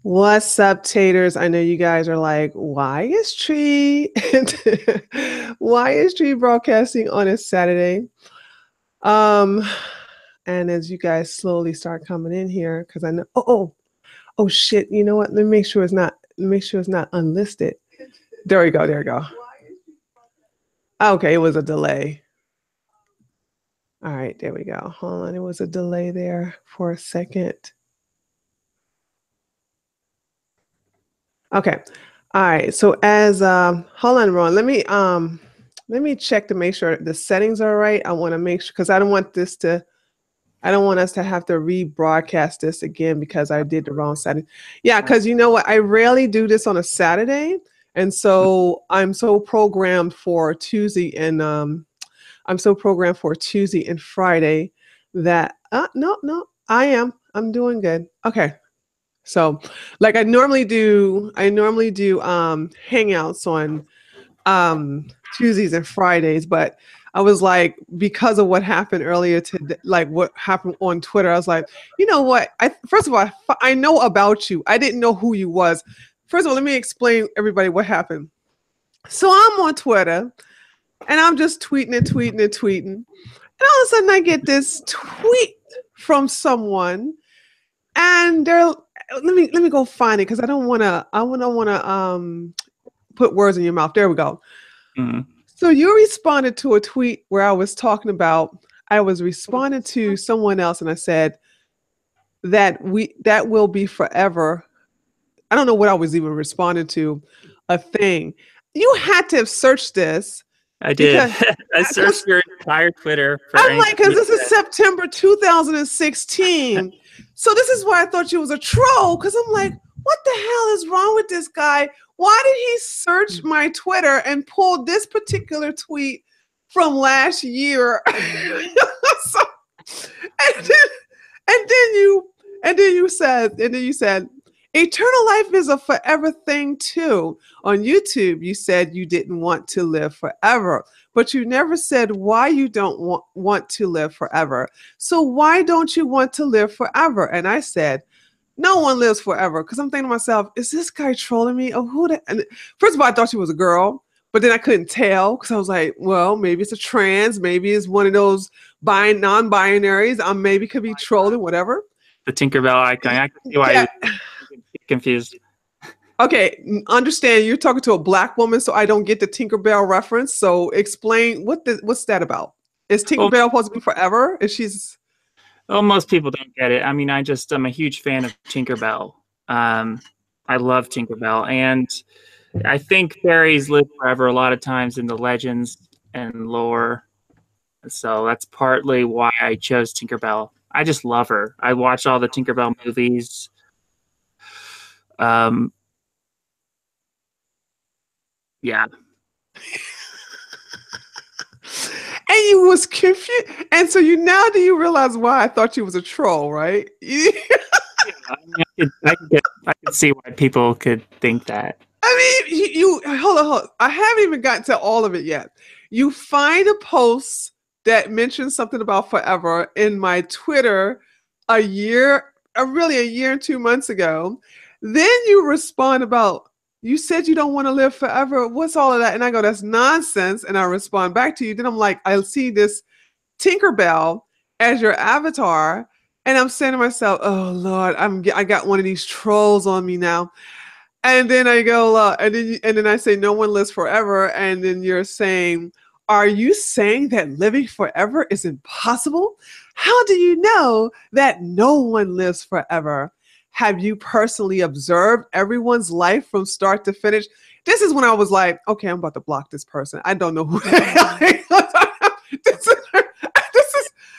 What's up, taters? I know you guys are like, why is Tree why is Tree broadcasting on a Saturday? Um, and as you guys slowly start coming in here, because I know oh shit, you know what? Let me make sure it's not unlisted. There we go, there we go. Okay, it was a delay. All right, there we go. Hold on, it was a delay there for a second. Okay. All right. So as hold on, Ron. Let me check to make sure the settings are right. I want to make sure because I don't want us to have to rebroadcast this again because I did the wrong setting. Yeah, because you know what? I rarely do this on a Saturday. And so I'm so programmed for Tuesday and Friday that I'm doing good. Okay. So, like I normally do hangouts on Tuesdays and Fridays, but I was like, because of what happened earlier today, like what happened on Twitter, I was like, you know what? First of all, I know about you. I didn't know who you was. First of all, let me explain everybody what happened. So I'm on Twitter and I'm just tweeting. And all of a sudden I get this tweet from someone and they're let me go find it because I don't want to put words in your mouth. There we go. Mm-hmm. So you responded to a tweet where I was responding to someone else and I said that will be forever. I don't know what I was even responding to, a thing. You had to have searched this. I did. I searched your entire Twitter. I'm like, because this is September 2016. So this is why I thought you was a troll, because I'm like, what the hell is wrong with this guy? Why did he search my Twitter and pull this particular tweet from last year? So, and then you said, eternal life is a forever thing too. On YouTube, you said you didn't want to live forever, but you never said why you don't want to live forever. So why don't you want to live forever? And I said, no one lives forever. Because I'm thinking to myself, is this guy trolling me? Oh, and first of all, I thought she was a girl, but then I couldn't tell because I was like, well, maybe it's a trans, maybe it's one of those non-binaries. Maybe could be trolling, whatever. The Tinkerbell icon. I can see why you're confused. Okay, understand you're talking to a Black woman, so I don't get the Tinkerbell reference. So explain what's that about? Is Tinkerbell supposed to be forever? Well, most people don't get it. I mean, I'm a huge fan of Tinkerbell. I love Tinkerbell, and I think fairies live forever a lot of times in the legends and lore. So that's partly why I chose Tinkerbell. I just love her. I watched all the Tinkerbell movies. Yeah. And you was confused. And so do you realize why I thought you was a troll, right? Yeah, I could see why people could think that. I mean, you hold on. I haven't even gotten to all of it yet. You find a post that mentions something about forever in my Twitter a year and 2 months ago. Then you respond about, you said you don't want to live forever. What's all of that? And I go, that's nonsense. And I respond back to you. Then I'm like, I see this Tinkerbell as your avatar. And I'm saying to myself, oh, Lord, I got one of these trolls on me now. And then I go, and then I say, no one lives forever. And then you're saying, are you saying that living forever is impossible? How do you know that no one lives forever? Have you personally observed everyone's life from start to finish? This is when I was like, okay, I'm about to block this person. I don't know who the hell this is.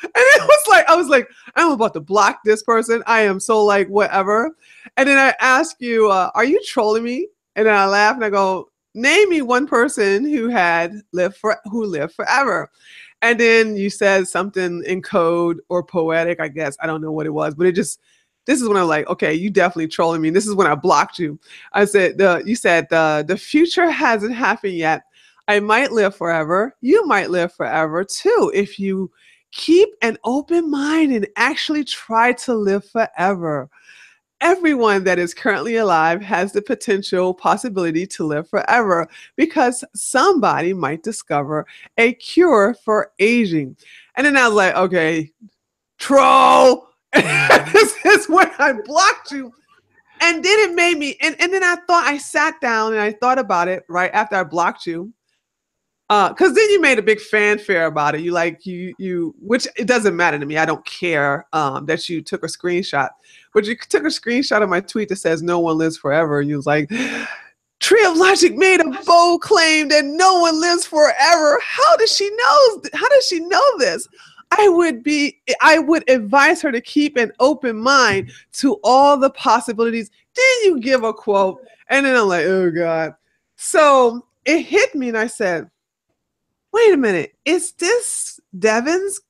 And I was like, I'm about to block this person. I am so like, whatever. And then I ask you, are you trolling me? And then I laugh and I go, name me one person who lived forever. And then you said something in code or poetic, I guess. I don't know what it was, but this is when I'm like, okay, you definitely trolling me. This is when I blocked you. I said, you said the future hasn't happened yet. I might live forever. You might live forever too if you keep an open mind and actually try to live forever. everyone that is currently alive has the potential possibility to live forever because somebody might discover a cure for aging. And then I was like, okay, troll. This is when I blocked you. And then it made me, and then I sat down and I thought about it right after I blocked you. Because then you made a big fanfare about it. Which it doesn't matter to me. I don't care that you took a screenshot, but you took a screenshot of my tweet that says "No one lives forever." And you was like, "Tree of Logic made a bold claim that no one lives forever." How does she know? How does she know this? I would advise her to keep an open mind to all the possibilities. Then you give a quote, and then I'm like, oh God. So it hit me, and I said, wait a minute, is this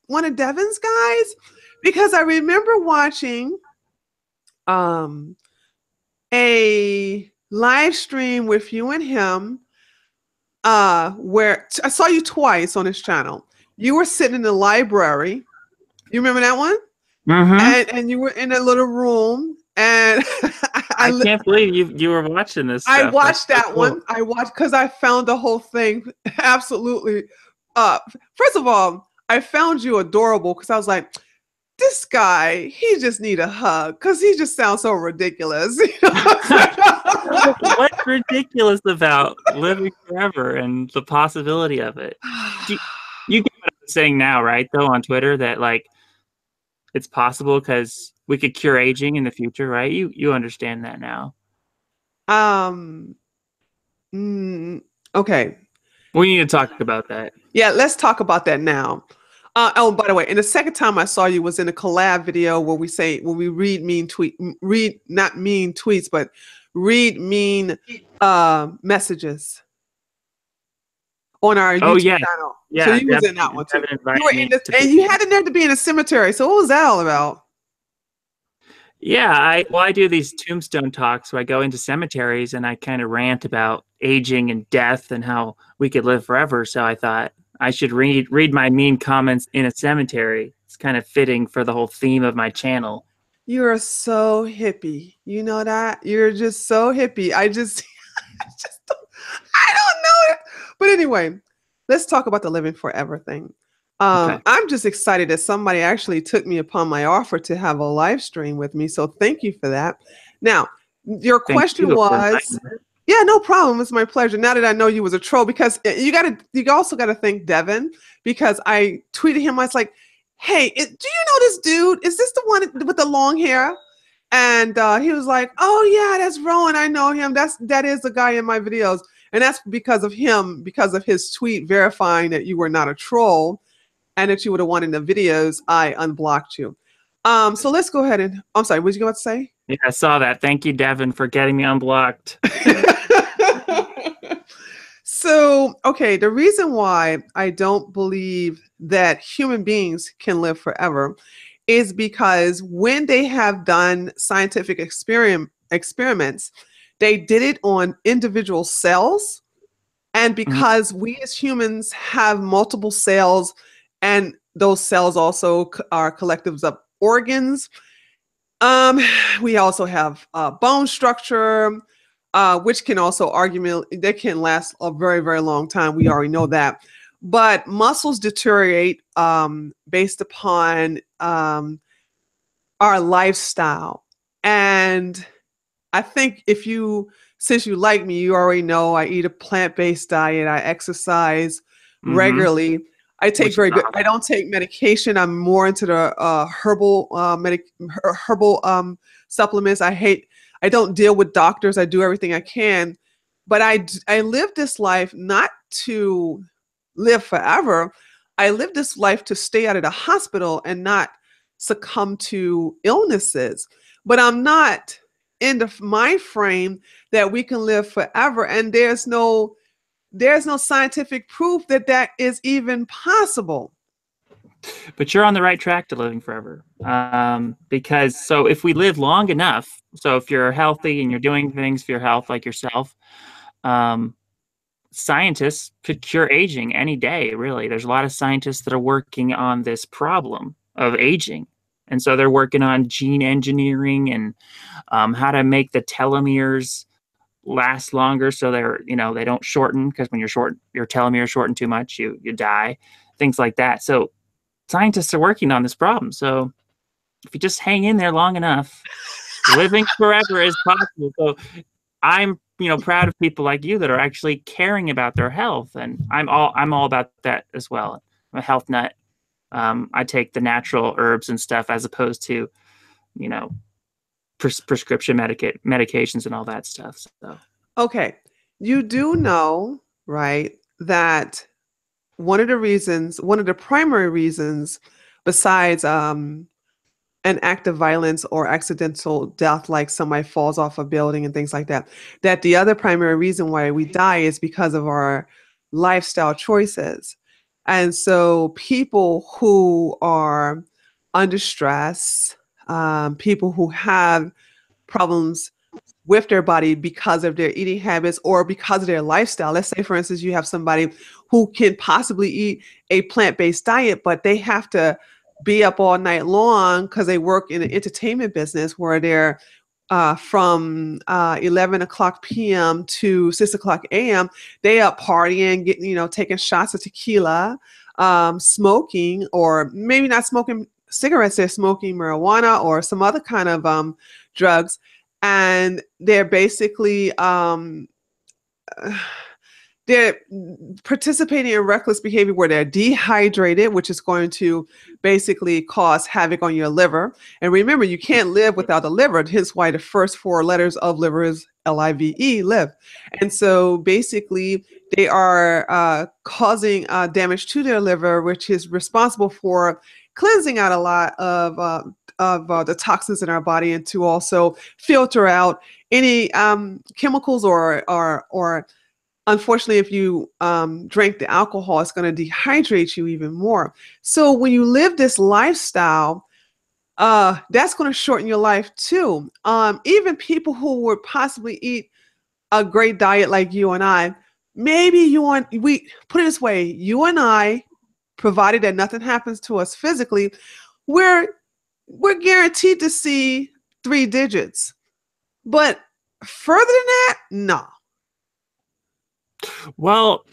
one of Devin's guys? Because I remember watching a live stream with you and him where I saw you twice on his channel. You were sitting in the library. You remember that one? Mm-hmm. And you were in a little room, and I can't believe you were watching this stuff. I watched that one. I watched because I found the whole thing absolutely. First of all, I found you adorable because I was like, this guy, he just need a hug because he just sounds so ridiculous. You know? What's ridiculous about living forever and the possibility of it? You get what I'm saying now, right? Though on Twitter that like it's possible because we could cure aging in the future, right? You understand that now. Okay. We need to talk about that. Yeah, let's talk about that now. Oh, by the way, and the second time I saw you was in a collab video where we read not mean tweets, but read mean messages on our YouTube channel. Yeah, so you was in that one too. You were and you had the nerve to be in a cemetery. So what was that all about? Yeah, I do these tombstone talks where I go into cemeteries and I kind of rant about aging and death and how we could live forever. So I thought I should read my mean comments in a cemetery. It's kind of fitting for the whole theme of my channel. You're so hippie. You know that? You're just so hippie. I don't know it. But anyway, let's talk about the living forever thing. Okay. I'm just excited that somebody actually took me upon my offer to have a live stream with me. So thank you for that. Now, your question was, yeah, no problem. It's my pleasure. Now that I know you was a troll, because you also got to thank Devin, because I tweeted him. I was like, hey, do you know this dude? Is this the one with the long hair? And he was like, oh yeah, that's Rowan. I know him. That is the guy in my videos. And that's because of him, because of his tweet verifying that you were not a troll and that you would have won in the videos. I unblocked you. So let's go ahead and, I'm sorry, what did you about to say? Yeah, I saw that. Thank you, Devin, for getting me unblocked. So, okay, the reason why I don't believe that human beings can live forever is because when they have done scientific experiments, they did it on individual cells. And because we as humans have multiple cells, and those cells also are collectives of organs, we also have bone structure, which can also they can last a very, very long time. We already know that. But muscles deteriorate based upon our lifestyle. And I think since you like me, you already know I eat a plant-based diet. I exercise regularly. I take I don't take medication. I'm more into the herbal supplements. I don't deal with doctors. I do everything I can, but I live this life not to live forever. I live this life to stay out of the hospital and not succumb to illnesses. But I'm not in the mind frame that we can live forever, and there's no scientific proof that is even possible. But you're on the right track to living forever. Because so if we live long enough, so if you're healthy and you're doing things for your health like yourself, scientists could cure aging any day, really. There's a lot of scientists that are working on this problem of aging. And so they're working on gene engineering and how to make the telomeres last longer, so they're, they don't shorten, because when your telomeres shorten too much, you die, things like that. So scientists are working on this problem. So if you just hang in there long enough, living forever is possible. So I'm, proud of people like you that are actually caring about their health, and I'm all about that as well. I'm a health nut. I take the natural herbs and stuff as opposed to, prescription medications and all that stuff. So Okay, you do know, right, that one of the primary reasons, besides an act of violence or accidental death, like somebody falls off a building and things like that, that the other primary reason why we die is because of our lifestyle choices. And so people who are under stress, people who have problems with their body because of their eating habits or because of their lifestyle. Let's say, for instance, you have somebody who can possibly eat a plant-based diet, but they have to be up all night long because they work in the entertainment business where they're from 11 o'clock p.m. to 6 o'clock a.m. They up partying, getting, taking shots of tequila, smoking, or maybe not smoking cigarettes, they're smoking marijuana or some other kind of drugs. And they're basically they're participating in reckless behavior where they're dehydrated, which is going to basically cause havoc on your liver. And remember, you can't live without the liver. Hence why the first four letters of liver is LIVE, live. And so basically, they are causing damage to their liver, which is responsible for cleansing out a lot of the toxins in our body, and to also filter out any chemicals or unfortunately, if you drink the alcohol, it's going to dehydrate you even more. So when you live this lifestyle, that's going to shorten your life too. Even people who would possibly eat a great diet like you and I, maybe we put it this way, you and I, provided that nothing happens to us physically, we're guaranteed to see 3 digits. But further than that, no. Well,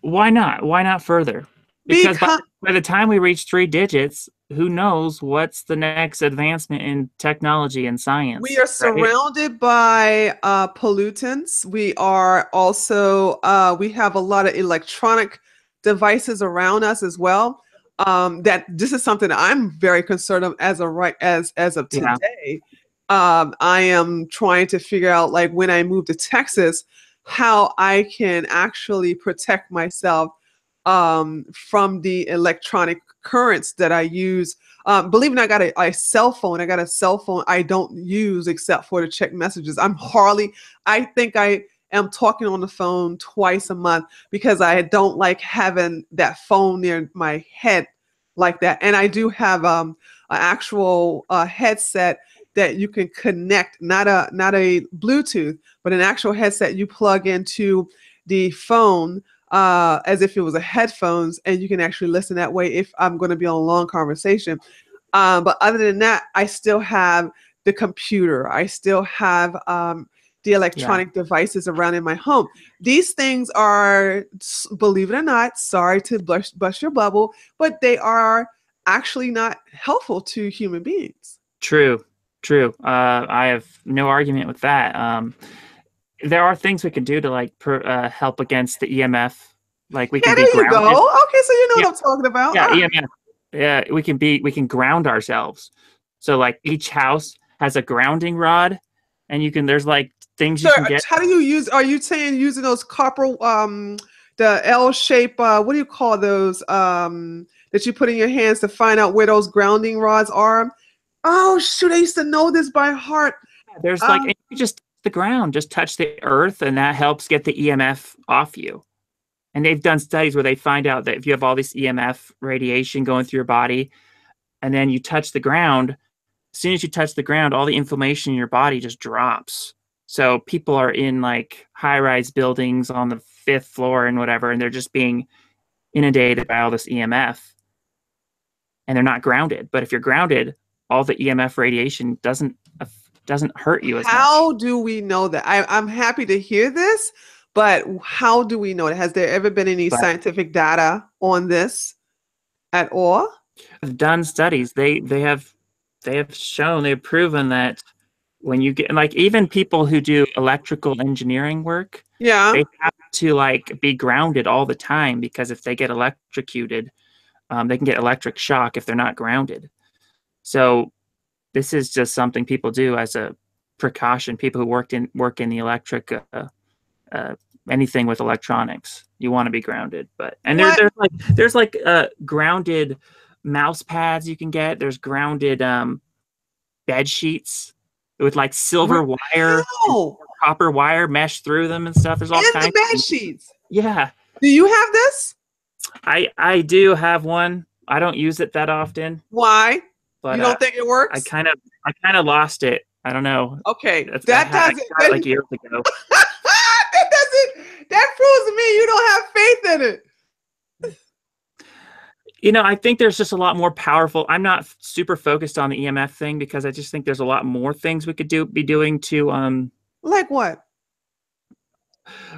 why not? Why not further? Because by the time we reach 3 digits, who knows what's the next advancement in technology and science? We are surrounded by pollutants. We are also, we have a lot of electronic devices around us as well. That this is something I'm very concerned of as of today. I am trying to figure out, like, when I move to Texas, how I can actually protect myself from the electronic currents that I use. Believe it or not, I got a cell phone. I got a cell phone I don't use except for to check messages. I think I am talking on the phone twice a month because I don't like having that phone near my head like that. And I do have an actual headset that you can connect, not a Bluetooth, but an actual headset you plug into the phone as if it was a headphones, and you can actually listen that way if I'm going to be on a long conversation. But other than that, I still have the computer. I still have the electronic devices around in my home. These things are, believe it or not, sorry to bust your bubble, but they are actually not helpful to human beings. True. I have no argument with that. There are things we can do to help against the EMF. Like we can be grounded. There you go. Okay, so you know what I'm talking about. EMF. Yeah, we can ground ourselves. So like each house has a grounding rod, and there's like things you can get. How do you use? Are you saying using those copper, the L shape? What do you call those? That you put in your hands to find out where those grounding rods are? Oh shoot! I used to know this by heart. There's you just the ground, just touch the earth, and that helps get the EMF off you. And they've done studies where they find out that if you have all this EMF radiation going through your body, and then you touch the ground, as soon as you touch the ground, all the inflammation in your body just drops. So people are in like high-rise buildings on the 5th floor and whatever, and they're just being inundated by all this EMF. and they're not grounded. But if you're grounded, all the EMF radiation doesn't hurt you as much. How do we know that? I'm happy to hear this, but how do we know it? Has there ever been any scientific data on this at all? They've done studies. They have shown, they've proven that when you get, like, even people who do electrical engineering work, yeah, they have to like be grounded all the time, because if they get electrocuted, they can get electric shock if they're not grounded. So this is just something people do as a precaution. People who work in the electric, anything with electronics, you want to be grounded. But and there's like grounded mouse pads you can get. There's grounded bed sheets with like silver wire, copper wire mesh through them and stuff. There's all kinds of bed sheets. Yeah. Do you have this? I do have one. I don't use it that often. Why? But you don't think it works? I kind of lost it. I don't know. Okay, that doesn't like years ago. That proves to me you don't have faith in it. You know, I think there's just a lot more powerful. I'm not super focused on the EMF thing, because I just think there's a lot more things we could be doing to like what?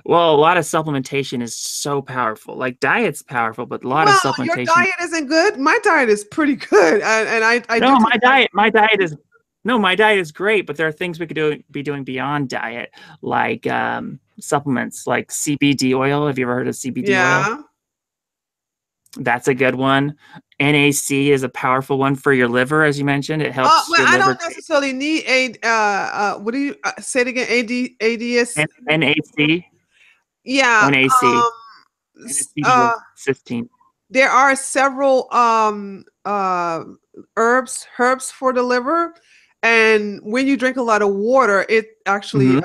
Well, a lot of supplementation is so powerful. Like diet's powerful, but a lot of supplementation. Your diet isn't good. My diet is pretty good, and I no, my diet is great, but there are things we could be doing beyond diet, like supplements, like CBD oil. Have you ever heard of CBD oil? That's a good one. NAC is a powerful one for your liver, as you mentioned. It helps. Well, I don't necessarily need what do you say it again? ADS. NAC. Yeah. NAC. Cysteine. There are several herbs for the liver, and when you drink a lot of water, it actually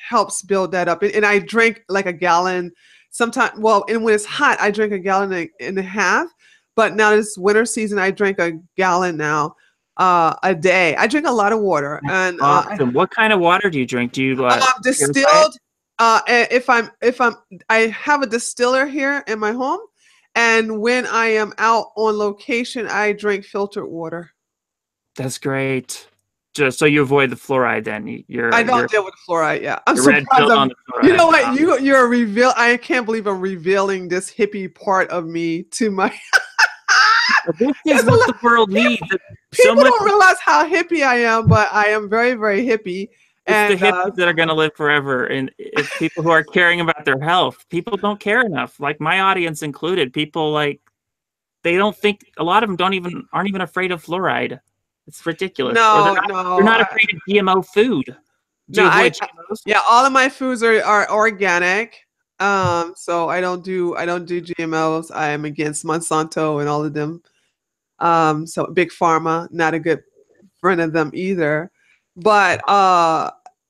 helps build that up. And I drink like a gallon. Sometimes, and when it's hot, I drink a gallon and a half. But now this winter season, I drink a gallon now a day. I drink a lot of water. And awesome. What kind of water do you drink? Do you distilled? I have a distiller here in my home, and when I am out on location, I drink filtered water. That's great. Just so you avoid the fluoride, then I don't deal with the fluoride. Yeah, I'm surprised. On the fluoride. You know what? You're a reveal. I can't believe I'm revealing this hippie part of me to my. This is what the world needs. People don't realize how hippie I am, but I am very, very hippie. It's the hippies that are going to live forever, and it's people who are caring about their health. People don't care enough, like my audience included. People they don't think, a lot of them aren't even afraid of fluoride. It's ridiculous. No, they're not afraid of GMO food. Do you avoid GMOs? Yeah, all of my foods are organic. So I don't do GMOs. I am against Monsanto and all of them. So Big Pharma, not a good friend of them either. But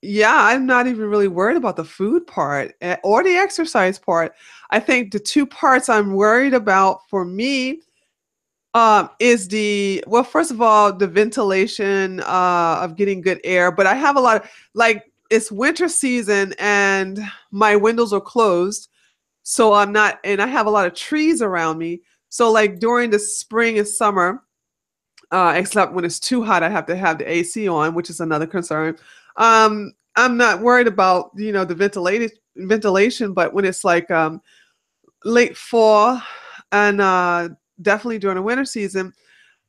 yeah, I'm not even really worried about the food part or the exercise part. I think the two parts I'm worried about for me is first of all, the ventilation of getting good air. But I have a lot of, it's winter season and my windows are closed. So and I have a lot of trees around me. So during the spring and summer, except when it's too hot, I have to have the AC on, which is another concern. I'm not worried about, the ventilation, but when it's late fall and definitely during the winter season,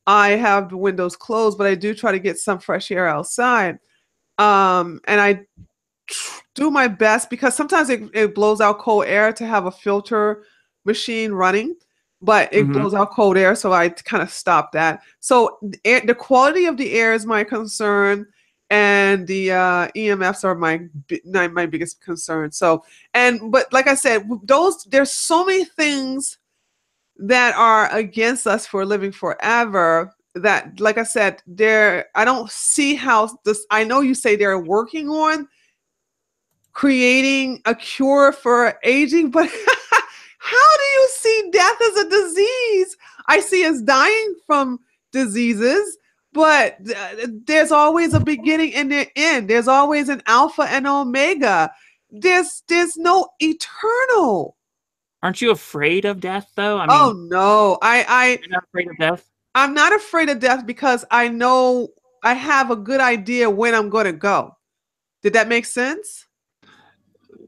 I have the windows closed, but I do try to get some fresh air outside. And I do my best, because sometimes it blows out cold air to have a filter machine running, but it blows out cold air, so I kind of stop that. So the quality of the air is my concern, and the EMFs are my biggest concern. So, but like I said, there's so many things that are against us for living forever that, like I said, I don't see how this. I know you say they're working on creating a cure for aging, but how do you see death as a disease? I see us dying from diseases, but there's always a beginning and an end. There's always an alpha and omega. There's no eternal. Aren't you afraid of death, though? Oh no, You're not afraid of death? I'm not afraid of death because I know I have a good idea when I'm going to go. Did that make sense?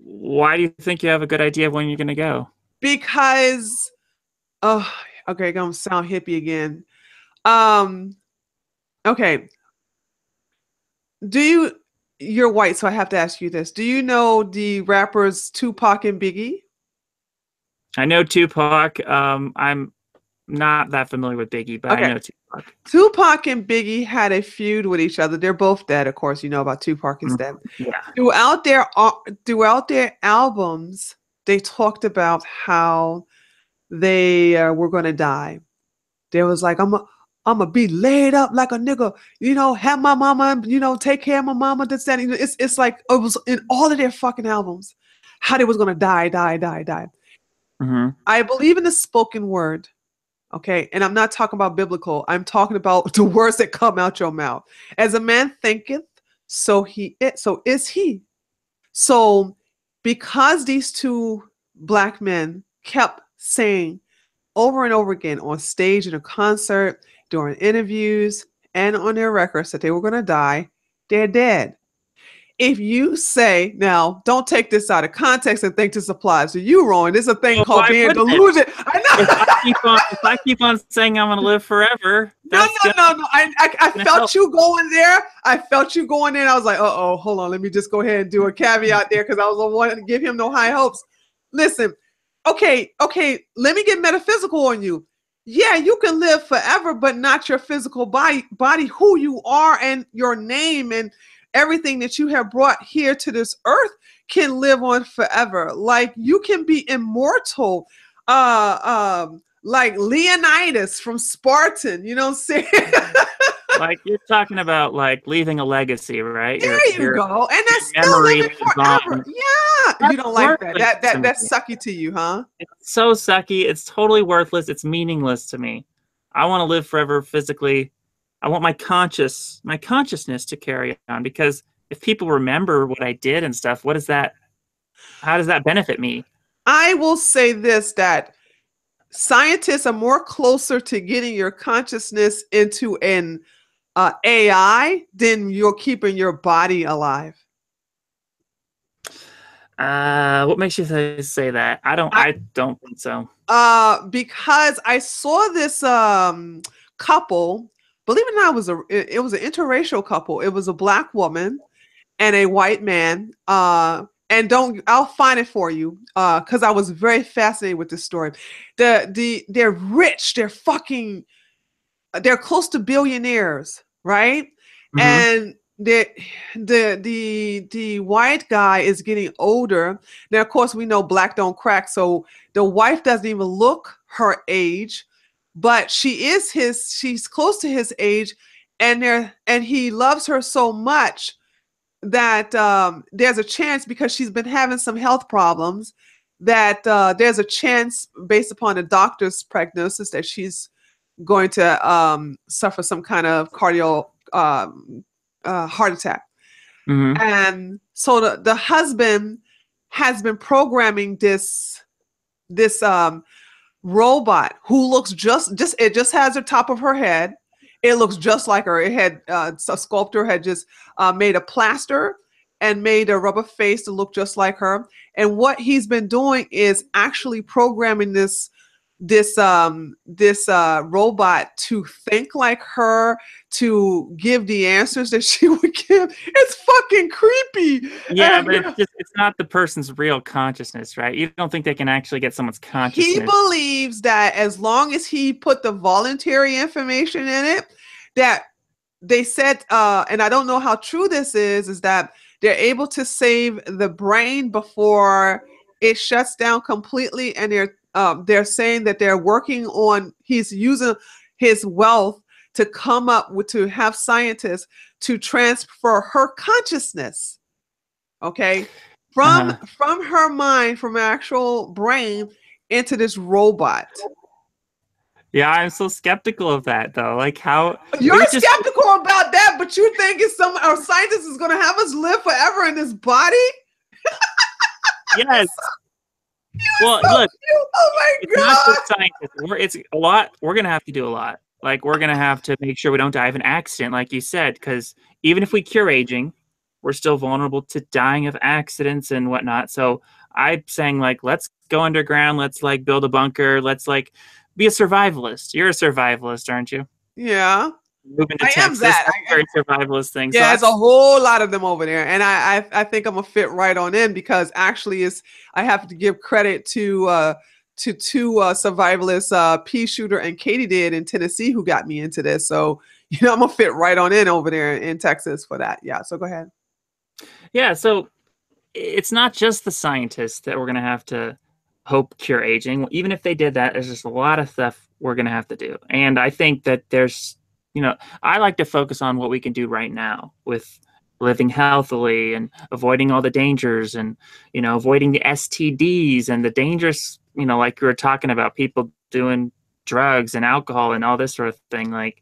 Why do you think you have a good idea of when you're going to go? Because, oh, okay, gonna sound hippie again. Um, okay. You're white, so I have to ask you this. Do you know the rappers Tupac and Biggie? I know Tupac. I'm not that familiar with Biggie, but I Okay. know Tupac. Tupac and Biggie had a feud with each other. They're both dead, of course. You know about Tupac is dead. Yeah. Throughout their albums, they talked about how they were going to die. There was like, I'm gonna be laid up like a nigga, have my mama, take care of my mama. That's that. It's like it was in all of their fucking albums, how they was gonna die, die, die, die. Mm-hmm. I believe in the spoken word, okay, and I'm not talking about biblical. I'm talking about the words that come out your mouth. As a man thinketh, so is he. So, because these two black men kept saying over and over again on stage in a concert, during interviews, and on their records that they were going to die, they're dead. If you say, now, don't take this out of context and think this applies to you, Rowan. There's a thing Well, called why being wouldn't it? delusional. I know. If I keep on saying I'm going to live forever, No. I felt you going there. I felt you going in. I was like, uh-oh, hold on. Let me just go ahead and do a caveat there because I was wanting to give him no high hopes. Listen, okay, let me get metaphysical on you. Yeah, you can live forever, but not your physical body, who you are and your name and everything that you have brought here to this earth can live on forever. Like you can be immortal. Like Leonidas from Spartan, you know what I'm saying? Like you're talking about like leaving a legacy, right? There you go. And that's still memory living lives forever. on. Yeah. That's You don't like worthless to that's me. sucky to you, huh? It's so sucky. It's totally worthless. It's meaningless to me. I want to live forever physically. I want my consciousness to carry on because if people remember what I did and stuff, what is that? How does that benefit me? I will say this, that scientists are more closer to getting your consciousness into an AI than you're keeping your body alive. What makes you say that? I don't think so. Because I saw this couple, believe it or not, it was an interracial couple. It was a black woman and a white man. I'll find it for you because I was very fascinated with this story. They're rich. They're close to billionaires, right? Mm-hmm. And the white guy is getting older. Now, of course, we know black don't crack, so the wife doesn't even look her age, but she's close to his age, and he loves her so much that there's a chance, because she's been having some health problems, that there's a chance based upon a doctor's prognosis that she's going to suffer some kind of heart attack. Mm-hmm. And so the husband has been programming this robot who looks it just has the top of her head. It looks just like her. It had a sculptor had just made a plaster and made a rubber face to look just like her. And what he's been doing is actually programming this robot to think like her, to give the answers that she would give. It's fucking creepy. Yeah, but it's not the person's real consciousness, right? You don't think they can actually get someone's consciousness. He believes that as long as he put the voluntary information in it, that they said, and I don't know how true this is that they're able to save the brain before it shuts down completely. And they're saying that they're working on, he's using his wealth to come up with, to have scientists to transfer her consciousness, okay, from her mind, from her actual brain into this robot. Yeah, I'm so skeptical of that, though. Like, how you're skeptical about that, but you think our scientist is going to have us live forever in this body? Yes. Well, so look. cute. Oh my it's god! Not just scientists. It's a lot. We're going to have to do a lot. Like, we're going to have to make sure we don't die of an accident, like you said, because even if we cure aging, we're still vulnerable to dying of accidents and whatnot. So I'm saying, like, let's go underground. Let's, like, build a bunker. Let's, like, be a survivalist. You're a survivalist, aren't you? Yeah. Moving to I am Texas, that. that's a very survivalist thing. So Yeah, there's a that's, whole lot of them over there, and I think I'm gonna fit right on in because actually, I have to give credit to two survivalists, Pea Shooter and Katie did in Tennessee, who got me into this. So I'm gonna fit right on in over there in Texas for that. Yeah. So go ahead. yeah. So it's not just the scientists that we're going to have to hope cure aging. Even if they did that, there's just a lot of stuff we're going to have to do. And I think that I like to focus on what we can do right now with living healthily and avoiding all the dangers and, avoiding the STDs and the dangerous, like you were talking about, people doing drugs and alcohol and all this sort of thing. Like,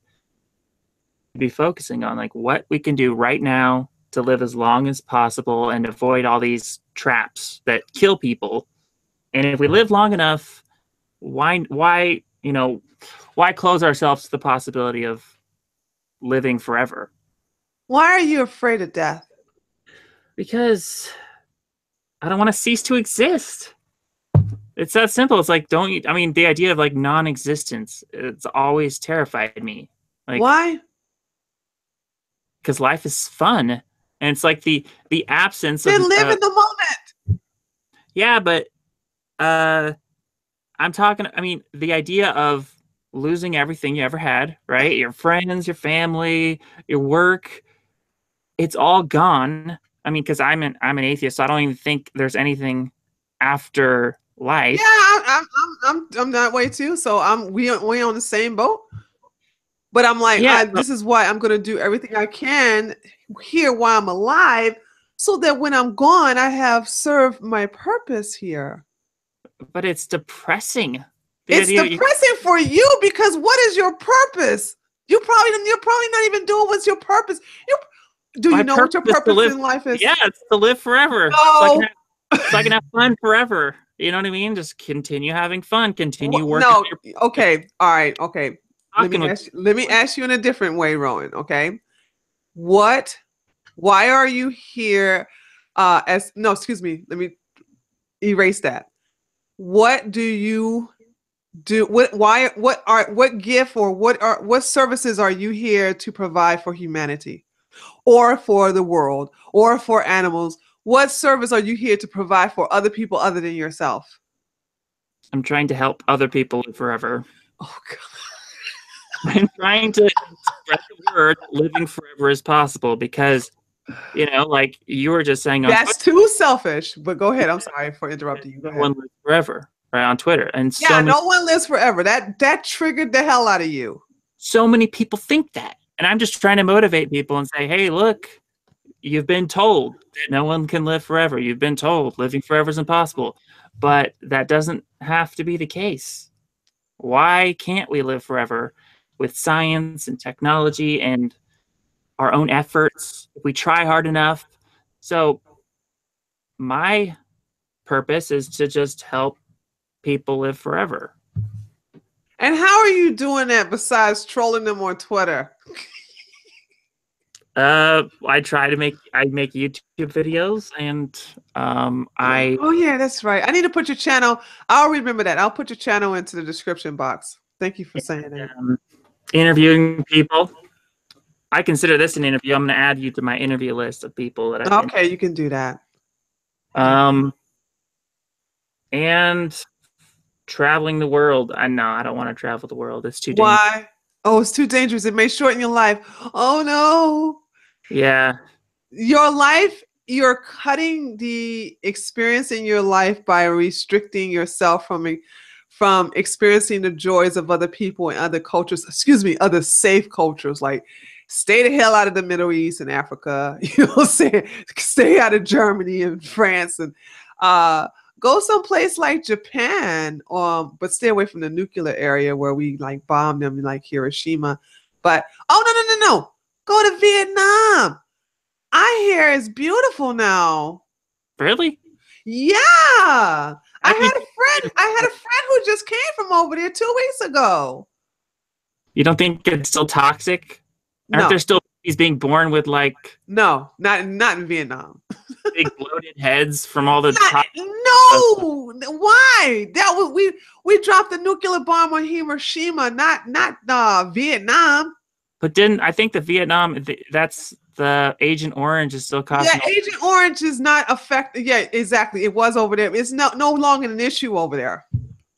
be focusing on like what we can do right now to live as long as possible and avoid all these traps that kill people. And if we live long enough, why close ourselves to the possibility of living forever? Why are you afraid of death? Because I don't want to cease to exist. It's that simple. It's like, the idea of like non-existence, it's always terrified me. Like, Why? because life is fun. And it's like the absence of Then live in the moment. yeah, but I'm talking, the idea of losing everything you ever had, right? Your friends, your family, your work, it's all gone. Because I'm an atheist, so I don't even think there's anything after life. Yeah, I'm that way too. So we on the same boat. But I'm like, Yeah, this is why I'm gonna do everything I can here while I'm alive, so that when I'm gone, I have served my purpose here. but it's depressing. It's depressing for you because what is your purpose? You're probably not even doing what's your purpose. Do you know what your purpose in life is? Yeah, it's to live forever. No. So I can have fun forever. You know what I mean? Just continue having fun. Continue working. No. Okay. All right. Okay. Let me ask you in a different way, Rowan. Okay. Why are you here? Excuse me. Let me erase that. What do you do? What gift or what services are you here to provide for humanity, or for the world, or for animals? What service are you here to provide for other people other than yourself? I'm trying to help other people live forever. Oh God. I'm trying to spread the word that living forever is possible because, like you were just saying, That's too selfish. But go ahead. I'm sorry for interrupting you. No one lives forever, right, on Twitter, and no one lives forever. That triggered the hell out of you. So many people think that, and I'm just trying to motivate people and say, hey, look, you've been told that no one can live forever. You've been told living forever is impossible, but that doesn't have to be the case. Why can't we live forever with science and technology and our own efforts if we try hard enough? So my purpose is to just help people live forever. And how are you doing that besides trolling them on Twitter? I try to make YouTube videos, and Oh yeah, that's right. I need to put your channel. I'll remember that. I'll put your channel into the description box. Thank you for saying that. Interviewing people. I consider this an interview. I'm going to add you to my interview list of people that I Okay, you can do that. And traveling the world. I don't want to travel the world. It's too dangerous. Why? Oh, it's too dangerous. It may shorten your life. Oh no. Yeah. Your life, you're cutting the experience in your life by restricting yourself from experiencing the joys of other people and other cultures, other safe cultures. Like, stay the hell out of the Middle East and Africa, stay out of Germany and France, and go someplace like Japan, but stay away from the nuclear area where we like bomb them like Hiroshima. But no. Go to Vietnam. I hear it's beautiful now. Really? Yeah. I had a friend who just came from over there 2 weeks ago. You don't think it's still toxic? Aren't No, there still babies being born with like no, not in Vietnam. big bloated heads from all the No, why? That was we dropped the nuclear bomb on Hiroshima, not Vietnam. But didn't I think the Vietnam? That's the Agent Orange is still causing. Yeah, Agent Orange is not affected. Yeah, exactly. It was over there. It's no longer an issue over there.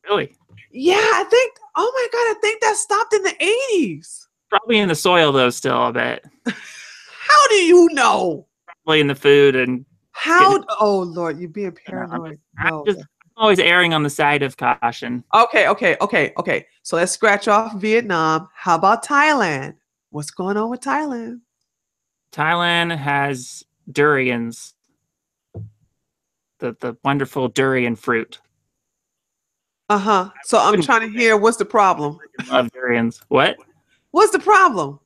Really? Yeah, I think. Oh my God, I think that stopped in the 80s. Probably in the soil though. Still, I bet. How do you know? Probably in the food and. How? Oh Lord, you're being You know, paranoid. I'm No. just always erring on the side of caution. Okay. So let's scratch off Vietnam. How about Thailand? What's going on with Thailand? Thailand has durians, the wonderful durian fruit. Uh-huh. So I'm trying to hear what's the problem? I love durians. What? What's the problem?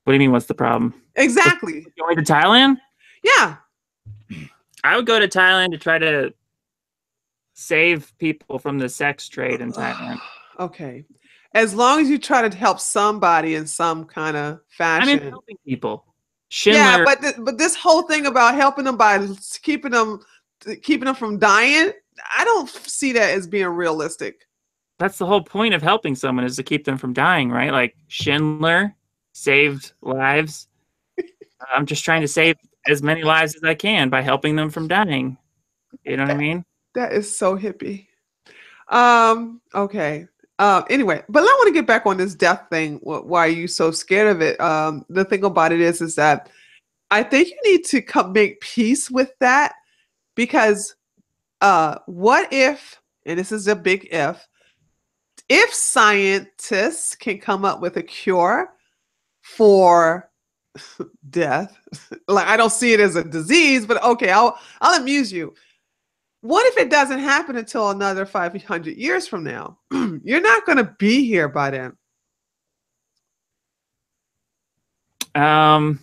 What do you mean? What's the problem? Exactly. Going to Thailand? Yeah. I would go to Thailand to try to save people from the sex trade in Thailand. Okay. As long as you try to help somebody in some kind of fashion. I mean, helping people. Schindler. Yeah, but this whole thing about helping them by keeping them from dying, I don't see that as being realistic. That's the whole point of helping someone is to keep them from dying, right? Like Schindler saved lives. I'm just trying to save as many lives as I can by helping them from dying. You know what I mean? That is so hippie. Okay. Anyway, but I want to get back on this death thing. Why are you so scared of it? The thing about it is that I think you need to make peace with that, because what if, and this is a big if scientists can come up with a cure for death, like I don't see it as a disease, but okay, I'll amuse you. What if it doesn't happen until another 500 years from now? You're not going to be here by then. Well,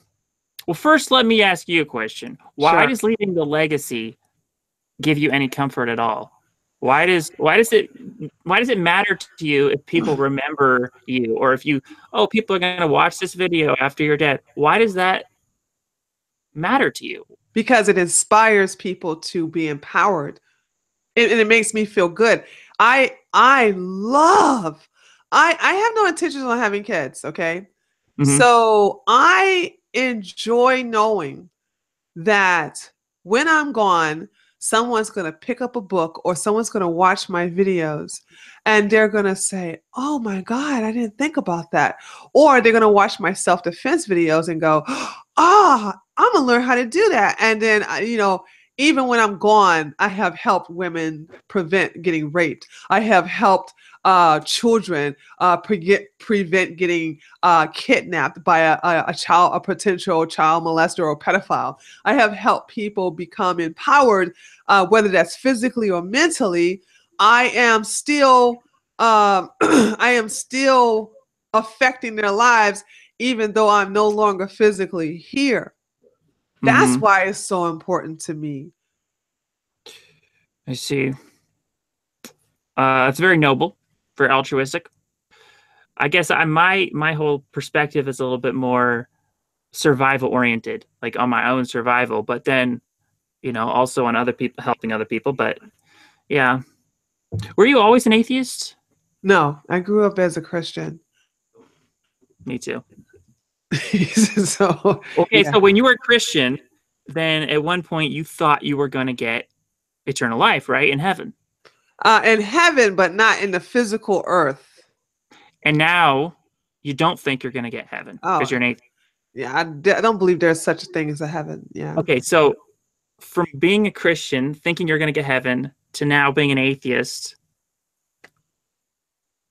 first, let me ask you a question. Why Sure. does leaving the legacy give you any comfort at all? Why does it matter to you if people remember you, or if people are going to watch this video after you're dead? Why does that matter to you? Because it inspires people to be empowered, and it makes me feel good. I have no intentions on having kids, okay? Mhm. So I enjoy knowing that when I'm gone, someone's going to pick up a book or someone's going to watch my videos and they're going to say, oh my God, I didn't think about that. Or they're going to watch my self-defense videos and go, I'm going to learn how to do that. And then, even when I'm gone, I have helped women prevent getting raped. I have helped children prevent getting kidnapped by a potential child molester or pedophile. I have helped people become empowered, whether that's physically or mentally. I am still affecting their lives, even though I'm no longer physically here. That's why it's so important to me. I see. It's very noble, very altruistic. I guess my whole perspective is a little bit more survival oriented, like on my own survival, but then, also on other people, helping other people. But yeah. Were you always an atheist? No, I grew up as a Christian. Me too. So when you were a Christian, then at one point you thought you were going to get eternal life, right? In heaven. In heaven, but not in the physical earth. And now you don't think you're going to get heaven because you're an atheist. Yeah, I don't believe there's such a thing as a heaven. Yeah. Okay, so from being a Christian, thinking you're going to get heaven, to now being an atheist,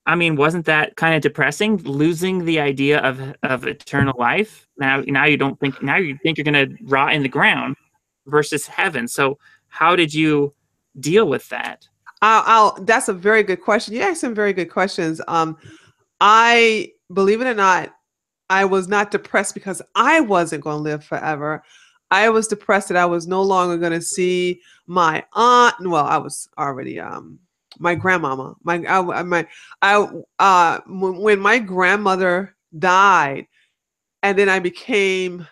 I mean, wasn't that kind of depressing? Losing the idea of eternal life. Now you don't think. Now you think you're going to rot in the ground versus heaven. So how did you deal with that? That's a very good question. You asked some very good questions. I, believe it or not, I was not depressed because I wasn't going to live forever. I was depressed that I was no longer going to see my aunt. Well, I was already my grandmama. When my grandmother died, and then I became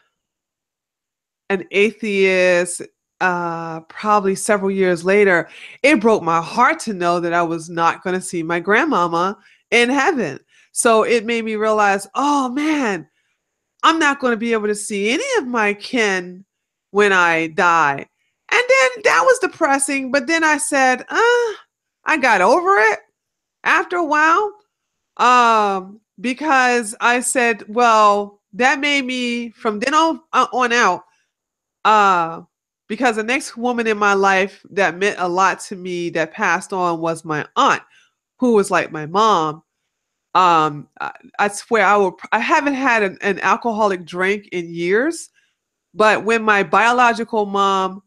an atheist, probably several years later, it broke my heart to know that I was not going to see my grandmama in heaven. So it made me realize, oh man, I'm not going to be able to see any of my kin when I die. And then that was depressing. But then I said, I got over it after a while. Because I said, well, that made me from then on out, because the next woman in my life that meant a lot to me that passed on was my aunt, who was like my mom. I swear I haven't had an alcoholic drink in years, but when my biological mom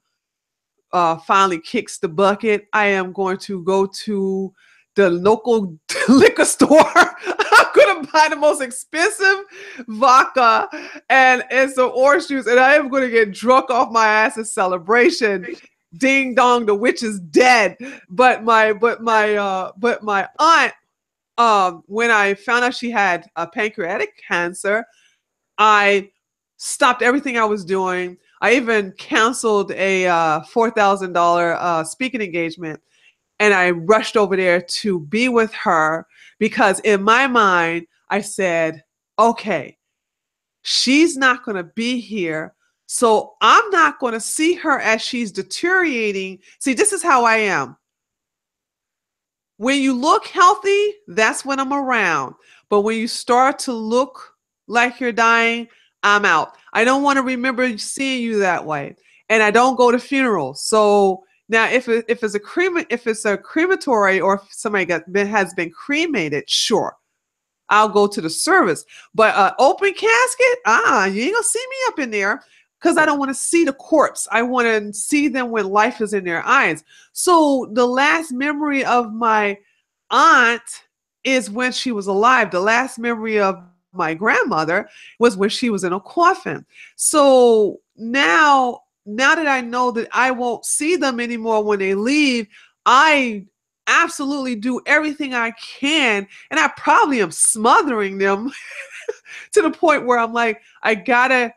finally kicks the bucket, I am going to go to the local liquor store. I'm going to buy the most expensive vodka and some orange juice, and I am going to get drunk off my ass in celebration. Ding dong, the witch is dead. But my aunt, when I found out she had a pancreatic cancer, I stopped everything I was doing. I even canceled a $4,000 speaking engagement, and I rushed over there to be with her because in my mind, I said, okay, she's not going to be here. So I'm not going to see her as she's deteriorating. See, this is how I am. When you look healthy, that's when I'm around. But when you start to look like you're dying, I'm out. I don't want to remember seeing you that way. And I don't go to funerals. So now if it's a crematory, or if somebody has been cremated, sure, I'll go to the service. But open casket, you ain't gonna see me up in there, because I don't want to see the corpse. I want to see them when life is in their eyes. So the last memory of my aunt is when she was alive. The last memory of my grandmother was when she was in a coffin. So now that I know that I won't see them anymore when they leave, I absolutely do everything I can. And I probably am smothering them to the point where I'm like, I gotta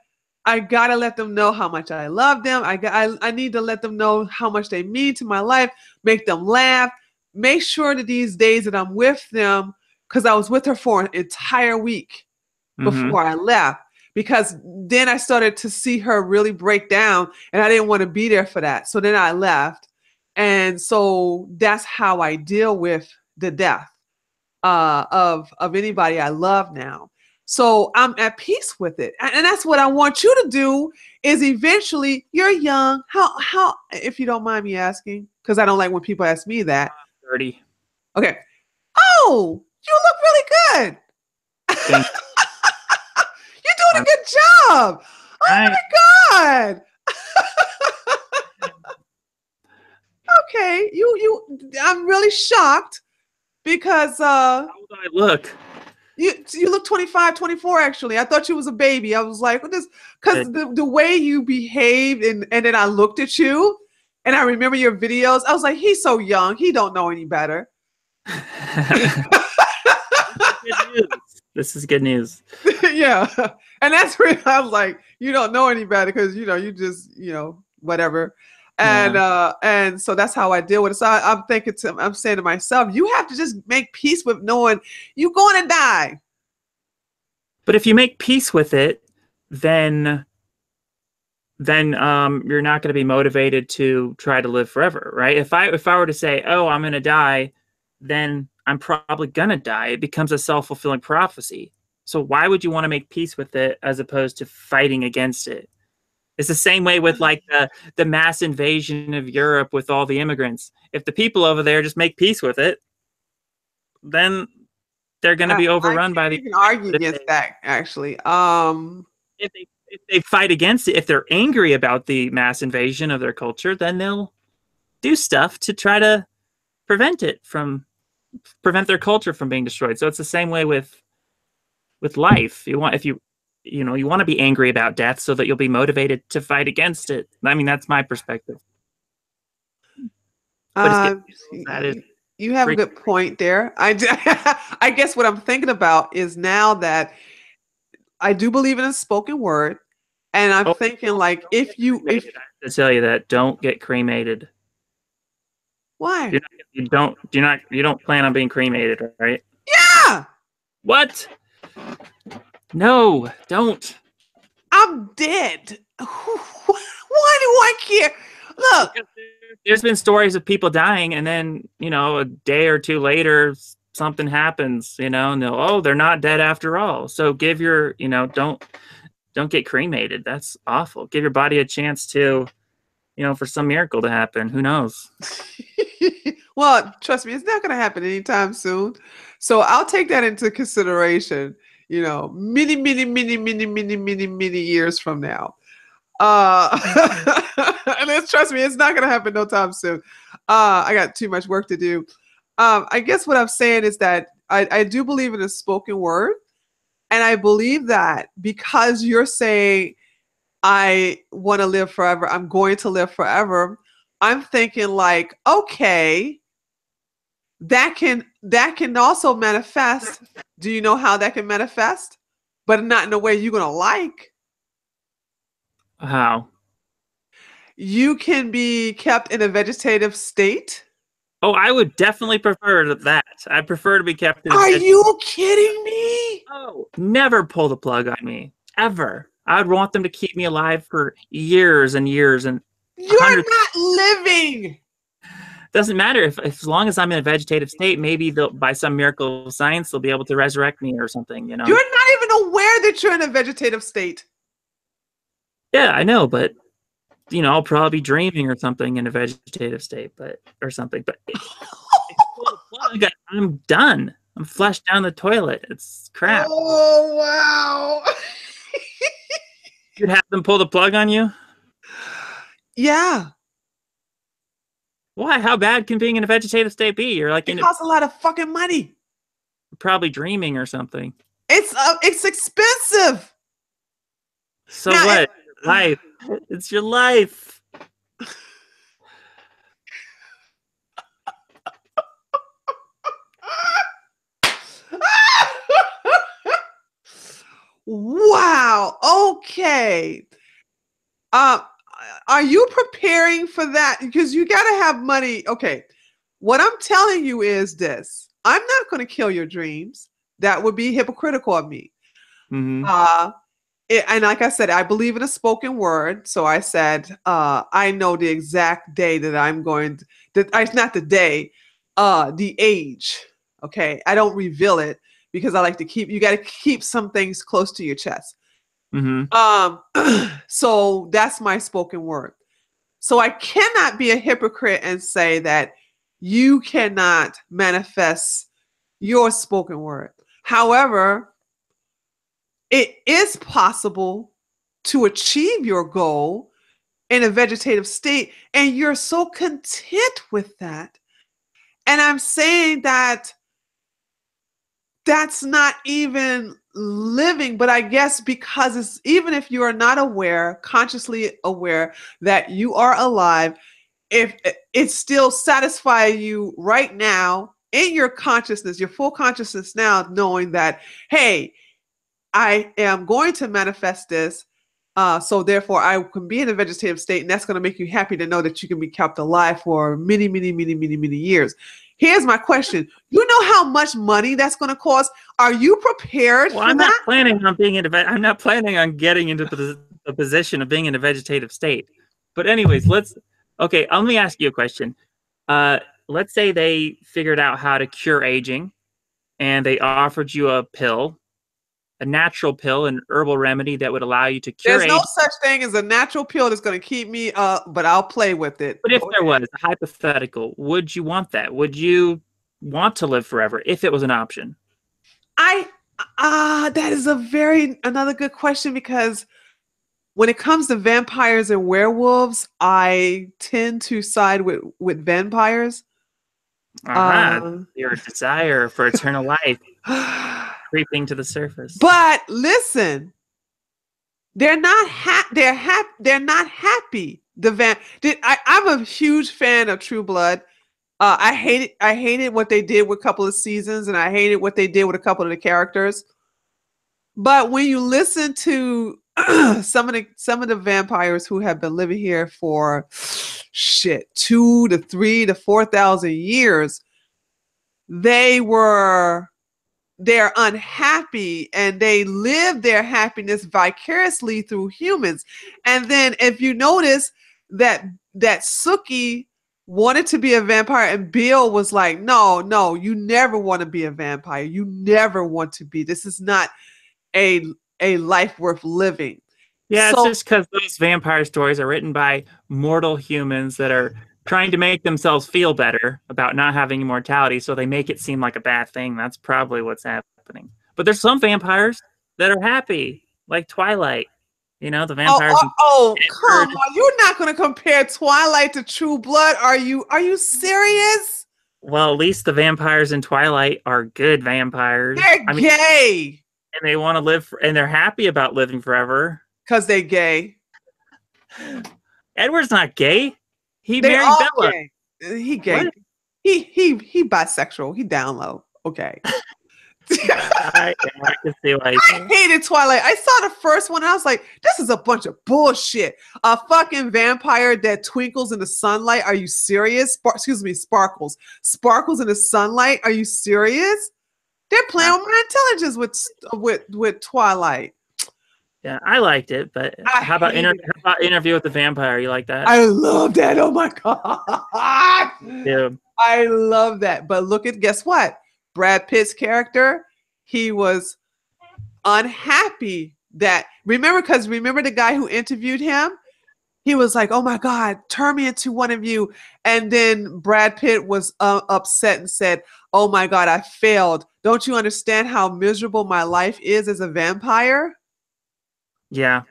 let them know how much I love them. I need to let them know how much they mean to my life, make them laugh, make sure that these days that I'm with them, because I was with her for an entire week before I left, because then I started to see her really break down, and I didn't want to be there for that. So then I left. And so that's how I deal with the death of anybody I love now. So I'm at peace with it. And that's what I want you to do, is eventually, you're young. How, if you don't mind me asking, because I don't like when people ask me that. 30. Okay. Oh, you look really good. You're doing a good job. Oh my God. Okay. I'm really shocked because how old do I look? You look 25, 24, actually. I thought you was a baby. I was like, what is, because the way you behaved, and then I looked at you and I remember your videos. I was like, he's so young. He don't know any better. This is good news. Yeah. And that's where I was like, you don't know any better because, you just, whatever. And and so that's how I deal with it. So I'm saying to myself, you have to just make peace with knowing you're going to die. But if you make peace with it, then you're not going to be motivated to try to live forever, right? If I were to say, oh, I'm going to die, then I'm probably going to die. It becomes a self-fulfilling prophecy. So why would you want to make peace with it as opposed to fighting against it? It's the same way with like the mass invasion of Europe with all the immigrants. If the people over there just make peace with it, then they're going to be overrun by the. You can argue against that, actually. If they fight against it, if they're angry about the mass invasion of their culture, then they'll do stuff to try to prevent their culture from being destroyed. So it's the same way with life. You want to be angry about death so that you'll be motivated to fight against it. I mean, that's my perspective. But You have a good point there. I guess what I'm thinking about is now that I do believe in a spoken word, and I'm thinking like if I have to tell you that don't get cremated. Why? You don't plan on being cremated, right? Yeah. What? No, don't. I'm dead. Why do I care? Look, there's been stories of people dying, and then a day or two later, something happens, and they're not dead after all. So give your, don't get cremated. That's awful. Give your body a chance to, for some miracle to happen. Who knows? Well, trust me, it's not going to happen anytime soon. So I'll take that into consideration. Many, many, many, many, many, many, many years from now. And trust me, it's not going to happen no time soon. I got too much work to do. I guess what I'm saying is that I do believe in a spoken word. And I believe that because you're saying, I want to live forever, I'm going to live forever, I'm thinking like, okay, that can also manifest. Do you know how that can manifest? But not in a way you're going to like. How? You can be kept in a vegetative state. Oh, I would definitely prefer that. I prefer to be kept in a Are you kidding me? Oh, never pull the plug on me. Ever. I'd want them to keep me alive for years and years and You're not living. Doesn't matter if as long as I'm in a vegetative state, maybe by some miracle of science they'll be able to resurrect me or something, You're not even aware that you're in a vegetative state. Yeah, I know, but I'll probably be dreaming or something in a vegetative state, or something. But I'm done. I'm flushed down the toilet. It's crap. Oh wow! You'd have them pull the plug on you? Yeah. Why? How bad can being in a vegetative state be? You're like it costs a lot of fucking money. Probably dreaming or something. It's expensive. So now, what? Life. It's your life. Wow. Okay. Are you preparing for that? Because you got to have money. Okay. What I'm telling you is this. I'm not going to kill your dreams. That would be hypocritical of me. Mm-hmm. And like I said, I believe in a spoken word. So I said, I know the exact day that I'm going to, it's not the day, the age. Okay. I don't reveal it because I like to you got to keep some things close to your chest. Mm-hmm. So that's my spoken word. So I cannot be a hypocrite and say that you cannot manifest your spoken word. However, it is possible to achieve your goal in a vegetative state, and you're so content with that. And I'm saying that that's not even living, but I guess because it's, even if you are not aware, consciously aware that you are alive, if it still satisfies you right now in your consciousness, your full consciousness now, knowing that, hey, I am going to manifest this. So therefore I can be in a vegetative state, and that's going to make you happy to know that you can be kept alive for many, many, many, many, many years. Here's my question. You know how much money that's going to cost? Are you prepared for I'm that? not planning on being I'm not planning on getting into the position of being in a vegetative state. But anyways, let me ask you a question. Let's say they figured out how to cure aging, and they offered you a pill, a natural pill, an herbal remedy that would allow you to cure aging. There's no such thing as a natural pill that's going to keep me up, but I'll play with it. But if there was a hypothetical, would you want that? Would you want to live forever if it was an option? That is another good question, because when it comes to vampires and werewolves, I tend to side with vampires. Your desire for eternal life creeping to the surface. But listen, they're not They're not happy. I'm a huge fan of True Blood. I hated what they did with a couple of seasons, and I hated what they did with a couple of the characters. But when you listen to some of the vampires who have been living here for shit 2 to 3 to 4,000 years, they're unhappy and they live their happiness vicariously through humans. And then if you notice that Suki wanted to be a vampire and Bill was like, no, you never want to be a vampire. You never want to be. This is not a life worth living. Yeah, it's So just because those vampire stories are written by mortal humans that are trying to make themselves feel better about not having immortality, so they make it seem like a bad thing. That's probably what's happening. But there's some vampires that are happy, like Twilight. You know, the vampires. come on. You're not going to compare Twilight to True Blood. Are you serious? Well, at least the vampires in Twilight are good vampires. They're gay. And they want to live, and they're happy about living forever. Because they're gay. Edward's not gay. He married Bella. Gay. He gay. What? He bisexual. He down low. Okay. I can see why. I hated Twilight. I saw the first one and I was like, this is a bunch of bullshit. A fucking vampire that twinkles in the sunlight. Are you serious? Excuse me, sparkles. Sparkles in the sunlight. Are you serious? They're playing with my intelligence with Twilight. Yeah, I liked it, but how about Interview with the Vampire? You like that? I love that. Oh my god. Yeah. I love that. But guess what? Brad Pitt's character, he was unhappy that remember the guy who interviewed him? He was like, oh my God, turn me into one of you. And then Brad Pitt was upset and said, oh my God, I failed. Don't you understand how miserable my life is as a vampire? Yeah.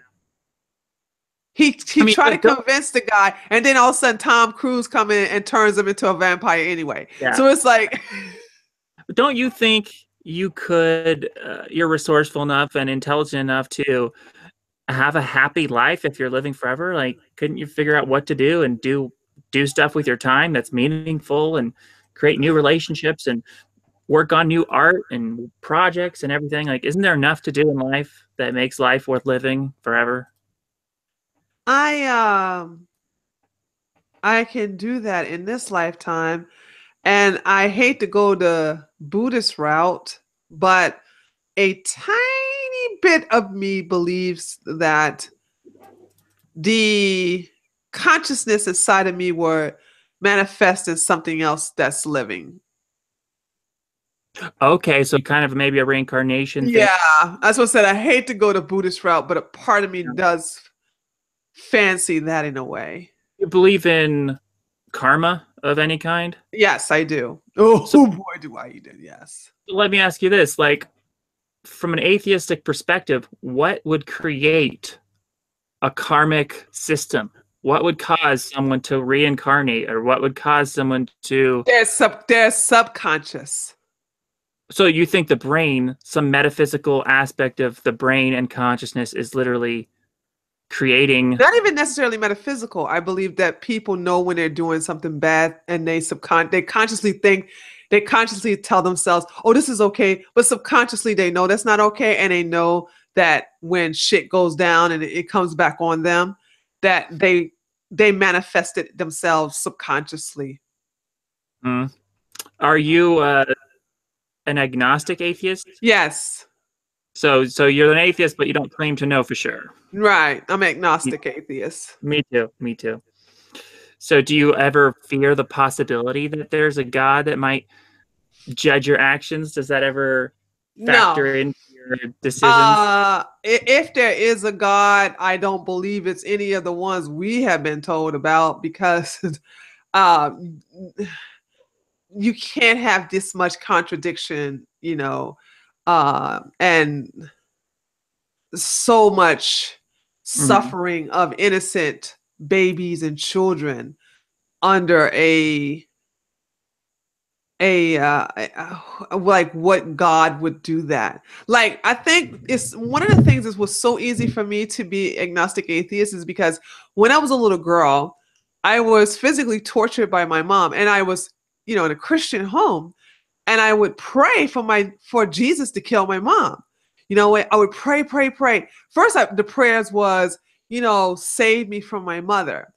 He tried to convince the guy, and then all of a sudden Tom Cruise comes in and turns him into a vampire anyway. Yeah. So it's like... Don't you think you could, you're resourceful enough and intelligent enough to have a happy life if you're living forever? Like, couldn't you figure out what to do and do stuff with your time that's meaningful and create new relationships and work on new art and projects and everything? Like, isn't there enough to do in life that makes life worth living forever? I can do that in this lifetime. And I hate to go the Buddhist route, but a tiny bit of me believes that the consciousness inside of me will manifest in something else that's living. Okay, so kind of maybe a reincarnation thing. Yeah, that's what I said. I hate to go the Buddhist route, but a part of me does fancy that in a way. You believe in karma of any kind? Yes, I do. Oh boy, do I eat it. Yes. Let me ask you this, like, from an atheistic perspective, what would create a karmic system? What would cause someone to reincarnate, or what would cause someone to... They're subconscious. So you think the brain, some metaphysical aspect of the brain and consciousness is literally creating... Not even necessarily metaphysical. I believe that people know when they're doing something bad, and they consciously tell themselves, oh, this is okay, but subconsciously they know that's not okay, and they know that when shit goes down and it comes back on them, that they manifest it themselves subconsciously. Are you an agnostic atheist? Yes. So you're an atheist, but you don't claim to know for sure. Right. I'm agnostic atheist. Me too. So do you ever fear the possibility that there's a God that might judge your actions? Does that ever factor into your decisions? If there is a God, I don't believe it's any of the ones we have been told about, because you can't have this much contradiction, and so much suffering of innocent babies and children under like what God would do that. Like, I think it's one of the things that was so easy for me to be agnostic atheist is because when I was a little girl, I was physically tortured by my mom, and I was in a Christian home, and I would pray for Jesus to kill my mom. I would pray, pray, pray. First, the prayers was, save me from my mother.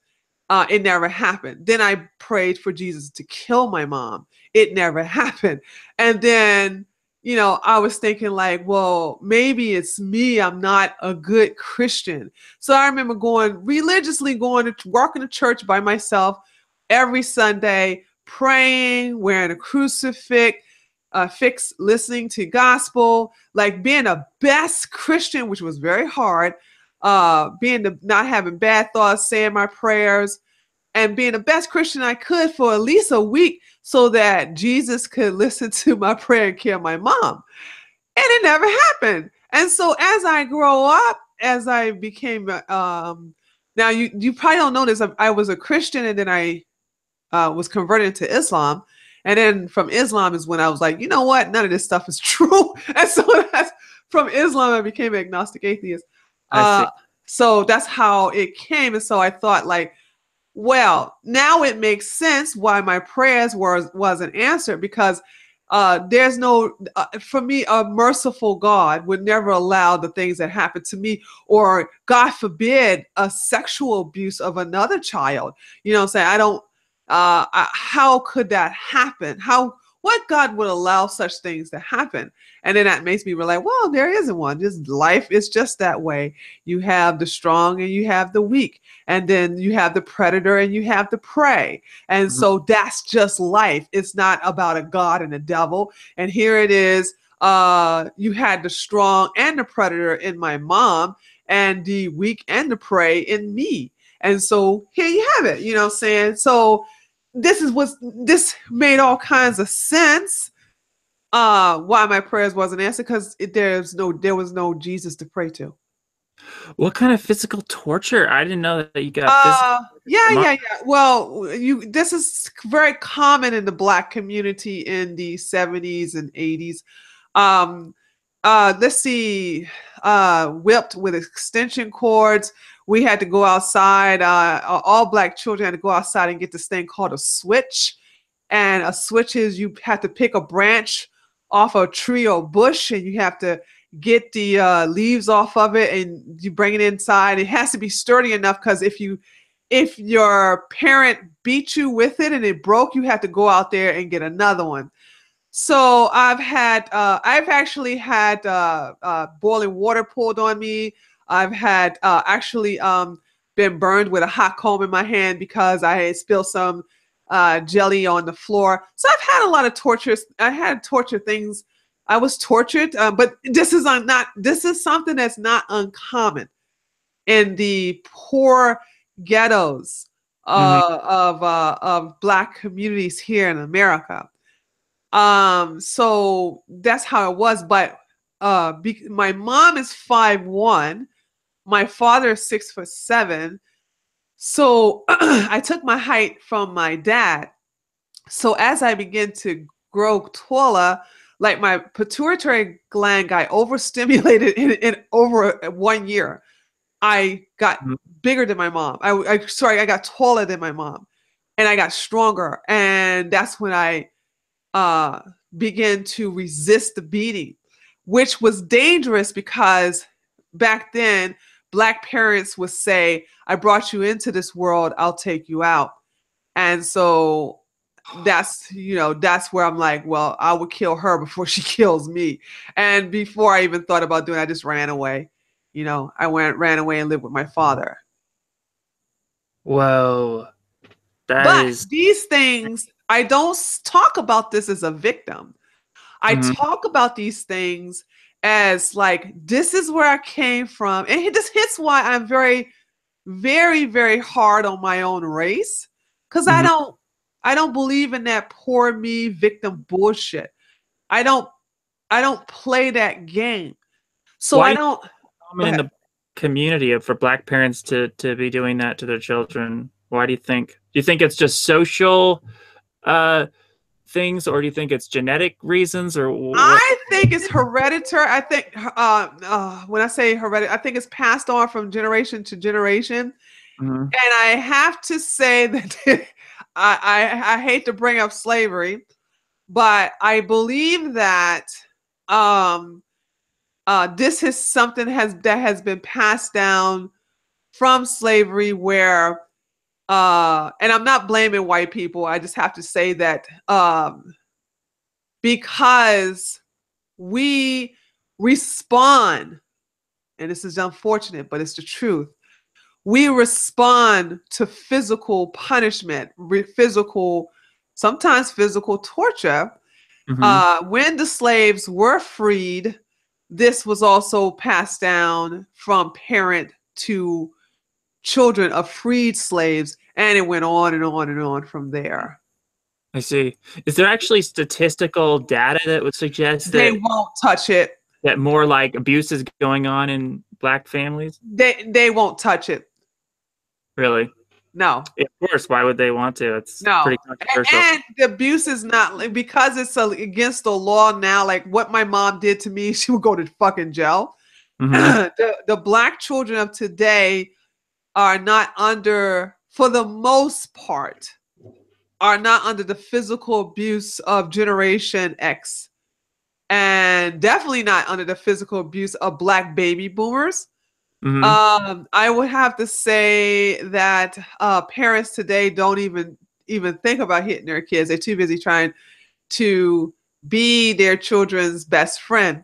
It never happened. Then I prayed for Jesus to kill my mom. It never happened. And then, I was thinking like, well, maybe it's me. I'm not a good Christian. So I remember religiously walking to church by myself every Sunday, praying, wearing a crucifix, listening to gospel, like being a best Christian, which was very hard. Not having bad thoughts, saying my prayers, and being the best Christian I could for at least a week so that Jesus could listen to my prayer and kill my mom. And it never happened. And so as I grow up, as I became, now you probably don't know this, I was a Christian, and then I was converted to Islam. And then from Islam is when I was like, you know what? None of this stuff is true. And so from Islam, I became an agnostic atheist. So that's how it came. And so I thought like, well, now it makes sense why my prayers wasn't answered, because there's no, for me, a merciful God would never allow the things that happened to me, or God forbid, a sexual abuse of another child. You know what I'm saying? How could that happen? What God would allow such things to happen? And then that makes me realize, well, there isn't one. Just life is just that way. You have the strong and you have the weak. And then you have the predator and you have the prey. And so that's just life. It's not about a God and a devil. And here it is. You had the strong and the predator in my mom, and the weak and the prey in me. And so here you have it, you know what I'm saying? So this made all kinds of sense. Why my prayers wasn't answered, because there was no Jesus to pray to. What kind of physical torture? I didn't know that you got physical. Yeah. Well, this is very common in the Black community in the 70s and 80s. Let's see, whipped with extension cords. We had to go outside. All Black children had to go outside and get this thing called a switch. And a switch is, you have to pick a branch off a tree or bush, and you have to get the leaves off of it, and you bring it inside. It has to be sturdy enough, because if your parent beat you with it and it broke, you have to go out there and get another one. So I've actually had boiling water poured on me. I've had actually been burned with a hot comb in my hand because I had spilled some jelly on the floor. So I've had a lot of tortures. I had torture things. I was tortured, but this is something that's not uncommon in the poor ghettos of Black communities here in America. So that's how it was. But my mom is 5'1", my father is 6'7". So I took my height from my dad. So as I began to grow taller, like my pituitary gland got overstimulated in over 1 year. I got bigger than my mom. I got taller than my mom, and I got stronger. And that's when I began to resist the beating, which was dangerous, because back then Black parents would say, I brought you into this world, I'll take you out. And so that's where I'm like, well, I would kill her before she kills me. And before I even thought about doing it, I just ran away. I ran away and lived with my father. Whoa. These things, I don't talk about this as a victim. I talk about these things as like, this is where I came from. And this hits why I'm very, very, very hard on my own race. Because I don't believe in that poor me victim bullshit. I don't play that game. So I don't. Common in the community for Black parents to be doing that to their children. Why do you think? Do you think it's just social things, or do you think it's genetic reasons, or what? I think it's hereditary. I think when I say hereditary, I think it's passed on from generation to generation. And I have to say that I hate to bring up slavery, but I believe that this is something that has been passed down from slavery, where and I'm not blaming white people. I just have to say that because we respond, and this is unfortunate, but it's the truth. We respond to physical punishment, sometimes physical torture. When the slaves were freed, this was also passed down from parent to children of freed slaves, and it went on and on and on from there. I see. Is there actually statistical data that would suggest They that won't touch it. that more like abuse is going on in Black families? They won't touch it. Really? No. Yeah, of course. Why would they want to? It's pretty controversial. And the abuse is not, because it's against the law now. Like what my mom did to me, she would go to fucking jail. The Black children of today are not under, for the most part, are not under the physical abuse of Generation X, and definitely not under the physical abuse of Black baby boomers. I would have to say that parents today don't even think about hitting their kids. They're too busy trying to be their children's best friend.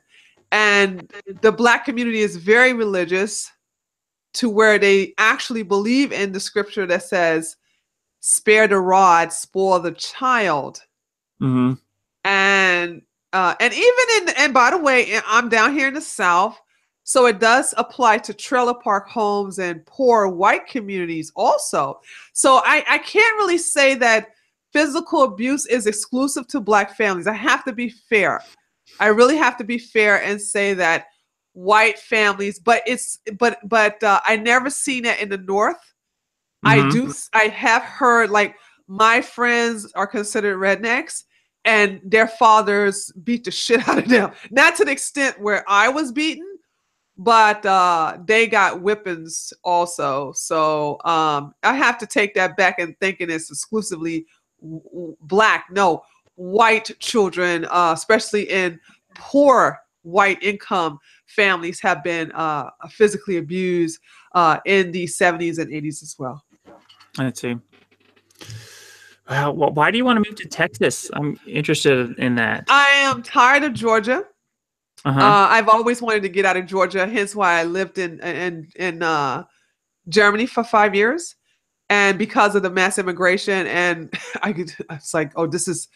And the Black community is very religious, to where they actually believe in the scripture that says, spare the rod, spoil the child. And even and by the way, I'm down here in the South, so it does apply to trailer park homes and poor white communities also. So I can't really say that physical abuse is exclusive to Black families. I have to be fair. I really have to be fair and say that white families, but I never seen it in the North. I have heard, like, my friends are considered rednecks and their fathers beat the shit out of them. Not to the extent where I was beaten, but they got whippings also. So I have to take that back and thinking it's exclusively Black. No, white children, especially in poor white income families, have been physically abused in the 70s and 80s as well. Let's see. Well, why do you want to move to Texas? I'm interested in that. I am tired of Georgia. I've always wanted to get out of Georgia, hence why I lived in Germany for 5 years. And because of the mass immigration, and it's like, oh, this is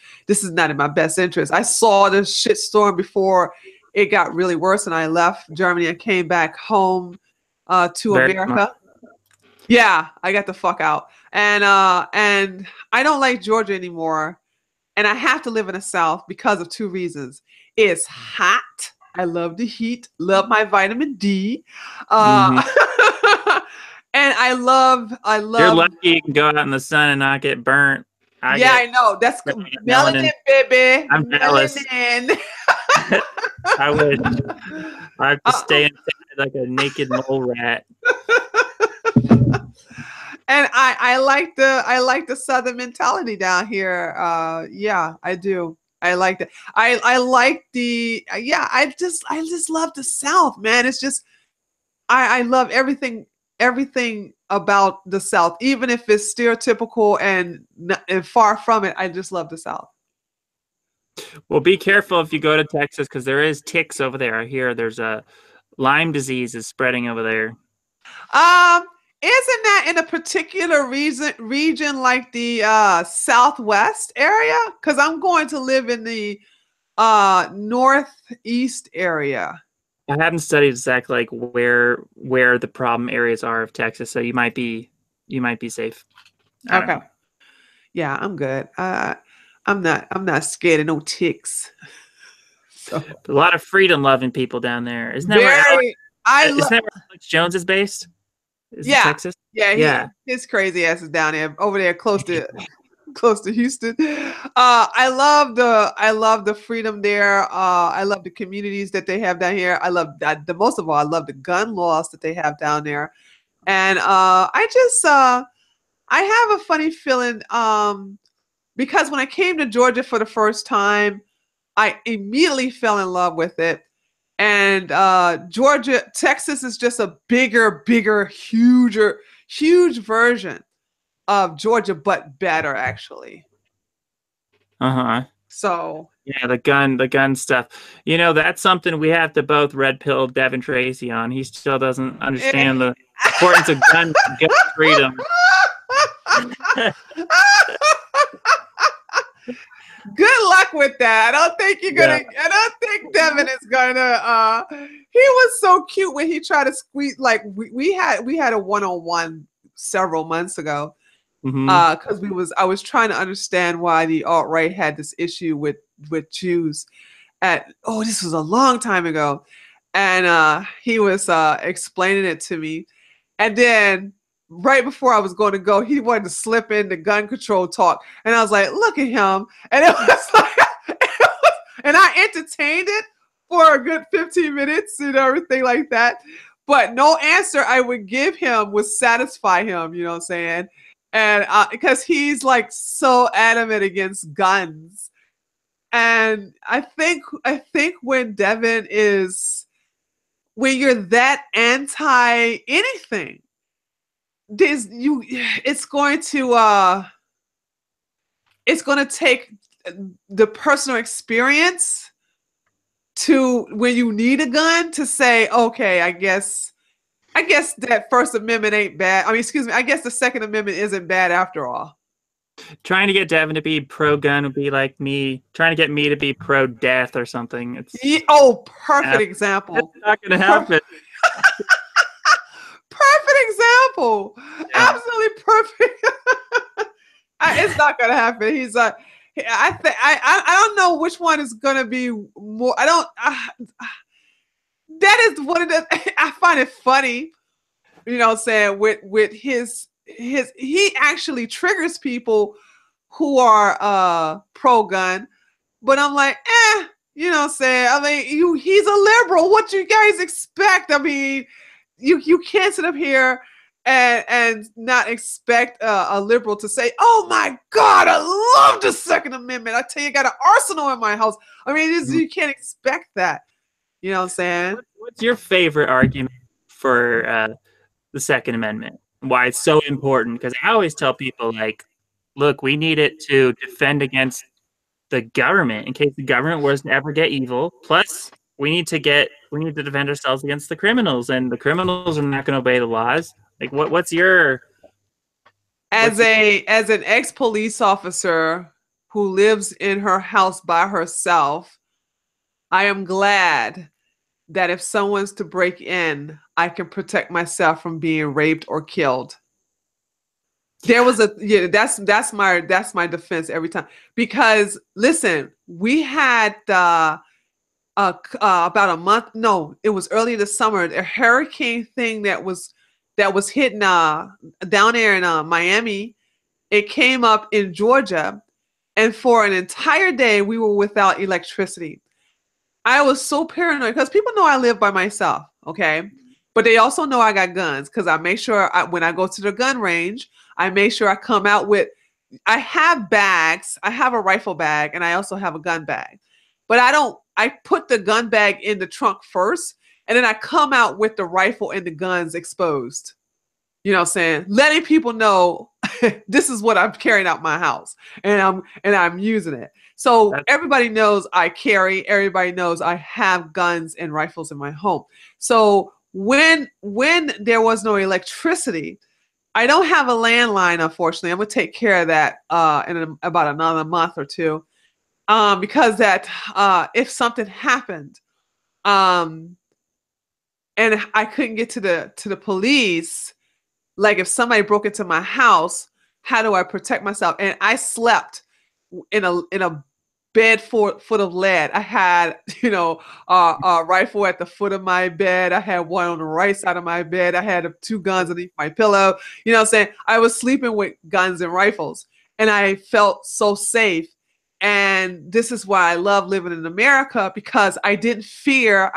not in my best interest. I saw the shitstorm before it got really worse, and I left Germany and came back home to America. Yeah, I got the fuck out. And I don't like Georgia anymore. And I have to live in the South because of two reasons. It's hot. I love the heat, love my vitamin D. And I love. You're lucky you can go out in the sun and not get burnt. I know. That's melanin, baby. I'm jealous. I would. I have to stay inside like a naked mole rat. And I like the Southern mentality down here. Yeah, I do. I like that. I like the I just love the South, man. It's just I love everything about the South, even if it's stereotypical and far from it. I just love the South. Well, be careful if you go to Texas, because there is ticks over there. I hear there's a Lyme disease is spreading over there. Isn't that in a particular region like the Southwest area? Because I'm going to live in the Northeast area. I haven't studied exactly like where the problem areas are of Texas, so you might be safe. Okay. Yeah, I'm good. I'm not scared of no ticks. So. A lot of freedom-loving people down there. Isn't that where Alex Jones is based? Is it Texas? Yeah. His crazy ass is down there, over there, close to Houston. I love the freedom there. I love the communities that they have down here. I love that. Most of all, I love the gun laws that they have down there. And I I have a funny feeling because when I came to Georgia for the first time, I immediately fell in love with it. And Texas is just a bigger, huge version of Georgia, but better actually. Uh-huh. So Yeah, the gun stuff. You know, that's something we have to both red pill Devin Tracy on. He still doesn't understand the importance of gun freedom. Good luck with that. I don't think you're gonna. Yeah. I don't think Devin is gonna. He was so cute when he tried to squeeze. Like we had a 1-on-1 several months ago. Because I was trying to understand why the alt-right had this issue with Jews. This was a long time ago, and he was explaining it to me, and then right before I was going to go, he wanted to slip in the gun control talk, and I was like, "Look at him!" And it was like, and I entertained it for a good 15 minutes and everything like that. But no answer I would give him would satisfy him. You know what I'm saying? And because he's like so adamant against guns, and I think when you're that anti anything, it's going to take the personal experience to when you need a gun to say, okay, I guess that First Amendment ain't bad. I mean, excuse me, I guess the Second Amendment isn't bad after all. Trying to get Devin to be pro-gun would be like me trying to get me to be pro-death or something. Perfect example. It's not going to happen. Perfect example. Yeah. Absolutely perfect. It's not going to happen. He's like, I don't know which one is going to be more. That is what it is. I find it funny, you know what I'm saying, with his he actually triggers people who are pro-gun, but I'm like, you know what I'm saying? I mean, he's a liberal. What you guys expect? I mean, you can't sit up here and not expect a liberal to say, oh my God, I love the Second Amendment. I tell you, I got an arsenal in my house. I mean, you can't expect that. You know what I'm saying? What's your favorite argument for the Second Amendment? Why it's so important? Because I always tell people, like, look, we need it to defend against the government in case the government was to ever get evil. Plus, we need to defend ourselves against the criminals, and the criminals are not going to obey the laws. Like, what's your as an ex-police officer who lives in her house by herself, I am glad that if someone's to break in, I can protect myself from being raped or killed. There was that's my defense every time. Because listen, we had about a month. No, it was early this summer. A hurricane thing that was hitting down there in Miami. It came up in Georgia, and for an entire day we were without electricity. I was so paranoid because people know I live by myself, okay? But they also know I got guns because I make sure when I go to the gun range, I make sure I come out with, I have bags. I have a rifle bag and I also have a gun bag. But I put the gun bag in the trunk first and then I come out with the rifle and the guns exposed. You know what I'm saying? Letting people know this is what I'm carrying out my house and I'm using it. So everybody knows I carry, everybody knows I have guns and rifles in my home. So when there was no electricity, I don't have a landline, unfortunately. I'm going to take care of that in about another month or two. Because if something happened and I couldn't get to the police, like if somebody broke into my house, how do I protect myself? And I slept in a bed full of lead. I had, a rifle at the foot of my bed. I had one on the right side of my bed. I had 2 guns underneath my pillow. You know what I'm saying? I was sleeping with guns and rifles and I felt so safe. And this is why I love living in America, because I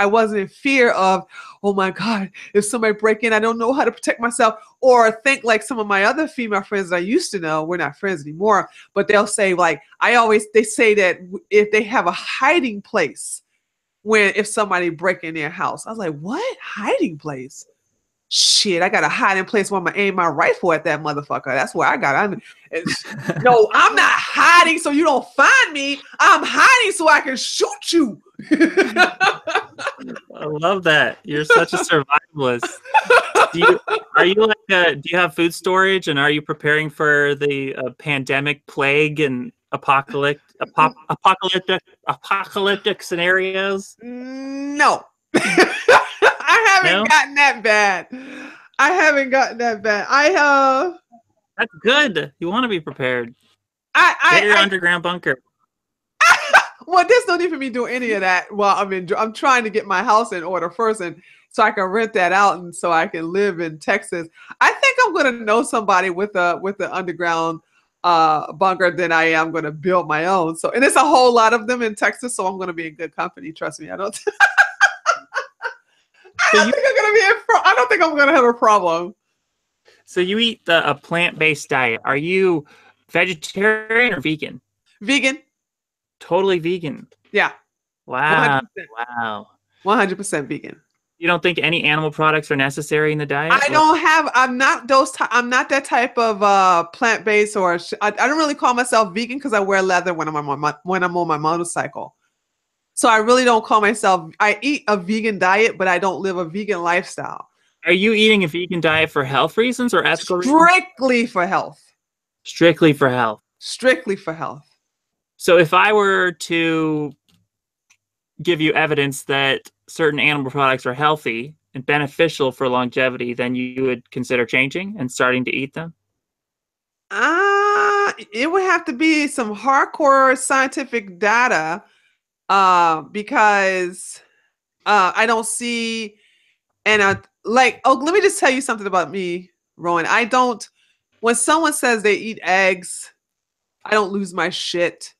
wasn't in fear of, oh my God, if somebody break in, I don't know how to protect myself. Or think like some of my other female friends that I used to know, we're not friends anymore, but they'll say like, they say that if they have a hiding place if somebody break in their house. I was like, what? Hiding place? Shit, I got a hiding place where I'm gonna aim my rifle at that motherfucker. That's where I got it. No, I'm not hiding so you don't find me. I'm hiding so I can shoot you. I love that. You're such a survivalist. Do you have food storage, and are you preparing for the pandemic, plague, and apocalyptic scenarios? No. I haven't gotten that bad. That's good. You want to be prepared. Get your underground bunker. Well, there's no need for me to do any of that. Well, I'm trying to get my house in order first, and so I can rent that out, and so I can live in Texas. I think I'm going to know somebody with the underground bunker than I am going to build my own. So, and it's a whole lot of them in Texas, so I'm going to be in good company. Trust me. I don't think I'm going to have a problem. So you eat a plant-based diet. Are you vegetarian or vegan? Vegan. Totally vegan. Yeah. Wow. 100%. Wow. 100% vegan. You don't think any animal products are necessary in the diet? I'm not that type of plant-based, or I don't really call myself vegan because I wear leather when I'm on my motorcycle. So I really don't call myself, I eat a vegan diet, but I don't live a vegan lifestyle. Are you eating a vegan diet for health reasons or ethical reasons? Strictly for health. Strictly for health. Strictly for health. So if I were to give you evidence that certain animal products are healthy and beneficial for longevity, then you would consider changing and starting to eat them? It would have to be some hardcore scientific data, because I don't see, and let me just tell you something about me, Rowan. When someone says they eat eggs, I don't lose my shit.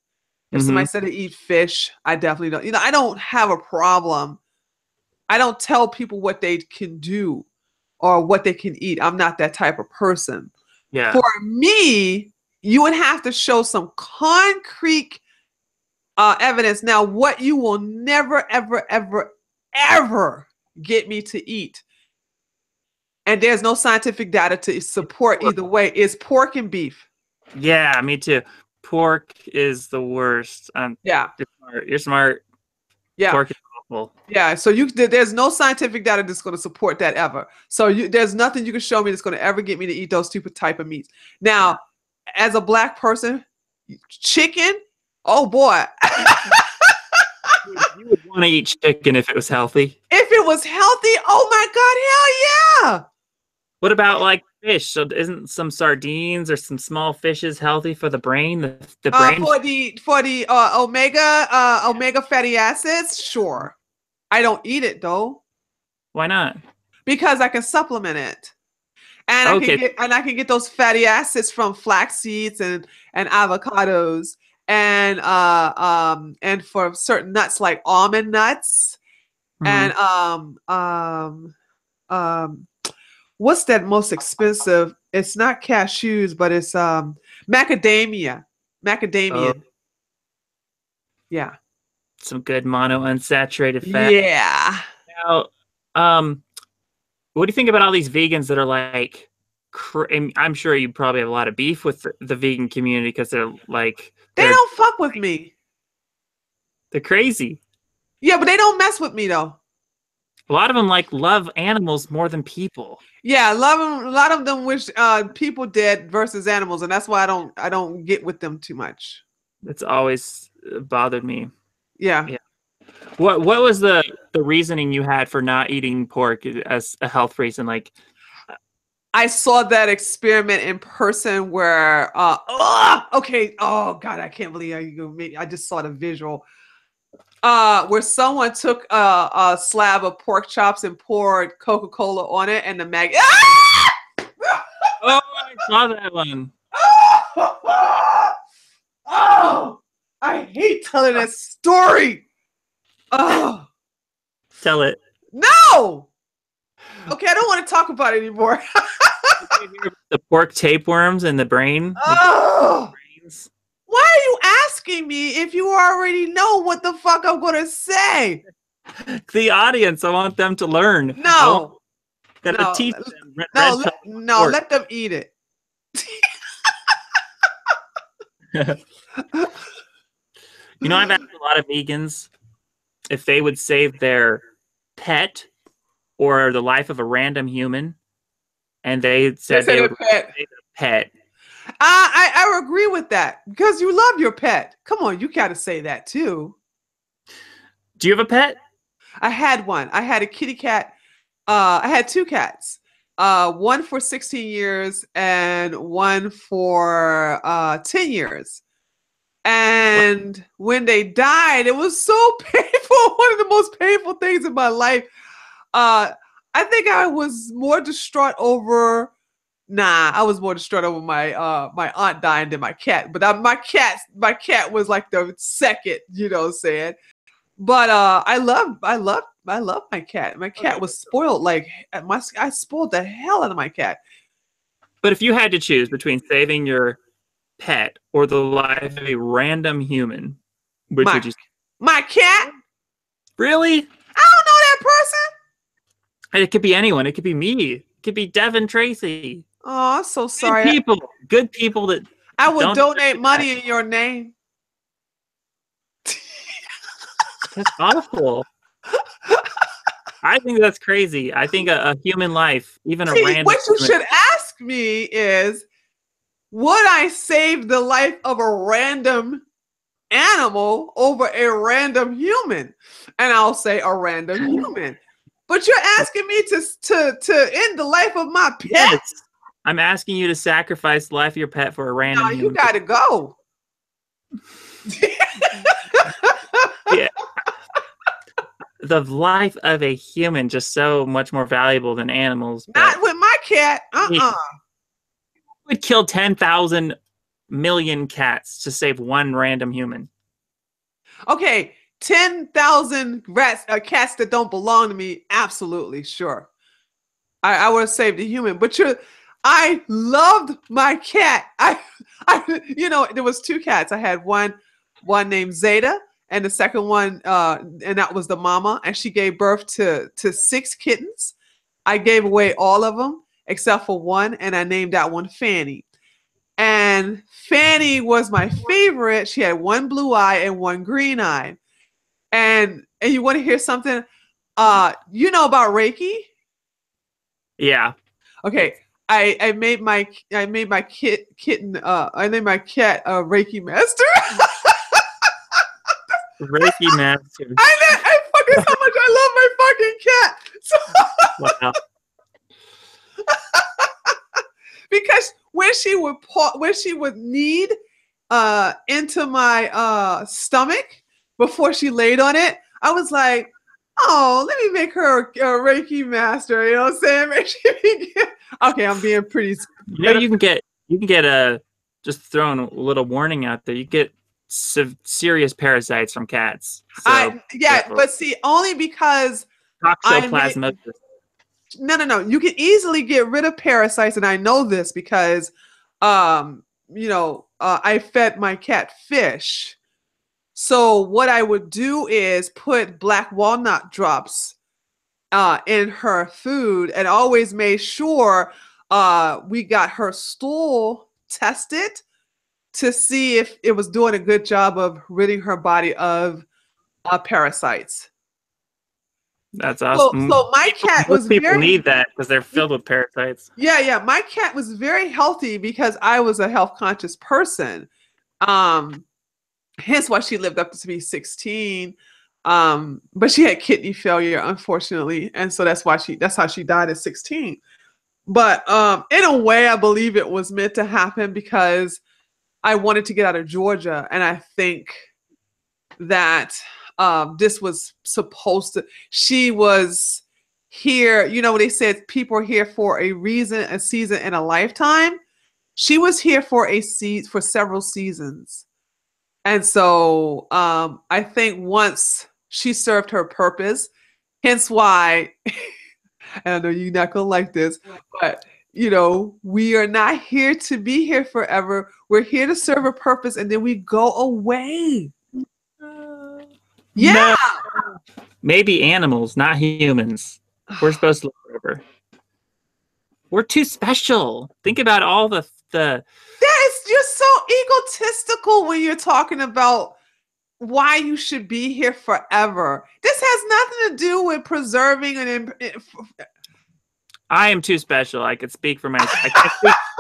If somebody said they eat fish, I definitely don't. I don't have a problem. I don't tell people what they can do or what they can eat. I'm not that type of person. Yeah. For me, you would have to show some concrete evidence. Now, what you will never, ever, ever, ever get me to eat, and there's no scientific data to support either way, is pork and beef. Yeah, me too. Pork is the worst. Yeah. You're smart. Yeah. Pork is awful. Yeah. So there's no scientific data that's going to support that ever. So there's nothing you can show me that's going to ever get me to eat those type of meats. Now, as a Black person, chicken, oh boy. You would want to eat chicken if it was healthy. If it was healthy, oh my God, hell yeah. What about like fish? So isn't some sardines or some small fishes healthy for the brain? The brain for the omega fatty acids, sure. I don't eat it though. Why not? Because I can supplement it, and I can get those fatty acids from flax seeds and avocados, and for certain nuts like almond nuts, and what's that most expensive? It's not cashews, but it's macadamia. Macadamia. Oh. Yeah. Some good monounsaturated fat. Yeah. Now, what do you think about all these vegans that are like, I'm sure you probably have a lot of beef with the vegan community because they're like... They don't fuck with me. They're crazy. Yeah, but they don't mess with me though. A lot of them love animals more than people. Yeah, love them. A lot of them wish people dead versus animals, and that's why I don't get with them too much. It's always bothered me. Yeah. What was the reasoning you had for not eating pork as a health reason? Like, I saw that experiment in person where okay, oh God, I can't believe I just saw the visual. Where someone took a slab of pork chops and poured Coca-Cola on it, and the mag. Oh, I saw that one. Oh, I hate telling that story. Oh, Tell it. no. Okay, I don't want to talk about it anymore. The pork tapeworms in the brain. Oh. Why are you asking me if you already know what the fuck I'm going to say? The audience, I want them to learn. No. Gotta teach them. Let them eat it. You know, I've asked a lot of vegans if they would save their pet or the life of a random human, and they said they would save a pet. I agree with that because you love your pet. Come on, you got to say that too. Do you have a pet? I had one. I had a kitty cat. I had 2 cats. One for 16 years and one for 10 years. And when they died, it was so painful. One of the most painful things in my life. I think I was more distraught over. I was more distraught over my aunt dying than my cat. But my cat was like the second, you know what I'm saying? But I love my cat. My cat was spoiled. I spoiled the hell out of my cat. But if you had to choose between saving your pet or the life of a random human, which would you? My cat? Really? I don't know that person. It could be anyone. It could be me. It could be Devin Tracy. Oh, I'm so sorry. Good people that I would donate money in your name. That's awful. I think that's crazy. I think a human life, even a random. What you should ask me is, would I save the life of a random animal over a random human? And I'll say a random human. But you're asking me to end the life of my pet? Yes. I'm asking you to sacrifice the life of your pet for a random human. You got to go. Yeah. The life of a human just so much more valuable than animals. Not with my cat. Would kill 10,000 million cats to save one random human. Okay, 10,000 cats that don't belong to me. Absolutely, sure. I would have saved a human, but I loved my cat. There was 2 cats. I had one named Zeta, and the second one, and that was the mama, and she gave birth to 6 kittens. I gave away all of them except for one, and I named that one Fanny. And Fanny was my favorite. She had 1 blue eye and 1 green eye. And you want to hear something? You know about Reiki? Yeah. Okay. I made my kitten. I named my cat Reiki Master. Reiki Master. I fucking how much I love my fucking cat. So wow. Because when she would knead into my stomach before she laid on it, I was like, oh, let me make her a Reiki Master. You know what I'm saying? Okay, I'm being pretty. You can get a, just throwing a little warning out there. You get serious parasites from cats. So, but see, only because toxoplasmosis. No. You can easily get rid of parasites, and I know this because, I fed my cat fish. So what I would do is put black walnut drops in her food, and always made sure we got her stool tested to see if it was doing a good job of ridding her body of parasites. That's awesome. So my cat was people need that because they're filled with parasites. Yeah. My cat was very healthy because I was a health conscious person. Hence why she lived up to be 16. But she had kidney failure, unfortunately, and so that's how she died at 16. But in a way, I believe it was meant to happen because I wanted to get out of Georgia, and I think that this was supposed to. She was here. You know, they said people are here for a reason, a season, and a lifetime. She was here for for several seasons. And so I think once she served her purpose, hence why, and I know you're not going to like this, but we are not here to be here forever. We're here to serve a purpose, and then we go away. Yeah. No. Maybe animals, not humans. We're supposed to live forever. We're too special. Think about all the You're so egotistical when you're talking about why you should be here forever. This has nothing to do with preserving I am too special. I could speak for myself.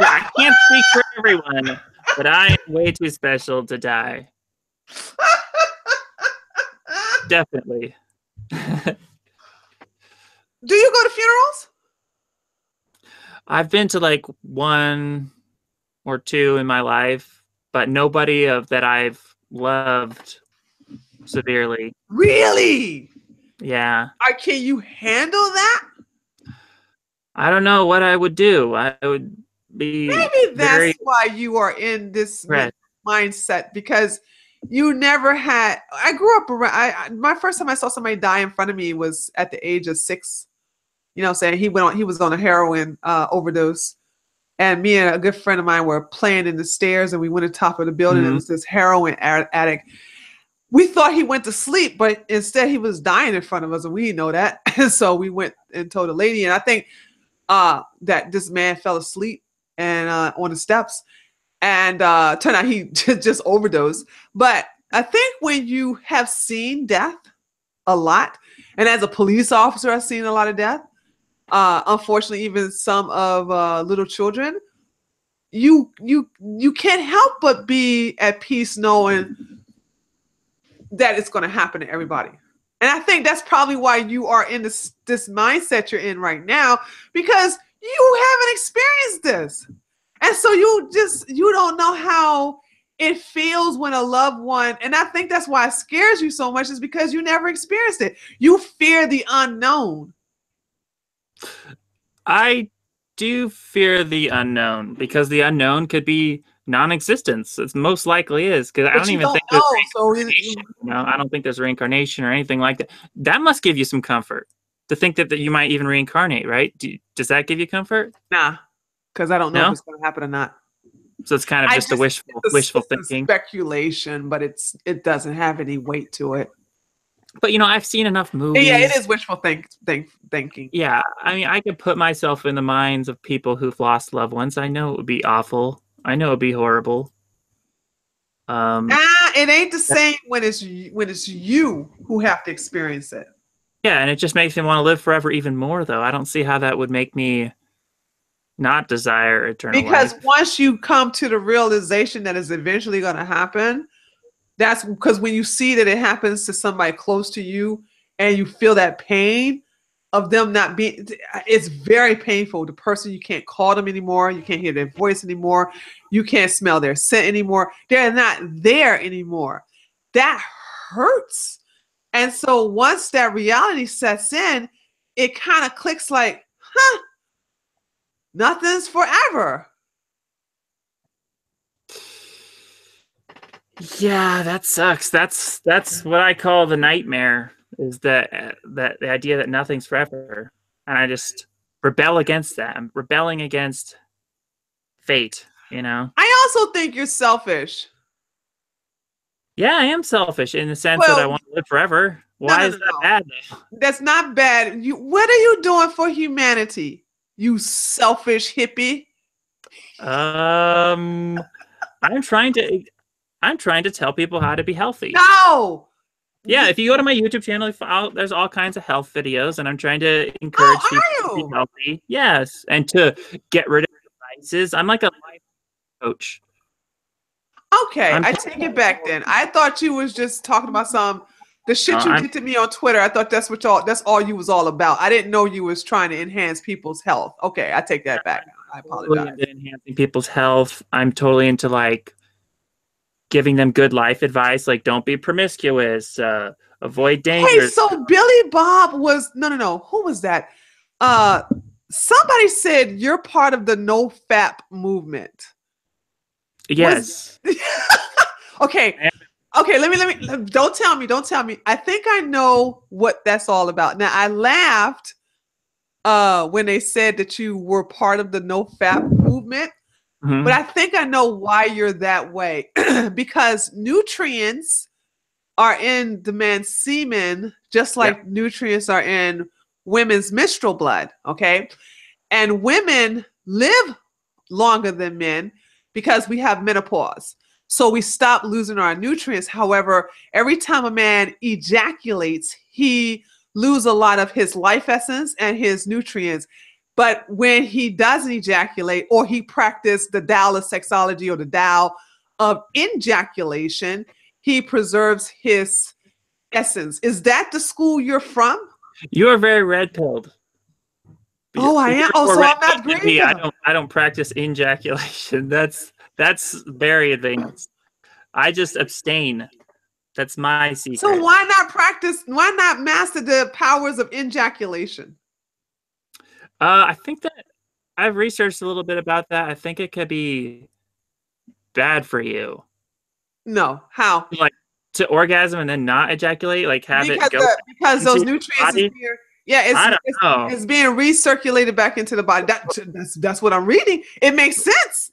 I can't speak for everyone, but I am way too special to die. Definitely. Do you go to funerals? I've been to like 1 or 2 in my life, but nobody that I've loved severely. Really? Yeah. Can you handle that? I don't know what I would do. I would be maybe that's why you are in this mindset, because you never had. I grew up around. My first time I saw somebody die in front of me was at the age of 6. Saying he was on a heroin overdose, and me and a good friend of mine were playing in the stairs, and we went to the top of the building. Mm-hmm. It was this heroin addict. We thought he went to sleep, but instead he was dying in front of us, and we didn't know that. And so we went and told the lady, and I think that this man fell asleep and on the steps, and turned out he just overdosed. But I think when you have seen death a lot, and as a police officer, I've seen a lot of death. Unfortunately, even some of little children, you can't help but be at peace knowing that it's going to happen to everybody. And I think that's probably why you are in this mindset you're in right now, because you haven't experienced this. And so you don't know how it feels when a loved one, and I think that's why it scares you so much, is because you never experienced it. You fear the unknown. I do fear the unknown, because the unknown could be non-existence. It most likely is, because I don't even think there's reincarnation. I don't think there's reincarnation or anything like that. That must give you some comfort, to think that you might even reincarnate, right? Does that give you comfort? Nah, because I don't know if it's going to happen or not. So it's kind of just a wishful thinking, speculation, but it doesn't have any weight to it. But I've seen enough movies. Yeah, it is wishful thinking. Yeah, I mean, I could put myself in the minds of people who've lost loved ones. I know it would be awful. I know it'd be horrible. It ain't the same when it's you who have to experience it. Yeah, and it just makes me want to live forever even more, though. I don't see how that would make me not desire eternal life. Because once you come to the realization that it's eventually going to happen, that's because when you see that it happens to somebody close to you and you feel that pain of them not being, it's very painful. The person, you can't call them anymore. You can't hear their voice anymore. You can't smell their scent anymore. They're not there anymore. That hurts. And so once that reality sets in, it kind of clicks like, nothing's forever. Yeah, that sucks. That's what I call the nightmare, is that the idea that nothing's forever. And I just rebel against that. I'm rebelling against fate, I also think you're selfish. Yeah, I am selfish in the sense that I want to live forever. Why is that bad, though? That's not bad. What are you doing for humanity, you selfish hippie? I'm trying to tell people how to be healthy. No. Yeah, if you go to my YouTube channel, there's all kinds of health videos, and I'm trying to encourage people to be healthy. Yes, and to get rid of devices. I'm like a life coach. Okay, I take it back then. I thought you was just talking about the shit you did to me on Twitter. I thought that's all you was all about. I didn't know you was trying to enhance people's health. Okay, I take that back. I apologize. I'm totally into enhancing people's health. I'm totally into giving them good life advice, like don't be promiscuous, avoid danger. Hey, so Billy Bob was no. Who was that? Somebody said you're part of the no FAP movement. Yes. Okay. Okay, don't tell me. I think I know what that's all about. Now I laughed when they said that you were part of the no fap movement, but Mhm. I think I know why you're that way. Because nutrients are in the man's semen, just Yep. like nutrients are in women's menstrual blood. Okay. And women live longer than men because we have menopause. So we stop losing our nutrients. However, every time a man ejaculates, he loses a lot of his life essence and his nutrients. But when he doesn't ejaculate or he practiced the Tao of sexology or the Tao of ejaculation, he preserves his essence. Is that the school you're from? You are very red pilled. Oh, I You're am. Oh, more so red I'm pilled not than green me. pill. I don't practice ejaculation. That's very advanced. I just abstain. That's my So secret. why not practice? Why not master the powers of ejaculation? I think that I've researched a little bit about that. I think it could be bad for you. No. How? Like to orgasm and then not ejaculate, like have it Because go back because into those your nutrients is body. being yeah, I don't know. it's being recirculated back into the body. That's what I'm reading. It makes sense.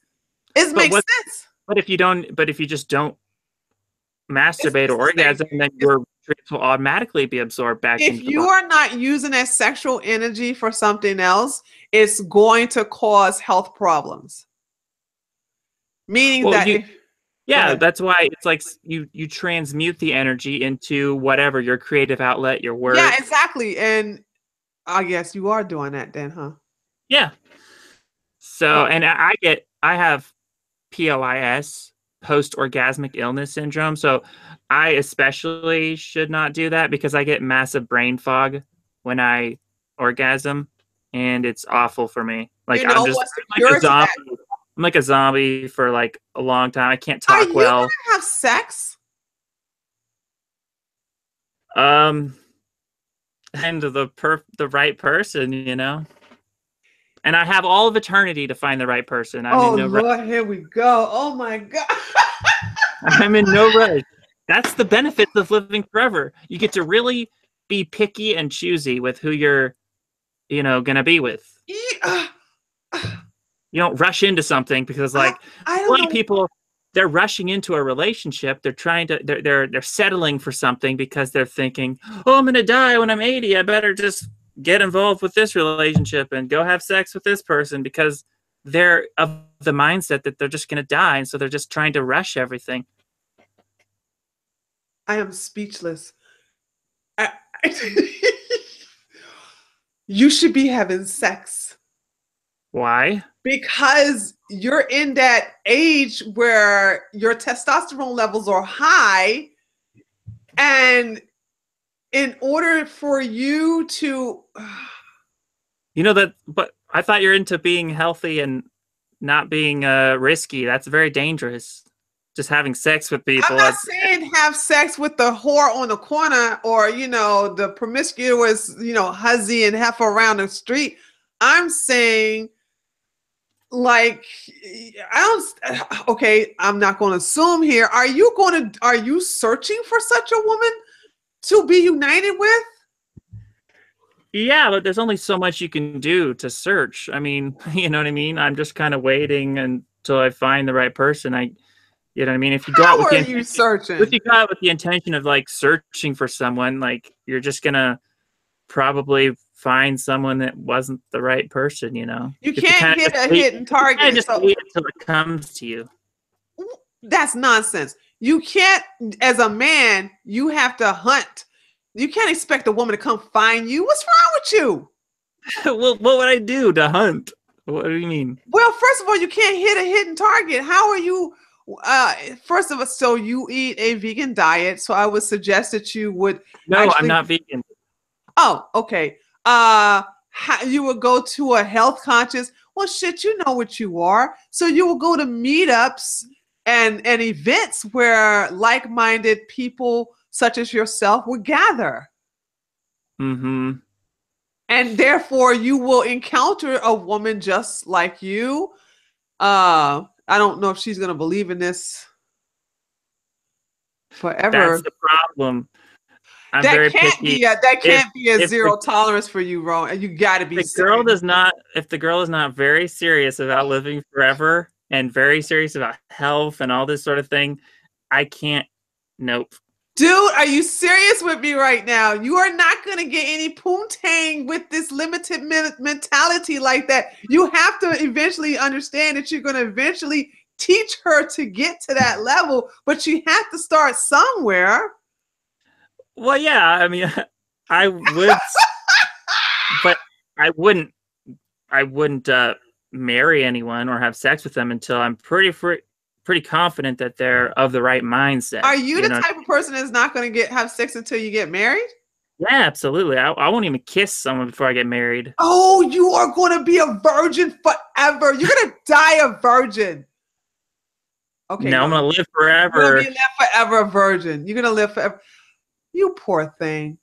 It But makes what sense. but if you just don't masturbate It's or the same orgasm, thing. then your nutrients will automatically be absorbed back If into the you body. are not using that sexual energy for something else, it's going to cause health problems. Meaning Well, that you if go yeah, ahead. that's why it's like you transmute the energy into whatever your creative outlet, your Yeah, work. exactly. And I guess you are doing that then, huh? Yeah. So, Oh, and I have POIS, post orgasmic illness syndrome. So, I especially should not do that because I get massive brain fog when I orgasm, and it's awful for me. Like you know what's the I'm like a cure to zombie. that? I'm like a zombie for like a long time. I can't Are talk you well. gonna have sex? Um, and the right person, you know. And I have all of eternity to find the right person. I'm in Oh no rush. Lord, here we go. Oh my God. I'm in no rush. That's the benefits of living forever. You get to really be picky and choosy with who you're, gonna be with. Yeah, You don't rush into something because, I, like, I a don't lot of know. people, they're rushing into a relationship. They're trying to, they're settling for something because they're thinking, oh, I'm gonna die when I'm 80. I better just get involved with this relationship and go have sex with this person because they're of the mindset that they're just gonna die, and so they're just trying to rush everything. I am speechless. I, you should be having sex Why? because you're in that age where your testosterone levels are high. And in order for you to, You know that, but I thought you're into being healthy and not being risky. That's very dangerous. Just having sex with I'm people. not saying have sex with the whore on the corner or, the promiscuous, huzzy and heifer around the street. I'm saying, like, I don't, okay, I'm not going to assume here. Are you searching for such a woman to be united with? Yeah, but there's only so much you can do to search. I mean, you know what I mean? I'm just kind of waiting until I find the right person. You know what I mean? If you go out How with are the you intention, if searching? you go out with the intention of like searching for someone, like you're just gonna probably find someone that wasn't the right person, you know? You If you can't kind of hit just a wait, hidden you kind of target. just So wait until it comes to you. that's nonsense. You can't, as a man, you have to hunt. You can't expect a woman to come find you. What's wrong with you? Well, what would I do to hunt? What do you mean? Well, first of all, you can't hit a hidden target. How are you? First of all, so you eat a vegan diet. So I would suggest that you would No, I'm actually. not vegan. Oh, okay. You would go to a health conscious. Well, shit, you know what you are. So you will go to meetups and events where like-minded people such as yourself would gather. Mm-hmm. And therefore you will encounter a woman just like you. I don't know if she's gonna believe in this. Forever. That's the problem. I'm That very can't picky. be a If zero tolerance for you, Ron. You got to be the girl serious. does not, if the girl is not very serious about living forever and very serious about health and all this sort of thing, I can't. Nope. Dude, are you serious with me right now? You are not going to get any poontang with this limited mentality like that. You have to eventually understand that you're going to eventually teach her to get to that level, but you have to start somewhere. Well, yeah, I mean, I would, but I wouldn't marry anyone or have sex with them until I'm pretty confident that they're of the right mindset. Are you the type of person that's not going to have sex until you get married? Yeah, absolutely. I won't even kiss someone before I get married. Oh, you are going to be a virgin forever. You're going to die a virgin. Okay, no, I'm going to live forever. You're going to be forever a virgin. You're going to live forever. You poor thing.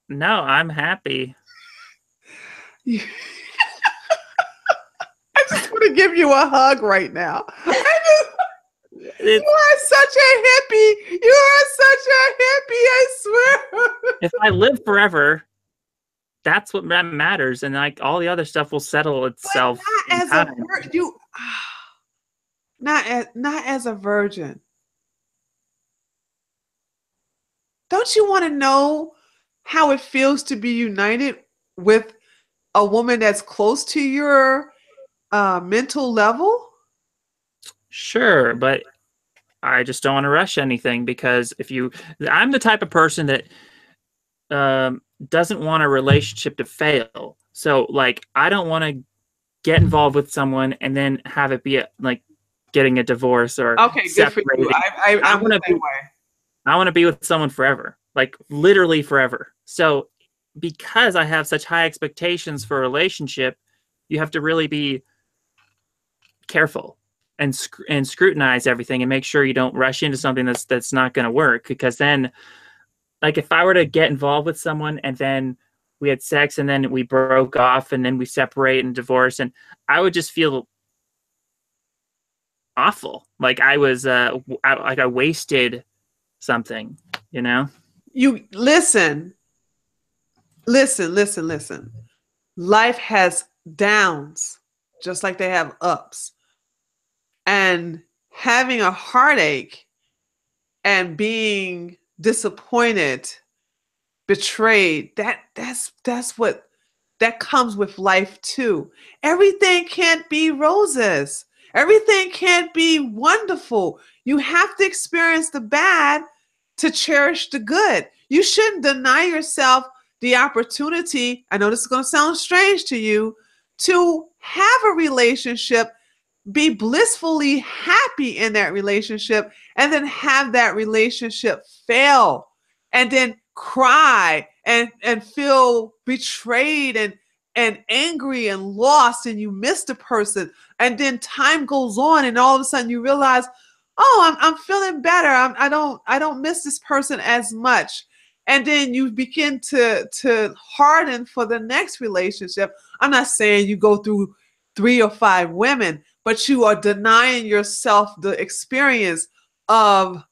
No, I'm happy. I just want to give you a hug right now. You are such a hippie. You are such a hippie, I swear. If I live forever, that's what matters, and like all the other stuff will settle itself. But not as a virgin. Don't you want to know how it feels to be united with a woman that's close to your mental level? Sure, but I just don't want to rush anything, because I'm the type of person that doesn't want a relationship to fail. So like, I don't want to get involved with someone and then have it be like getting a divorce or separating. Good for you. I want to be with someone forever, like literally forever. So because I have such high expectations for a relationship, you have to really be careful and scrutinize everything and make sure you don't rush into something that's not going to work. Because then, like, if I were to get involved with someone and then we had sex and then we broke off and then we separate and divorce, and I would just feel awful. Like I was, like I wasted something, you know? You listen. Life has downs, just like they have ups. And having a heartache and being disappointed, betrayed, that's what that comes with life too. Everything can't be roses. Everything can't be wonderful. You have to experience the bad to cherish the good. You shouldn't deny yourself the opportunity, I know this is going to sound strange to you, to have a relationship, be blissfully happy in that relationship, and then have that relationship fail, and then cry and feel betrayed and angry and lost, and you miss the person, and then time goes on and all of a sudden you realize, oh, I'm feeling better. I don't miss this person as much. And then you begin to harden for the next relationship. I'm not saying you go through 3 or 5 women, but you are denying yourself the experience of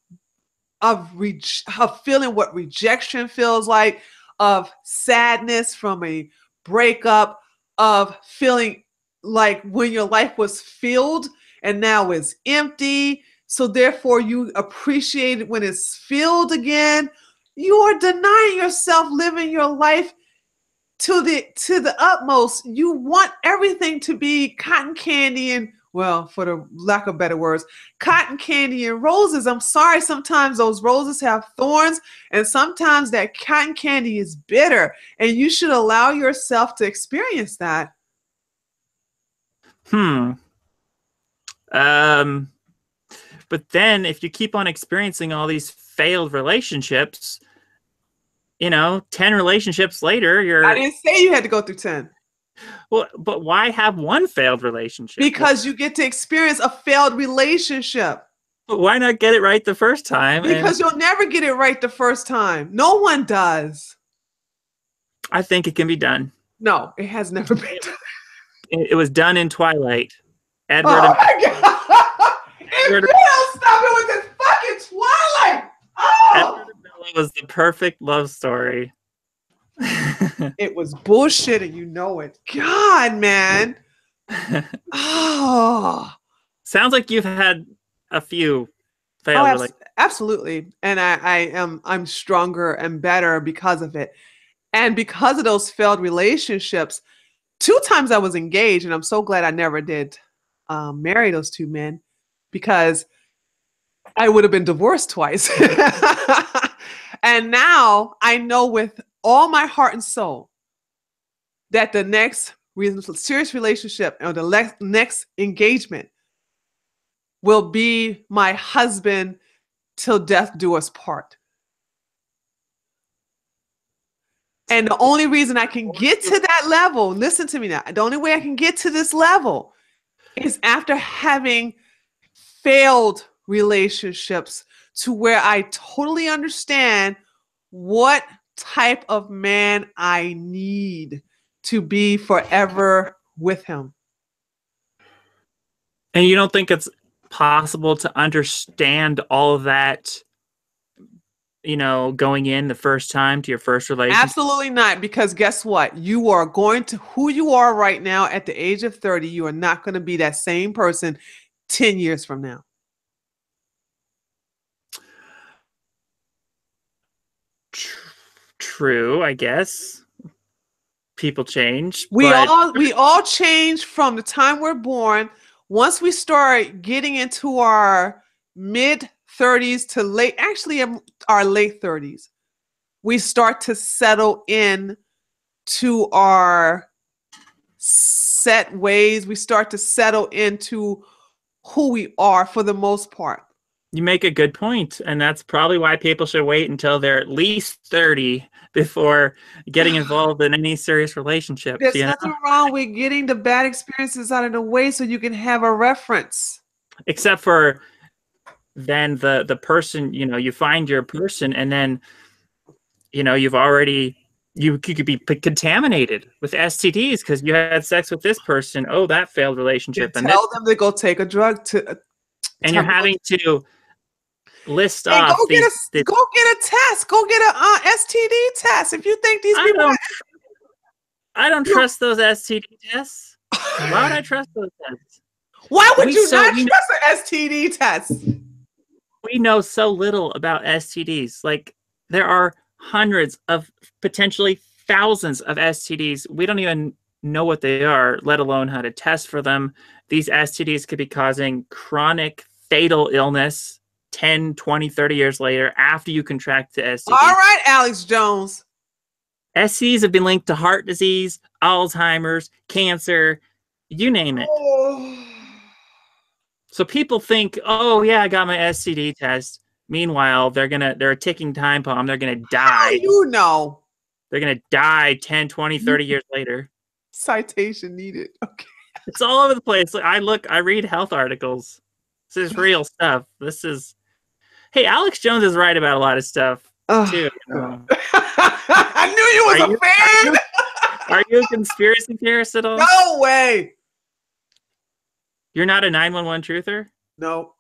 feeling what rejection feels like, of sadness from a breakup, of feeling like when your life was filled and now it's empty. So therefore you appreciate it when it's filled again. You are denying yourself living your life to the utmost. You want everything to be cotton candy and, well, for the lack of better words, cotton candy and roses. I'm sorry, sometimes those roses have thorns, and sometimes that cotton candy is bitter, and you should allow yourself to experience that. But then if you keep on experiencing all these failed relationships, 10 relationships later, I didn't say you had to go through 10. Well, but why have one failed relationship? Because you get to experience a failed relationship. But why not get it right the first time? Because you'll never get it right the first time. No one does. I think it can be done. No, it has never been done. It was done in Twilight. Edward. Oh my God! If you don't stop it with this It was the perfect love story. It was bullshit and you know it. God, man. Oh. Sounds like you've had a few failed relationships. Absolutely. And I'm stronger and better because of it. And because of those failed relationships, 2 times I was engaged, and I'm so glad I never did marry those 2 men, because I would have been divorced twice. And now I know with all my heart and soul that the next serious relationship or the next engagement will be my husband till death do us part. And the only reason I can get to that level, listen to me now, the only way I can get to this level is after having failed relationships to where I totally understand what type of man I need to be forever with him. And you don't think it's possible to understand all of that, you know, going in the first time to your first relationship? Absolutely not, because guess what? You are going to, who you are right now at the age of 30, you are not going to be that same person 10 years from now. True, I guess. People change. We all change from the time we're born. Once we start getting into our mid 30s to our late 30s, we start to settle in to our set ways. We start to settle into who we are for the most part. You make a good point, and that's probably why people should wait until they're at least 30 before getting involved in any serious relationships. There's nothing wrong with getting the bad experiences out of the way so you can have a reference. Except for then the person, you know, you find your person, and then, you know, you could be contaminated with STDs because you had sex with this person. Oh, that failed relationship. And tell them to go take a drug and you're having to list off. Go get a test. Go get a STD test. If you think these people, I don't trust those STD tests. Why would I trust those tests? Why would you not trust an STD test? We know so little about STDs. Like, there are hundreds of, potentially thousands of STDs. We don't even know what they are, let alone how to test for them. These STDs could be causing chronic fatal illness 10, 20, 30 years later after you contract the STD. All right, Alex Jones. STDs have been linked to heart disease, Alzheimer's, cancer, you name it. Oh. So people think, oh yeah, I got my STD test. Meanwhile, they're a ticking time bomb. They're going to die. How do you know? They're going to die 10, 20, 30 years later. Citation needed. Okay. It's all over the place. I read health articles. This is real stuff. Hey, Alex Jones is right about a lot of stuff too. I knew you was a fan. Are you a conspiracy theorist at all? No way. You're not a 911 truther? No.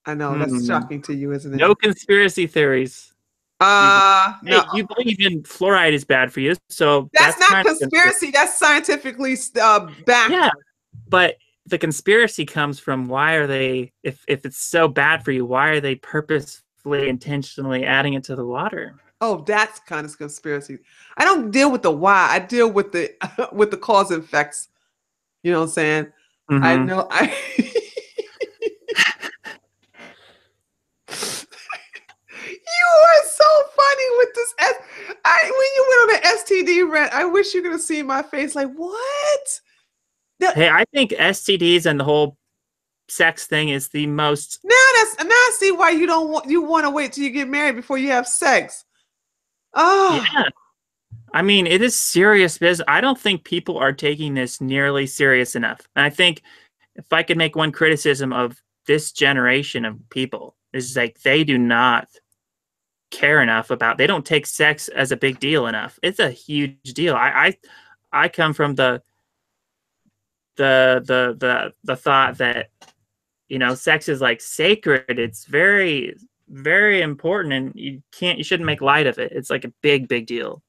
I know, that's shocking to you, isn't it? No conspiracy theories. No. Hey, you believe in fluoride is bad for you, so that's not conspiracy. That's scientifically backed. Yeah, but the conspiracy comes from, why are they, if it's so bad for you, why are they purposefully, intentionally adding it to the water? Oh, that's kind of conspiracy. I don't deal with the why. I deal with the with the cause and effects. You know what I'm saying? Mm-hmm. I know. You are so funny with this. When you went on the STD rant, I wish you could have seen my face. Like, what? Hey, I think STDs and the whole sex thing is the most. Now I see why you want to wait till you get married before you have sex. Oh, yeah. I mean, it is serious business. I don't think people are taking this nearly serious enough. And I think if I could make one criticism of this generation of people, is like they do not care enough about. They don't take sex as a big deal enough. It's a huge deal. I come from the thought that you know, sex is like sacred. It's very, very important, and you shouldn't make light of it. It's like a big, big deal.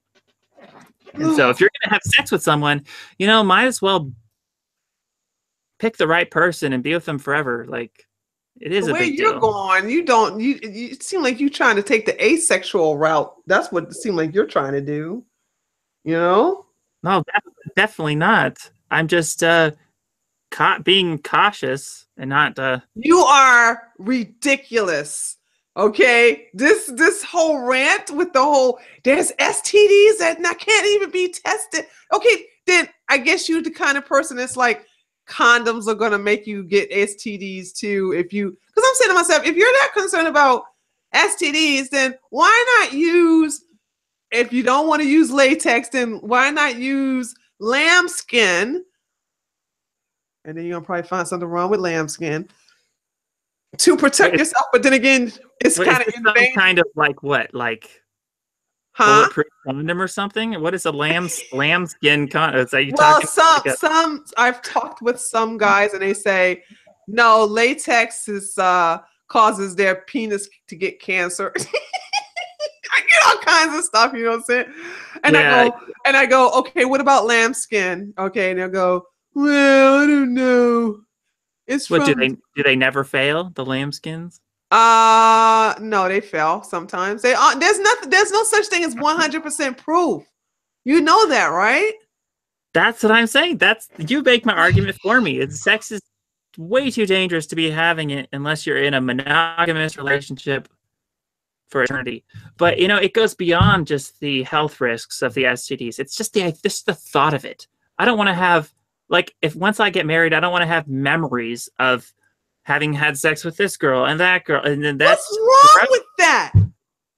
And so if you're going to have sex with someone, you know, might as well pick the right person and be with them forever. Like, it is The a way big you're deal. going, you seem like you're trying to take the asexual route. That's what it seems like you're trying to do. You know? No, definitely not. I'm just being cautious and not You are ridiculous. Okay, this whole rant with the whole there's STDs that can't even be tested. Okay, then I guess you're the kind of person that's like condoms are gonna make you get STDs too. If you, because I'm saying to myself, if you're that concerned about STDs, then why not use? If you don't want to use latex, then why not use lambskin? And then you're gonna probably find something wrong with lambskin to protect yourself. But then again, it's is kind of this in some vain. kind of like what? Like Huh? bulletproof condom or something? What is a lambskin condom? Is that you Well, talking some like a some I've talked with some guys and they say no, latex is causes their penis to get cancer. I get all kinds of stuff, you know what I'm saying? yeah? And I go, okay, what about lambskin? Okay, and they'll go, well, I don't know. It's What from do they never fail, the lambskins? no, they fail sometimes. There's no such thing as 100% proof. You know that, right? That's what I'm saying. That's you make my argument for me. Sex is way too dangerous to be having it unless you're in a monogamous relationship for eternity. But you know, it goes beyond just the health risks of the STDs. It's just the thought of it. I don't want to have like if once I get married, I don't want to have memories of having had sex with this girl and that girl, and then What's that's wrong gross. with that?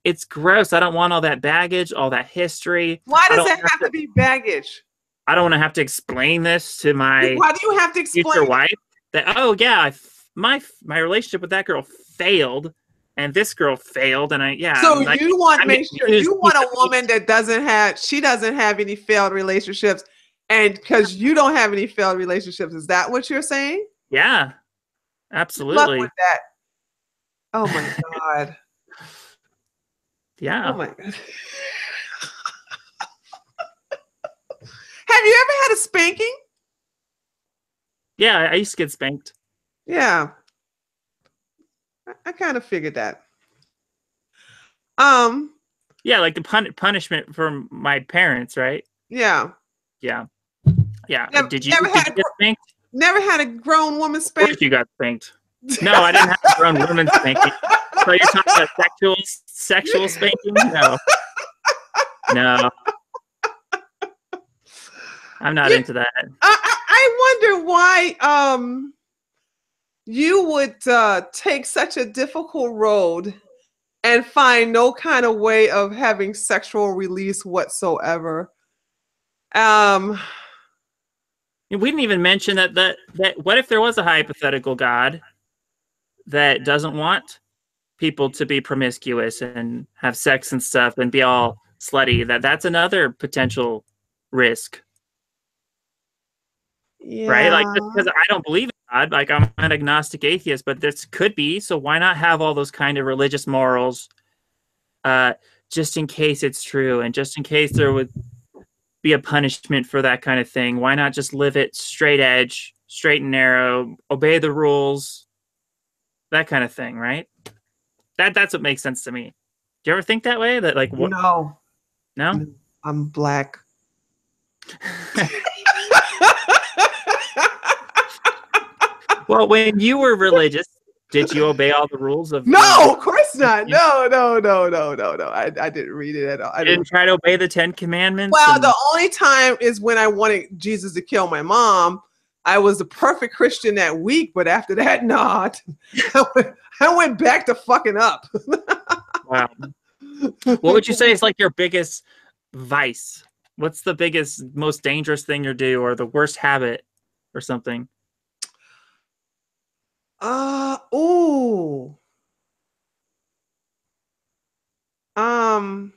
It's gross. I don't want all that baggage, all that history. Why I does don't that have to be baggage? I don't want to have to explain this to my Why do you have to future explain it? wife that oh yeah, my relationship with that girl failed and this girl failed and So like you want I'm make getting sure used you piece want of a woman meat. that doesn't have any failed relationships, and because you don't have any failed relationships, is that what you're saying? Yeah, Good luck absolutely. with that. Oh my god. Oh Yeah. my god. Have you ever had a spanking? Yeah, I used to get spanked. Yeah, I kind of figured that. Um, Yeah, like the punishment from my parents, right? yeah. Yeah. Yeah. Never, never Did had you a get spanked? never had a grown woman Of course spank. you got spanked. No, I didn't have a grown woman spanking. So you're talking about sexual spanking? No. No, I'm not Yeah, into that. I wonder why you would take such a difficult road and find no kind of way of having sexual release whatsoever. Um, We didn't even mention that what if there was a hypothetical God that doesn't want people to be promiscuous and have sex and stuff and be all slutty? That's another potential risk, right? Like just yeah, because I don't believe in God, like I'm an agnostic atheist, but this could be. So why not have all those kind of religious morals, uh, just in case it's true, and just in case there would be a punishment for that kind of thing? Why not just live it straight edge, straight and narrow, obey the rules, that kind of thing, right? That's what makes sense to me. Do you ever think that way? That like what? no, No. no, I'm black. Well, when you were religious, did you obey all the rules of No, the? of course not. You No, no, no, no, no, no. I didn't read it at all. I didn't. didn't try to obey the Ten Commandments, Well, the and only time is when I wanted Jesus to kill my mom. I was the perfect Christian that week, but after that, not. I went back to fucking up. wow. What would you say is like your biggest vice? What's the biggest, most dangerous thing you do, or the worst habit, or something? Ooh. Um,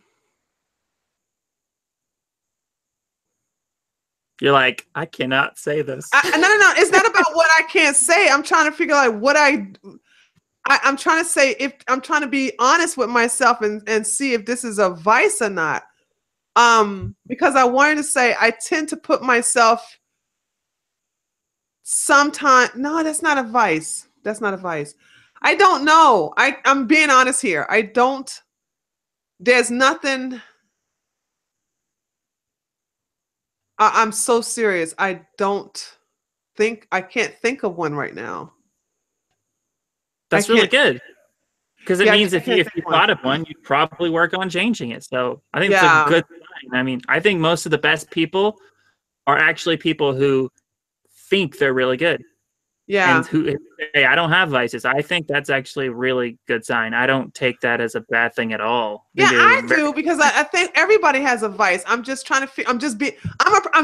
You're like, I cannot say this. No. It's not about what I can't say. I'm trying to figure out what I'm trying to say, if I'm trying to be honest with myself and see if this is a vice or not. Because I wanted to say I tend to put myself sometimes. No, that's not a vice. That's not a vice. I don't know. I'm being honest here. I don't. There's nothing. I'm so serious. I can't think of one right now. That's really good. Because it means if you thought of one, you'd probably work on changing it. So I think it's a good sign. I mean, I think most of the best people are actually people who think they're really good. Yeah. And who say, I don't have vices. I think that's actually a really good sign. I don't take that as a bad thing at all. Yeah, I do, because I think everybody has a vice. I'm just trying to I'm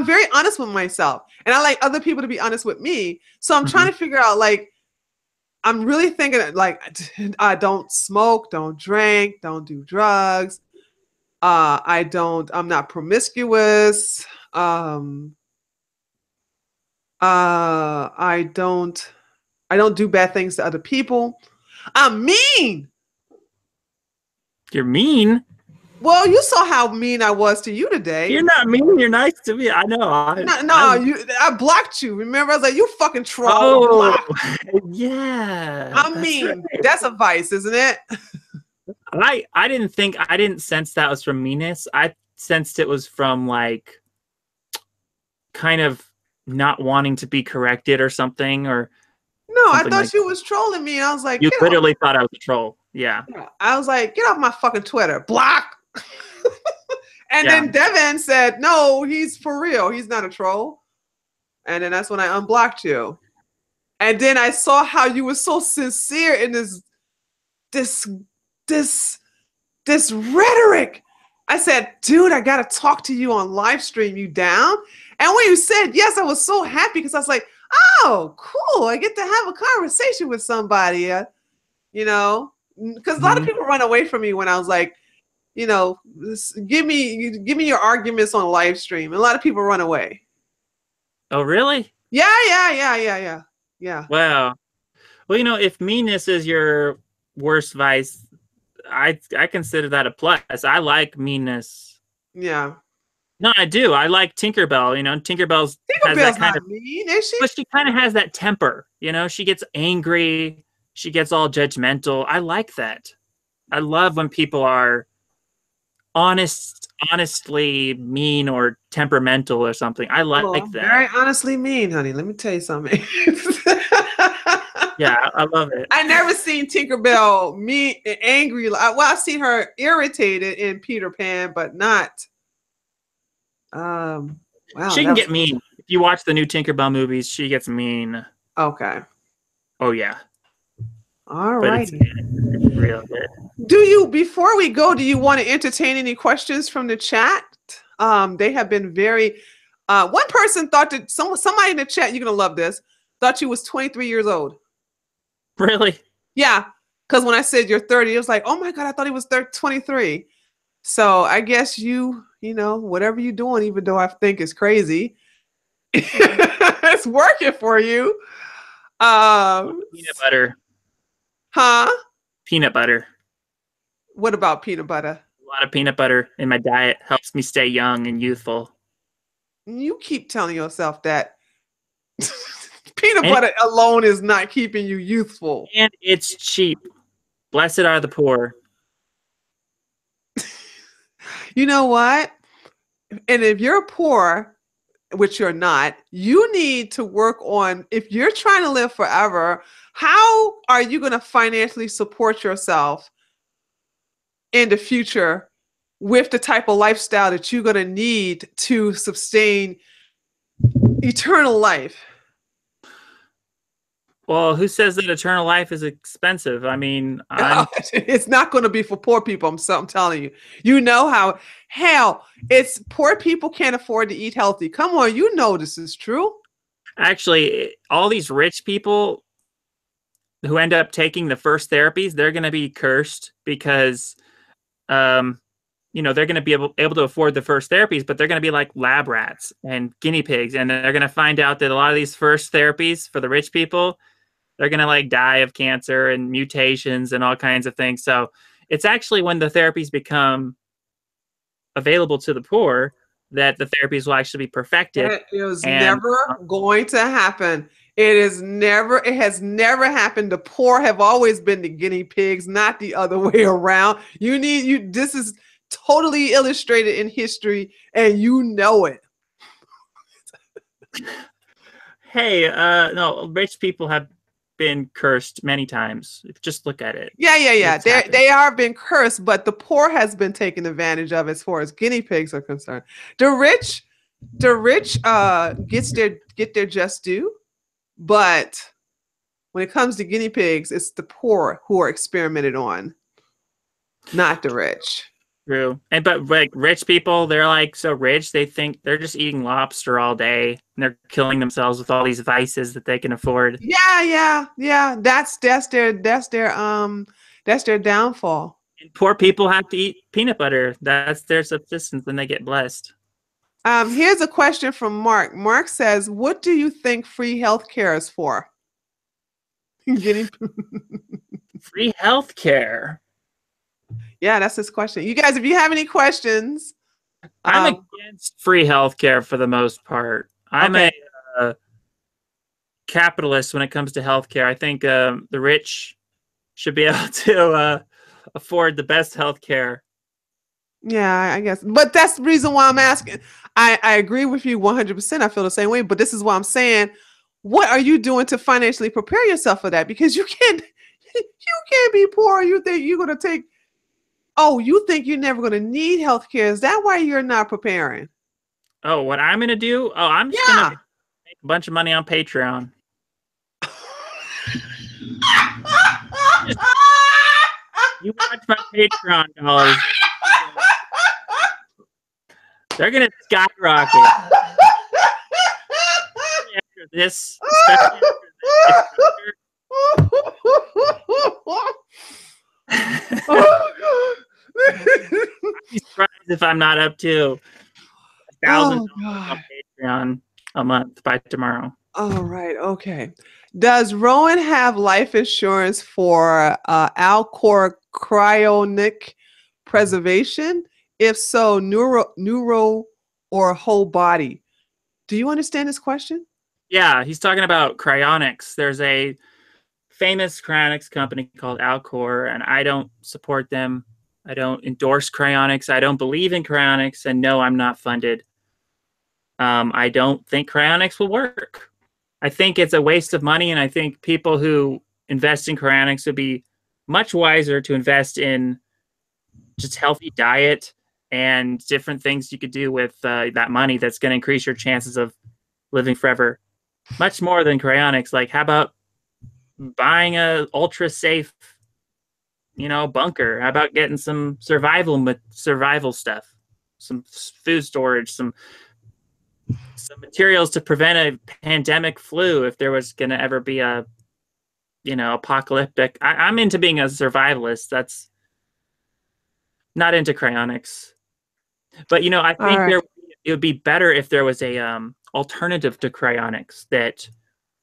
very honest with myself, and I like other people to be honest with me. So I'm trying to figure out, like, I'm really thinking, like, I don't smoke, don't drink, don't do drugs. I'm not promiscuous. I don't do bad things to other people. I'm mean. You're mean? Well, you saw how mean I was to you today. You're not mean. You're nice to me. I know. I blocked you. Remember, I was like, you fucking troll. Oh, yeah. I'm mean. Right. That's a vice, isn't it? I didn't sense that was from meanness. I sensed it was from, like, kind of not wanting to be corrected or something, or no, I thought like you was trolling me. I was like, you literally thought I was a troll. Yeah. I was like, get off my fucking Twitter. Block. And then Devin said, no, he's for real. He's not a troll. And then that's when I unblocked you. And then I saw how you were so sincere in this rhetoric. I said, dude, I got to talk to you on live stream. You down? And when you said yes, I was so happy, because I was like, oh, cool. I get to have a conversation with somebody, you know, because a lot of people run away from me when I was like, you know, give me your arguments on live stream. And a lot of people run away. Oh, really? Yeah. Wow. Well, you know, if meanness is your worst vice, I consider that a plus. I like meanness. Yeah. No, I do. I like Tinkerbell. You know, Tinkerbell's has that kind of mean, is she? But she kind of has that temper. You know, she gets angry. She gets all judgmental. I like that. I love when people are honestly mean or temperamental or something. I like that. Very honestly mean, honey. Let me tell you something. Yeah, I love it. I never seen Tinkerbell mean, angry. Well, I've seen her irritated in Peter Pan, but not. Wow, she can get mean. If you watch the new Tinkerbell movies, she gets mean. Okay. Oh yeah. All right. It's real good. Before we go, do you want to entertain any questions from the chat? They have been very. One person thought that somebody in the chat, you're gonna love this, thought you was 23 years old. Really? Yeah, because when I said you're 30, it was like, oh my God, I thought he was 23. So I guess you know, whatever you're doing, even though I think it's crazy, it's working for you. Peanut butter. Huh? Peanut butter. What about peanut butter? A lot of peanut butter in my diet helps me stay young and youthful. You keep telling yourself that. Peanut butter alone is not keeping you youthful. And it's cheap. Blessed are the poor. You know what? And if you're poor, which you're not, you need to work on, if you're trying to live forever, how are you going to financially support yourself in the future with the type of lifestyle that you're going to need to sustain eternal life? Well, who says that eternal life is expensive? I mean, it's not going to be for poor people. I'm telling you. You know how, hell, it's poor people can't afford to eat healthy. Come on, you know this is true. Actually, all these rich people who end up taking the first therapies, they're going to be cursed because they're going to be able to afford the first therapies, but they're going to be like lab rats and guinea pigs. And they're going to find out that a lot of these first therapies for the rich people, they're going to like die of cancer and mutations and all kinds of things. So it's actually when the therapies become available to the poor that the therapies will actually be perfected. It was and never going to happen. It has never happened. The poor have always been the guinea pigs, not the other way around. This is totally illustrated in history, and you know it. Hey, no, rich people have been cursed many times. Just look at it. Yeah. They are been cursed, but the poor has been taken advantage of as far as guinea pigs are concerned. The rich get their just due, but when it comes to guinea pigs, it's the poor who are experimented on, not the rich. True. But like rich people, they're like so rich, they think they're just eating lobster all day and they're killing themselves with all these vices that they can afford. Yeah. That's their downfall. And poor people have to eat peanut butter. That's their subsistence when they get blessed. Here's a question from Mark. Mark says, "What do you think free healthcare is for?" Free healthcare. Yeah, that's his question. You guys, if you have any questions, I'm against free healthcare for the most part. I'm a capitalist when it comes to healthcare. I think the rich should be able to afford the best healthcare. Yeah, I guess. But that's the reason why I'm asking. I agree with you 100%. I feel the same way. But this is why I'm saying, what are you doing to financially prepare yourself for that? Because you can't be poor. You think you're going to take, you think you're never going to need healthcare. Is that why you're not preparing? Oh, what I'm going to do? Oh, I'm just going to make a bunch of money on Patreon. You watch my Patreon dollars. They're going to skyrocket. After this, especially I'd be surprised if I'm not up to $1,000 on Patreon a month by tomorrow. All right. Okay. Does Rowan have life insurance for Alcor cryonic preservation? If so, neuro or whole body? Do you understand this question? Yeah, he's talking about cryonics. There's a famous cryonics company called Alcor, and I don't support them. I don't endorse cryonics. I don't believe in cryonics, and no, I'm not funded. I don't think cryonics will work. I think it's a waste of money, and I think people who invest in cryonics would be much wiser to invest in just healthy diet and different things you could do with that money that's going to increase your chances of living forever. Much more than cryonics. Like, how about buying a ultra safe, bunker? How about getting some survival stuff, some food storage, some materials to prevent a pandemic flu if there was going to ever be a, apocalyptic. I'm into being a survivalist. That's not into cryonics. But, I think it would be better if there was a alternative to cryonics that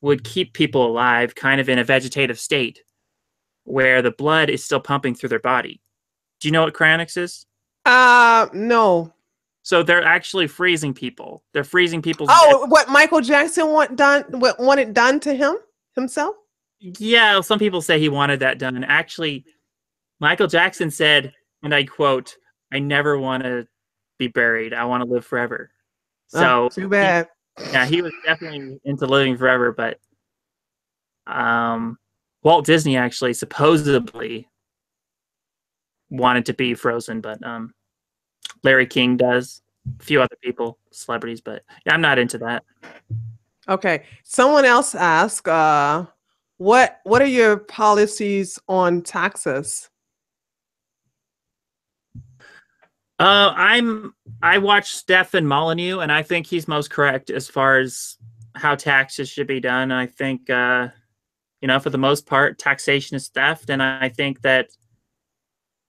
would keep people alive kind of in a vegetative state where the blood is still pumping through their body. Do you know what cryonics is? No. So they're actually freezing people. They're freezing people's what Michael Jackson wanted done to himself? Yeah, some people say he wanted that done. Actually, Michael Jackson said, and I quote, "I never want to be buried. I want to live forever." So too bad. He was definitely into living forever, but Walt Disney actually supposedly wanted to be frozen, but Larry King does. A few other people, celebrities, but yeah, I'm not into that. Okay. Someone else asked, what are your policies on taxes? I watch Stefan Molyneux, and I think he's most correct as far as how taxes should be done. I think, for the most part, taxation is theft, and I think that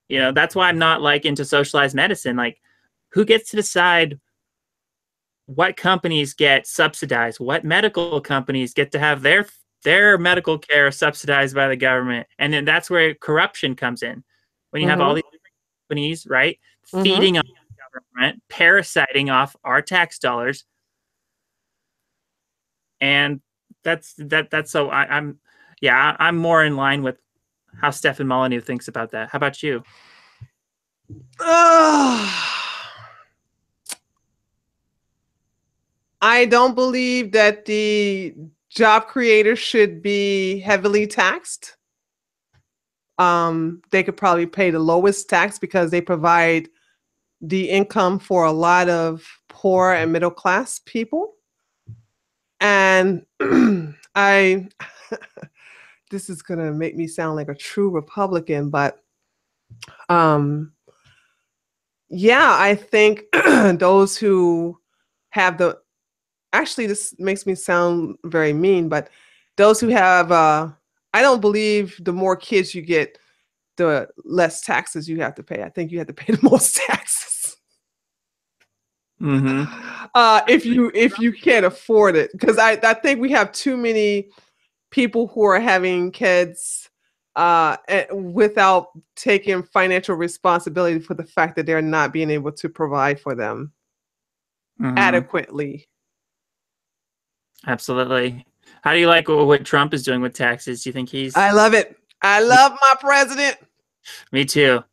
You know, that's why I'm not like into socialized medicine. Like, who gets to decide what companies get subsidized? What medical companies get to have their medical care subsidized by the government? And then that's where corruption comes in. When you have all these companies, right, feeding on the government, parasiting off our tax dollars, and that's so I'm more in line with how Stefan Molyneux thinks about that. How about you? I don't believe that the job creators should be heavily taxed. They could probably pay the lowest tax because they provide the income for a lot of poor and middle class people. And I, this is going to make me sound like a true Republican, but yeah, I think those who have the, actually, this makes me sound very mean, but those who have, I don't believe the more kids you get, the less taxes you have to pay. I think you have to pay the most taxes. If you can't afford it, because I think we have too many people who are having kids without taking financial responsibility for the fact that they're not being able to provide for them adequately. Absolutely. How do you like what Trump is doing with taxes? Do you think he's... I love it. I love my president. Me too.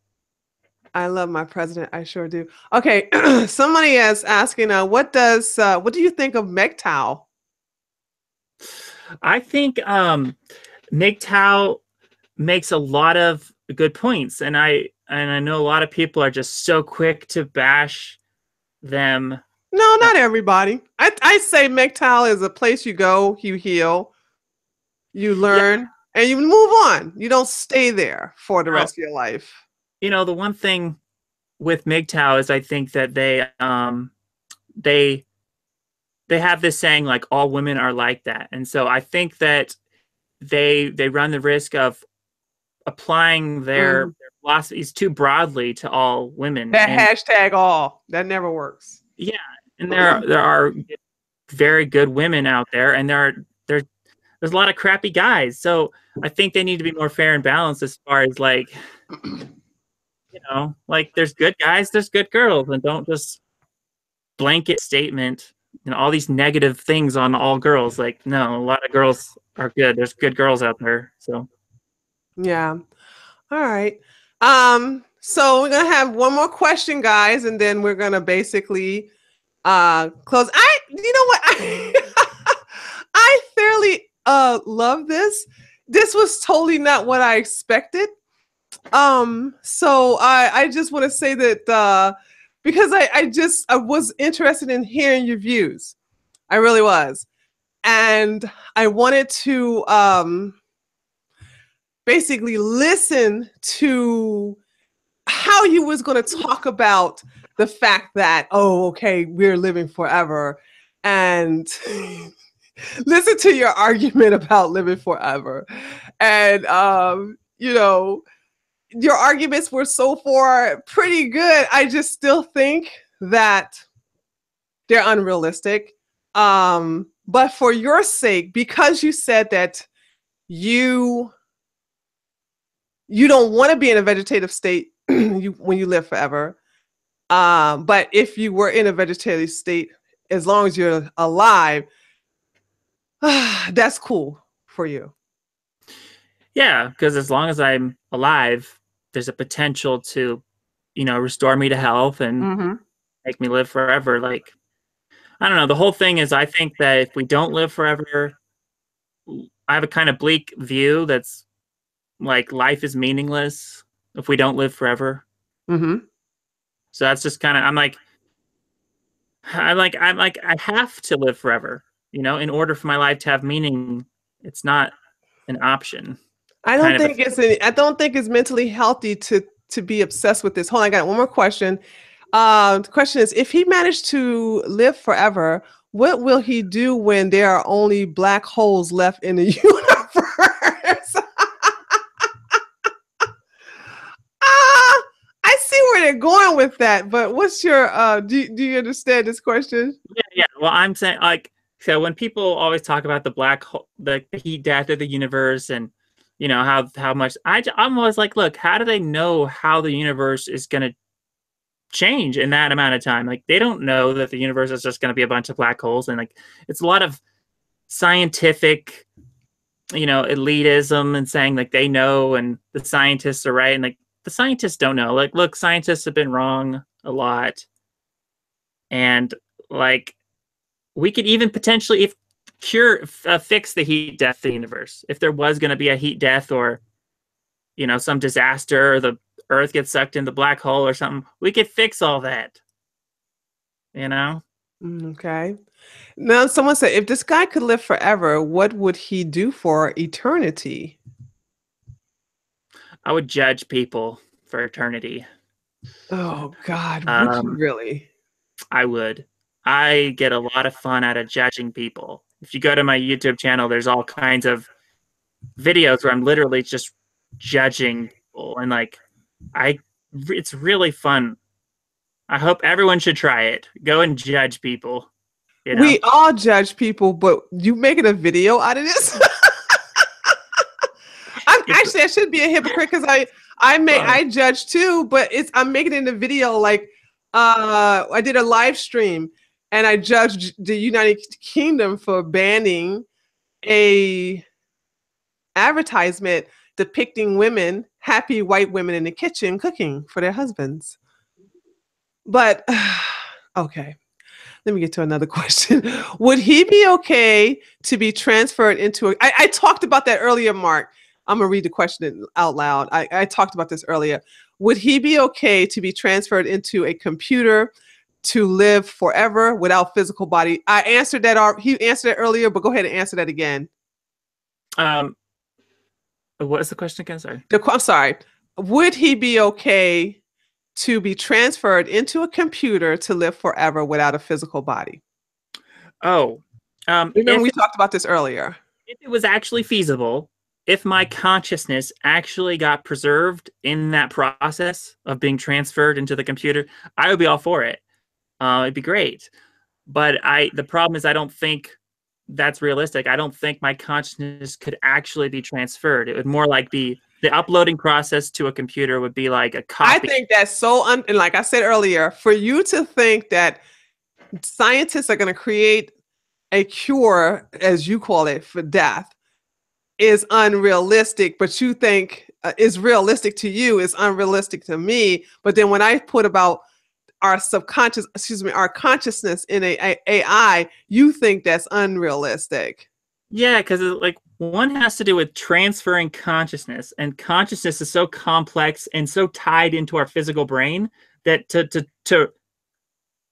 I love my president. I sure do. Okay. Somebody is asking, what do you think of MGTOW? I think MGTOW makes a lot of good points, and I know a lot of people are just so quick to bash them. No, not everybody. I say MGTOW is a place you go, you heal, you learn, and you move on. You don't stay there for the rest of your life. You know, the one thing with MGTOW is I think that they have this saying like all women are like that, and so I think that they run the risk of applying their philosophies too broadly to all women. That hashtag all, that never works. Yeah, and there are very good women out there, and there's a lot of crappy guys. So I think they need to be more fair and balanced as far as like, you know, like there's good guys, there's good girls, and don't just blanket statement, you know, all these negative things on all girls. Like, no, a lot of girls are good. There's good girls out there. So yeah. All right. So we're gonna have one more question, guys, and then we're gonna basically close. You know what? I fairly love this. This was totally not what I expected. So I just want to say that because I was interested in hearing your views. I really was. And I wanted to basically listen to how you was going to talk about the fact that, oh, okay, we're living forever, and listen to your argument about living forever. And, you know, your arguments were so far pretty good. I just still think that they're unrealistic. But for your sake, because you said that you don't want to be in a vegetative state when you live forever. But if you were in a vegetative state, as long as you're alive, that's cool for you. Yeah, because as long as I'm alive, there's a potential to, you know, restore me to health and make me live forever. Like, I don't know. The whole thing is, I think that if we don't live forever, I have a kind of bleak view that's like life is meaningless if we don't live forever. So that's just kind of, I'm like, I have to live forever, you know, in order for my life to have meaning. It's not an option. I don't think it's mentally healthy to be obsessed with this. Hold on, I got one more question. The question is, if he managed to live forever, what will he do when there are only black holes left in the universe? going with that, but what's your do you understand this question? Yeah. Well, I'm saying like so when people always talk about the black hole, the heat death of the universe, and how much I'm always like, look, how do they know how the universe is going to change in that amount of time? Like they don't know that the universe is just going to be a bunch of black holes, and like it's a lot of scientific, elitism and saying like they know and the scientists are right, and like the scientists don't know. Like, look, scientists have been wrong a lot, and like we could even potentially fix the heat death of the universe if there was going to be a heat death or some disaster or the Earth gets sucked in the black hole or something. We could fix all that. Okay. Now, someone said, if this guy could live forever, what would he do for eternity? I would judge people for eternity. Oh, God. Would you really? I would. I get a lot of fun out of judging people. If you go to my YouTube channel, there's all kinds of videos where I'm literally just judging people. And like, it's really fun. I hope everyone should try it. Go and judge people. We all judge people, but you making a video out of this? I should be a hypocrite because I judge too, but I'm making it in a video. Like I did a live stream and I judged the United Kingdom for banning a advertisement depicting women, happy white women in the kitchen cooking for their husbands. But okay. Let me get to another question. Would he be okay to be transferred into I talked about that earlier, Mark. I'm going to read the question out loud. I talked about this earlier. Would he be okay to be transferred into a computer to live forever without physical body? I answered that. He answered it earlier, but go ahead and answer that again. What is the question again? Sorry. I'm sorry. Would he be okay to be transferred into a computer to live forever without a physical body? Oh, remember we talked about this earlier. If it was actually feasible, if my consciousness actually got preserved in that process of being transferred into the computer, I would be all for it. It'd be great. But the problem is I don't think that's realistic. I don't think my consciousness could actually be transferred. It would more like be the uploading process to a computer would be like a copy. I think that's so, and like I said earlier, for you to think that scientists are going to create a cure, as you call it, for death is unrealistic, but you think is realistic to you is unrealistic to me. But then when I put about our consciousness in a AI, you think that's unrealistic. Yeah, because like one has to do with transferring consciousness, and consciousness is so complex and so tied into our physical brain that to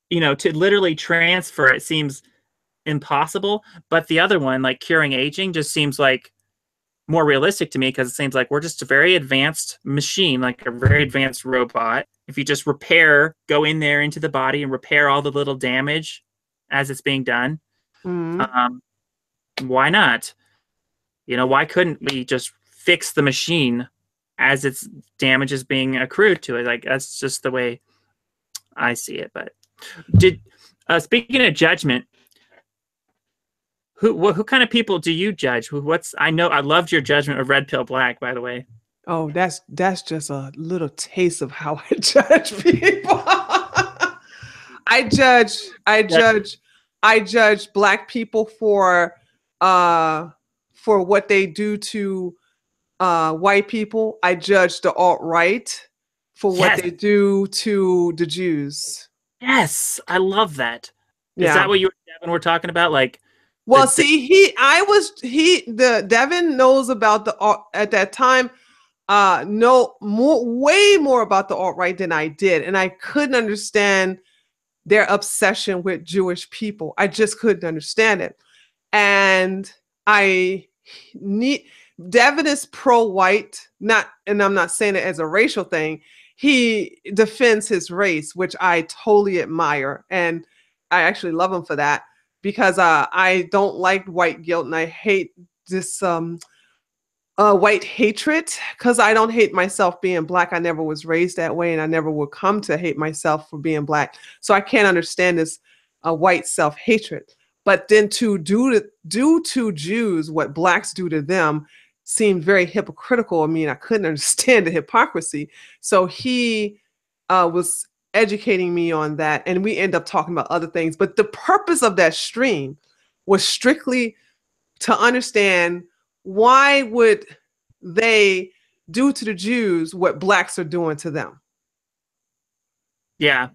literally transfer it seems impossible. But the other one, like curing aging, just seems like more realistic to me because it seems like we're just a very advanced machine, like a very advanced robot. If you just go in there into the body and repair all the little damage as it's being done, why not? Why couldn't we just fix the machine as its damage is being accrued to it? Like that's just the way I see it. But speaking of judgment, who kind of people do you judge? I loved your judgment of Red Pill Black, by the way. Oh, that's just a little taste of how I judge people. I judge Black people for what they do to white people. I judge the alt-right for what they do to the Jews. Yes, I love that. Yeah. Is that what you and Devin were talking about? Like, well, see, Devin knows about at that time, way more about the alt-right than I did. And I couldn't understand their obsession with Jewish people. I just couldn't understand it. And Devin is pro-white, and I'm not saying it as a racial thing. He defends his race, which I totally admire. And I actually love him for that. Because I don't like white guilt, and I hate this white hatred, because I don't hate myself being Black. I never was raised that way, and I never will come to hate myself for being Black. So I can't understand this white self-hatred. But then to do to Jews what Blacks do to them seemed very hypocritical. I mean, I couldn't understand the hypocrisy. So he was educating me on that, and we end up talking about other things. But the purpose of that stream was strictly to understand, why would they do to the Jews what Blacks are doing to them? Yeah.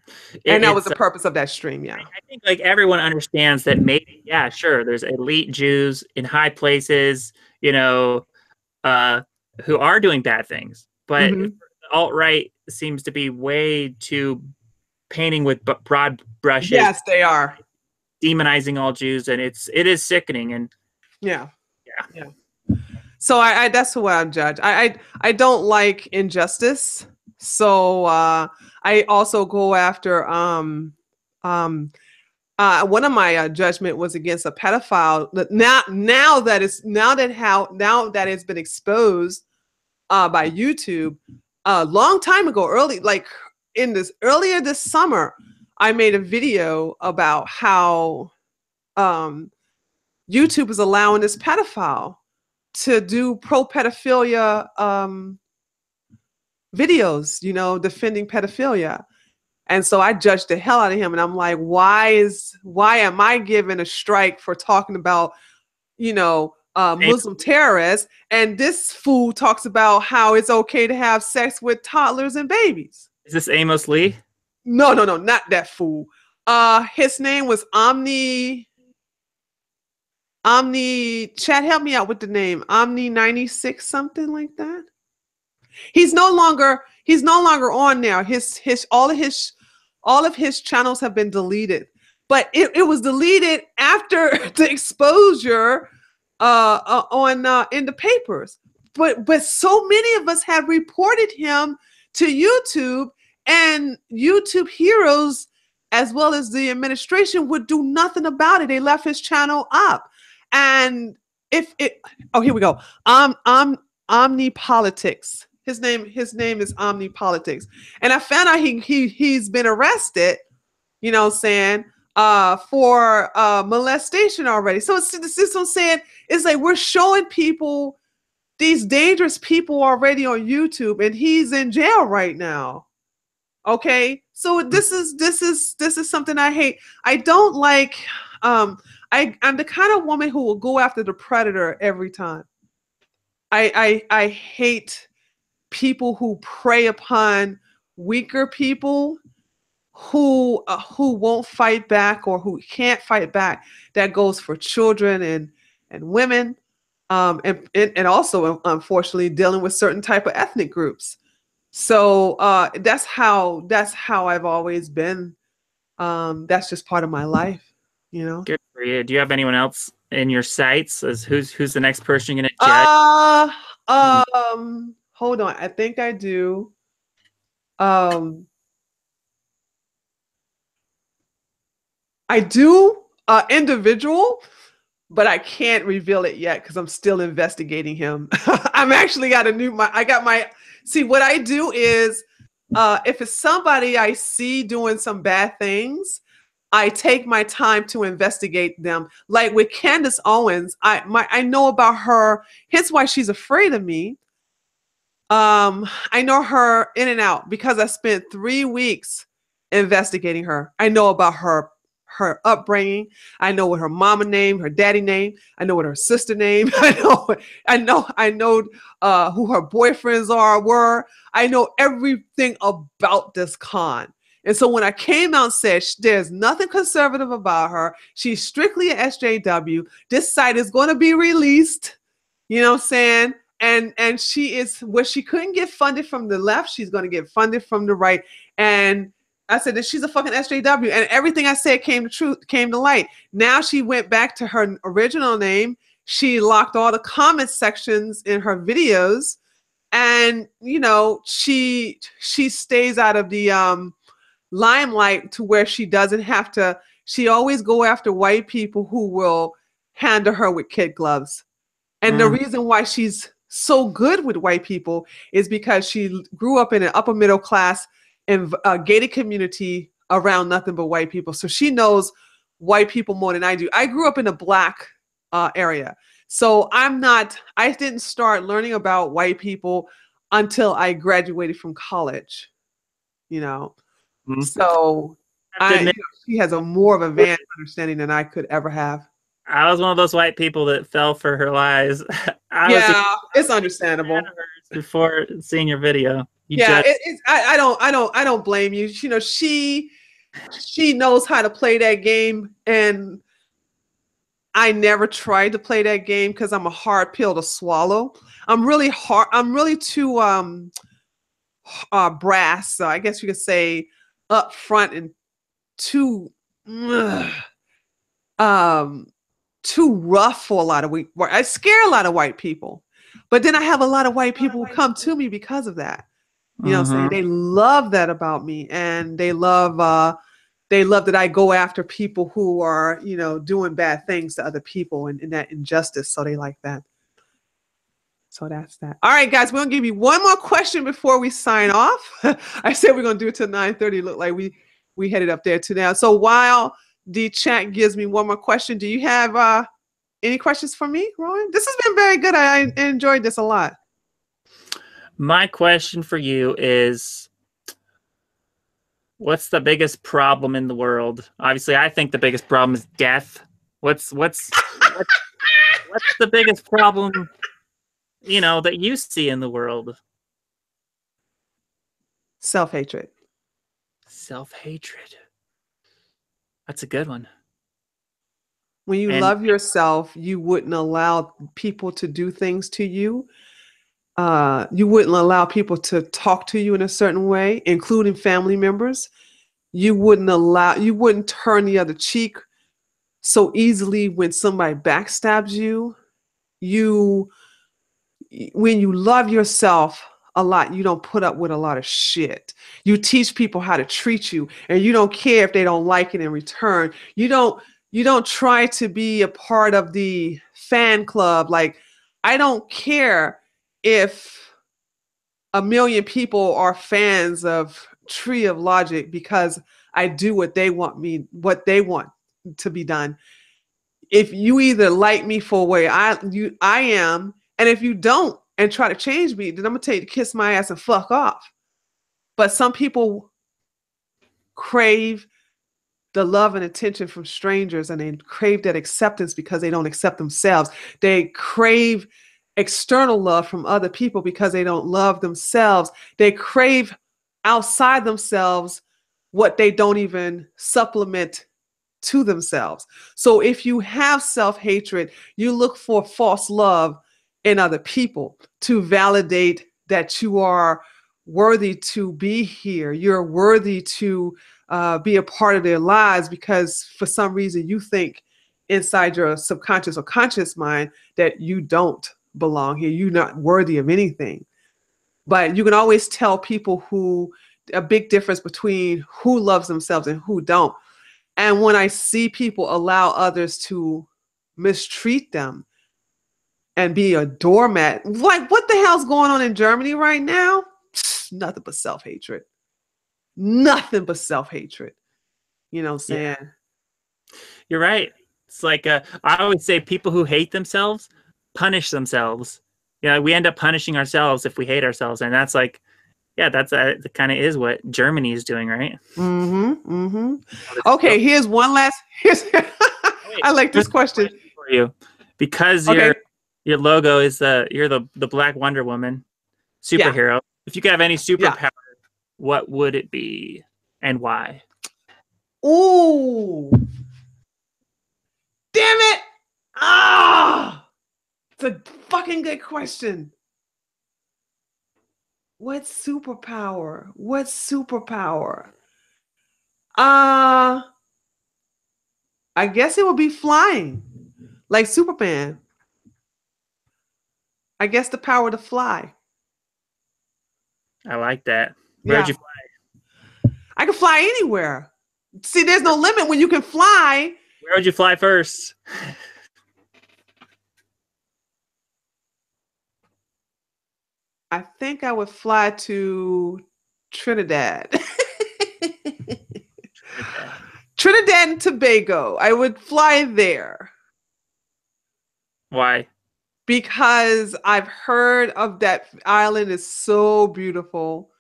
And that was the purpose of that stream. Yeah. I think like everyone understands that maybe, yeah, sure, there's elite Jews in high places, you know, who are doing bad things. But the alt-right seems to be way too painting with broad brushes. Yes, they are. Demonizing all Jews, and it is sickening. And yeah. So I that's who I judge. I don't like injustice. So I also go after one of my judgment was against a pedophile. Now that it's been exposed by YouTube a long time ago, earlier this summer, I made a video about how YouTube is allowing this pedophile to do pro-pedophilia videos, you know, defending pedophilia. And so I judged the hell out of him, and I'm like, why am I given a strike for talking about, you know, Muslim terrorists, and this fool talks about how it's okay to have sex with toddlers and babies? Is this Amos Lee? No, not that fool. His name was Omni. Chad, help me out with the name. Omni 96, something like that. He's no longer on now. All of his channels have been deleted. But it was deleted after the exposure in the papers. But so many of us had reported him to YouTube, and YouTube heroes as well as the administration would do nothing about it. They left his channel up. And here we go. Omnipolitics. His name is Omnipolitics. And I found out he's been arrested, you know what I'm saying, for molestation already. So this is what I'm saying. It's like we're showing people, these dangerous people already on YouTube, and he's in jail right now. Okay? So this is something I hate. I don't like I'm the kind of woman who will go after the predator every time. I hate people who prey upon weaker people who won't fight back or who can't fight back. That goes for children and women, and also unfortunately dealing with certain type of ethnic groups. So that's how I've always been. That's just part of my life, you know. Good for you. Do you have anyone else in your sights as who's the next person you're gonna judge? Hold on. I think I do. I do individual, but I can't reveal it yet because I'm still investigating him. I'm actually got see, what I do is if it's somebody I see doing some bad things, I take my time to investigate them. Like with Candace Owens, I know about her. Hence why she's afraid of me. I know her in and out because I spent 3 weeks investigating her. I know about her upbringing. I know what her mama name, her daddy name. I know what her sister name. I know who her boyfriends were. I know everything about this con. And so when I came out and said there's nothing conservative about her, she's strictly an SJW. This site is going to be released. You know what I'm saying? And she is where she couldn't get funded from the left, she's going to get funded from the right. And I said that she's a fucking SJW, and everything I said came to light. Now she went back to her original name. She locked all the comment sections in her videos, and you know she stays out of the limelight to where she doesn't have to. She always go after white people who will handle her with kid gloves, and the reason why she's so good with white people is because she grew up in an upper middle class and gated community around nothing but white people. So she knows white people more than I do. I grew up in a black area. So I didn't start learning about white people until I graduated from college, you know. Mm-hmm. So she has a more of a advanced understanding than I could ever have. I was one of those white people that fell for her lies. It's understandable. Before seeing your video, I don't blame you. You know, she knows how to play that game, and I never tried to play that game because I'm a hard pill to swallow. I'm really too brass. So I guess you could say upfront and too too rough for a lot of I scare a lot of white people, but then I have a lot of white people who come to me because of that. You know what I'm saying? They love that about me, and they love that I go after people who are, you know, doing bad things to other people and that injustice. So they like that. So that's that. All right, guys, we're gonna give you one more question before we sign off. I said we're gonna do it till 9:30. Look like we headed up there too now. So while the chat gives me one more question, do you have any questions for me, Rowan? This has been very good. I enjoyed this a lot. My question for you is, what's the biggest problem in the world? Obviously, I think the biggest problem is death. What's the biggest problem, you know, that you see in the world? Self-hatred. Self-hatred. That's a good one. When you love yourself, you wouldn't allow people to do things to you. You wouldn't allow people to talk to you in a certain way, including family members. You wouldn't turn the other cheek so easily when somebody backstabs you. When you love yourself a lot, you don't put up with a lot of shit. You teach people how to treat you, and you don't care if they don't like it in return. You don't try to be a part of the fan club. Like, I don't care if 1 million people are fans of Tree of Logic because I do what they want to be done. If you either like me for where I am, and if you don't and try to change me, then I'm gonna tell you to kiss my ass and fuck off. But some people crave the love and attention from strangers, and they crave that acceptance because they don't accept themselves. They crave external love from other people because they don't love themselves. They crave outside themselves what they don't even supplement to themselves. So if you have self-hatred, you look for false love in other people to validate that you are worthy to be here. You're worthy to be a part of their lives because for some reason you think inside your subconscious or conscious mind that you don't belong here. You're not worthy of anything. But you can always tell people a big difference between who loves themselves and who don't. And when I see people allow others to mistreat them and be a doormat, like what the hell's going on in Germany right now? Nothing but self-hatred. Nothing but self-hatred. You know what I'm saying? Yeah. You're right. It's like I always say people who hate themselves punish themselves. Yeah, we end up punishing ourselves if we hate ourselves. And that's like, yeah, that kind of is what Germany is doing, right? Okay, here's one last. I like this question for you, because your logo is you're the Black Wonder Woman superhero. Yeah. If you could have any superpower, what would it be and why? Ooh, damn it! It's a fucking good question. What superpower? I guess it would be flying, like Superman. I guess the power to fly. I like that. Where'd you fly? I can fly anywhere. See, there's no limit when you can fly. Where would you fly first? I think I would fly to Trinidad. Trinidad and Tobago. I would fly there. Why? Because I've heard of that island is so beautiful.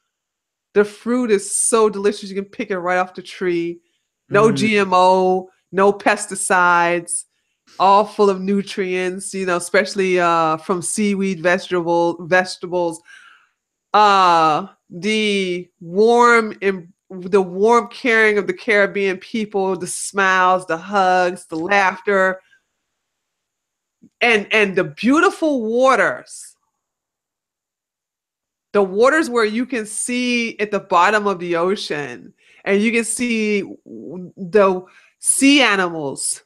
The fruit is so delicious. You can pick it right off the tree. No GMO, no pesticides, all full of nutrients, especially from seaweed, vegetables. The warm caring of the Caribbean people, the smiles, the hugs, the laughter, and the beautiful waters. The waters where you can see at the bottom of the ocean and you can see the sea animals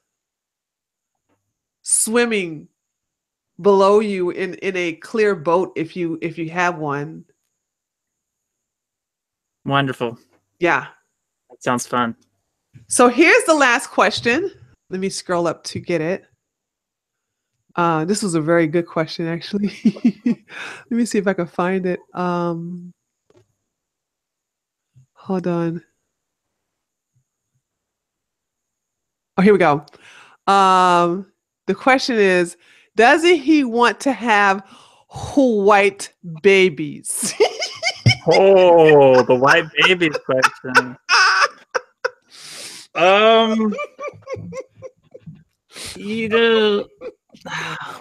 swimming below you in a clear boat if you have one. Wonderful. Yeah. That sounds fun. So here's the last question. Let me scroll up to get it. This was a very good question, actually. Let me see if I can find it. Hold on. Oh, here we go. The question is, doesn't he want to have white babies? Oh, the white babies question. Oh,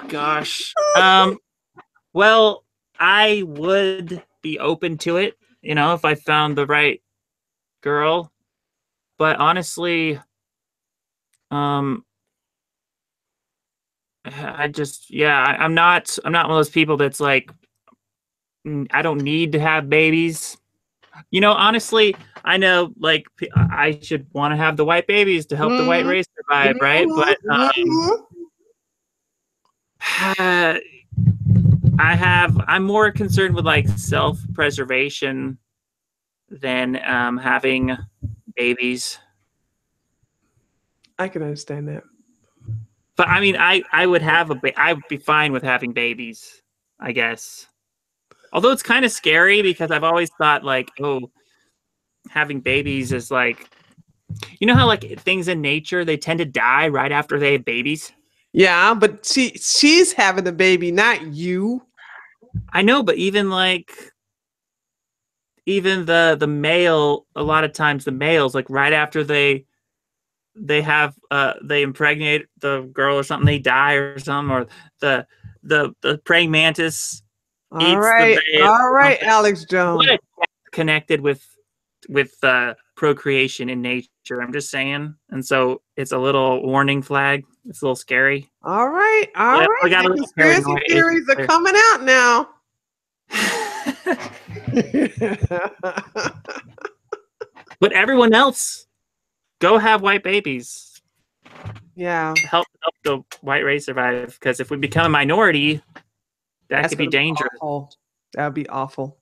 gosh. Well, I would be open to it, if I found the right girl. But honestly, I'm not one of those people that's like, I don't need to have babies. Honestly, I know like I should want to have the white babies to help the white race survive, right? But I'm more concerned with like self-preservation than having babies. I can understand that. But I mean, I would be fine with having babies, I guess. Although it's kind of scary because I've always thought like, oh, having babies is like, how like things in nature, they tend to die right after they have babies. Yeah, but she's having the baby, not you. I know, but even the male, a lot of times the males, like right after they impregnate the girl or something, they die or something, or the praying mantis eats the babe. All right, Alex Jones. What connected with procreation in nature, I'm just saying. And so it's a little warning flag. It's a little scary. All right. The conspiracy theories are coming out now. But everyone else, go have white babies. Yeah. Help the white race survive. Because if we become a minority, that could be dangerous. That would be awful.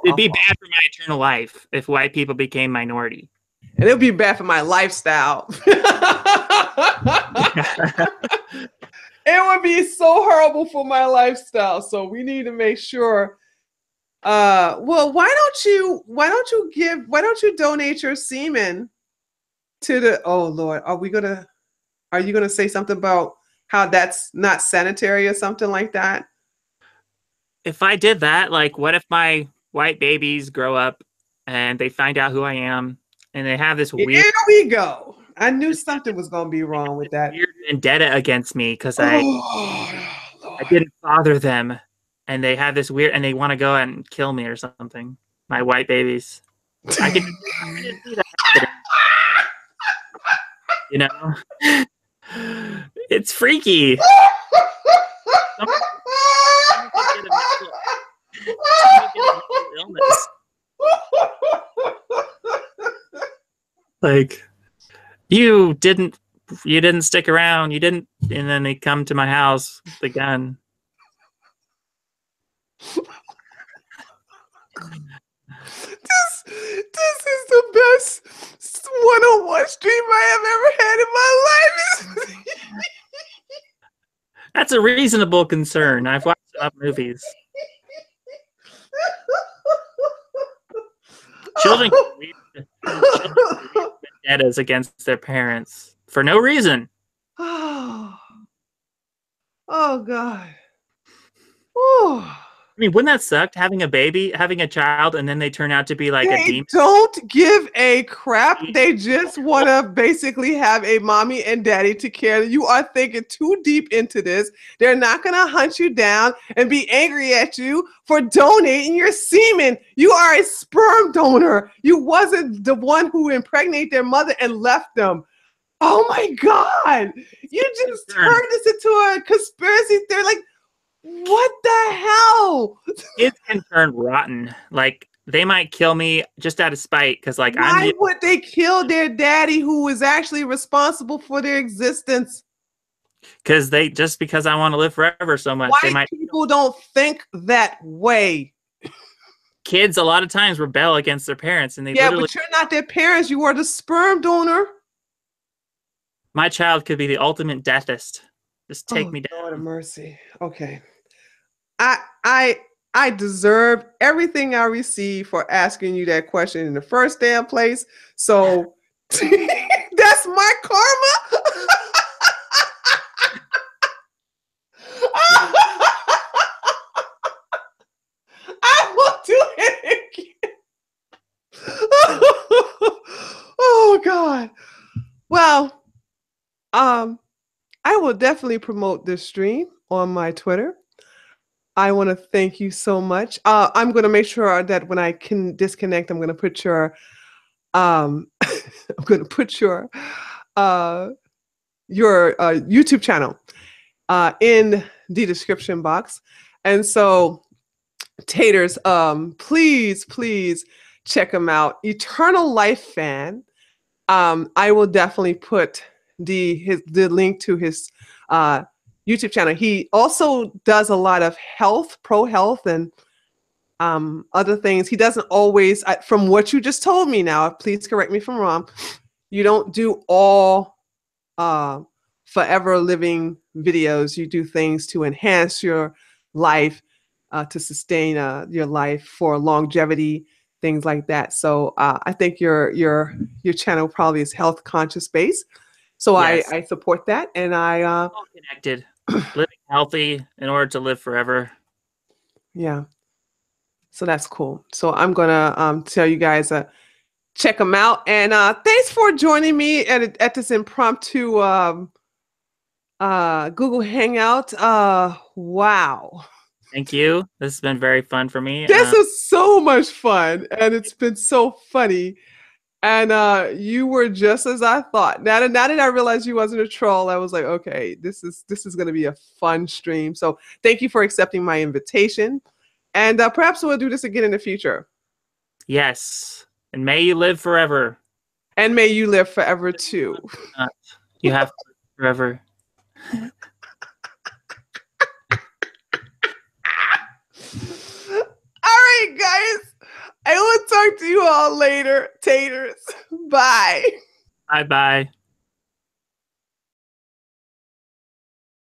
It'd be bad for my eternal life if white people became minority. And it would be bad for my lifestyle. It would be so horrible for my lifestyle. So we need to make sure. Well, why don't you donate your semen to the? Oh Lord, are you gonna say something about how that's not sanitary or something like that? If I did that, like, what if my white babies grow up and they find out who I am and they have this weird... Here we go. I knew something was going to be wrong with that. Weird vendetta against me because I didn't father them, and they have this weird, and they want to go and kill me or something. My white babies. I could see that happening. It's freaky. Illness. Like, you didn't stick around, and then they come to my house with the gun. This is the best one-on-one stream I have ever had in my life. That's a reasonable concern. I've watched enough movies. Children get weird vendettas against their parents for no reason. Oh, God. Oh. I mean, wouldn't that suck having a baby, having a child, and then they turn out to be like a They demon? don't give a crap. They just want to basically have a mommy and daddy to care. You are thinking too deep into this. They're not going to hunt you down and be angry at you for donating your semen. You are a sperm donor. You wasn't the one who impregnated their mother and left them. Oh my God. You just turned this into a conspiracy theory. Like, what the hell? Kids can turn rotten. Like, they might kill me just out of spite because, like, why would they kill their daddy who was actually responsible for their existence? Because because I want to live forever so much. White people don't think that way. Kids a lot of times rebel against their parents, and but you're not their parents. You are the sperm donor. My child could be the ultimate deathist. Just take me down. Lord of mercy. Okay. I deserve everything I receive for asking you that question in the first damn place. So that's my karma. I will do it again. Oh God. Well, I will definitely promote this stream on my Twitter. I want to thank you so much. I'm going to make sure that when I can disconnect, I'm going to put your YouTube channel in the description box. And so, Taters, please check him out. Eternal Life Fan. I will definitely put the link to his YouTube channel. He also does a lot of pro health and other things. He doesn't always, from what you just told me now, please correct me if I'm wrong, you don't do all forever living videos. You do things to enhance your life, to sustain your life for longevity, things like that. So I think your channel probably is health conscious based. So yes. I support that, and I all connected, living healthy in order to live forever. Yeah, so that's cool. So I'm gonna tell you guys check them out, and thanks for joining me at this impromptu Google Hangout. Wow. Thank you. This has been very fun for me. This is so much fun, and it's been so funny. And you were just as I thought. Now that I realized you wasn't a troll, I was like, okay, this is going to be a fun stream. So thank you for accepting my invitation. And perhaps we'll do this again in the future. Yes. And may you live forever. And may you live forever too. You have to live forever. All right, guys. I will talk to you all later, Taters. Bye. Bye-bye.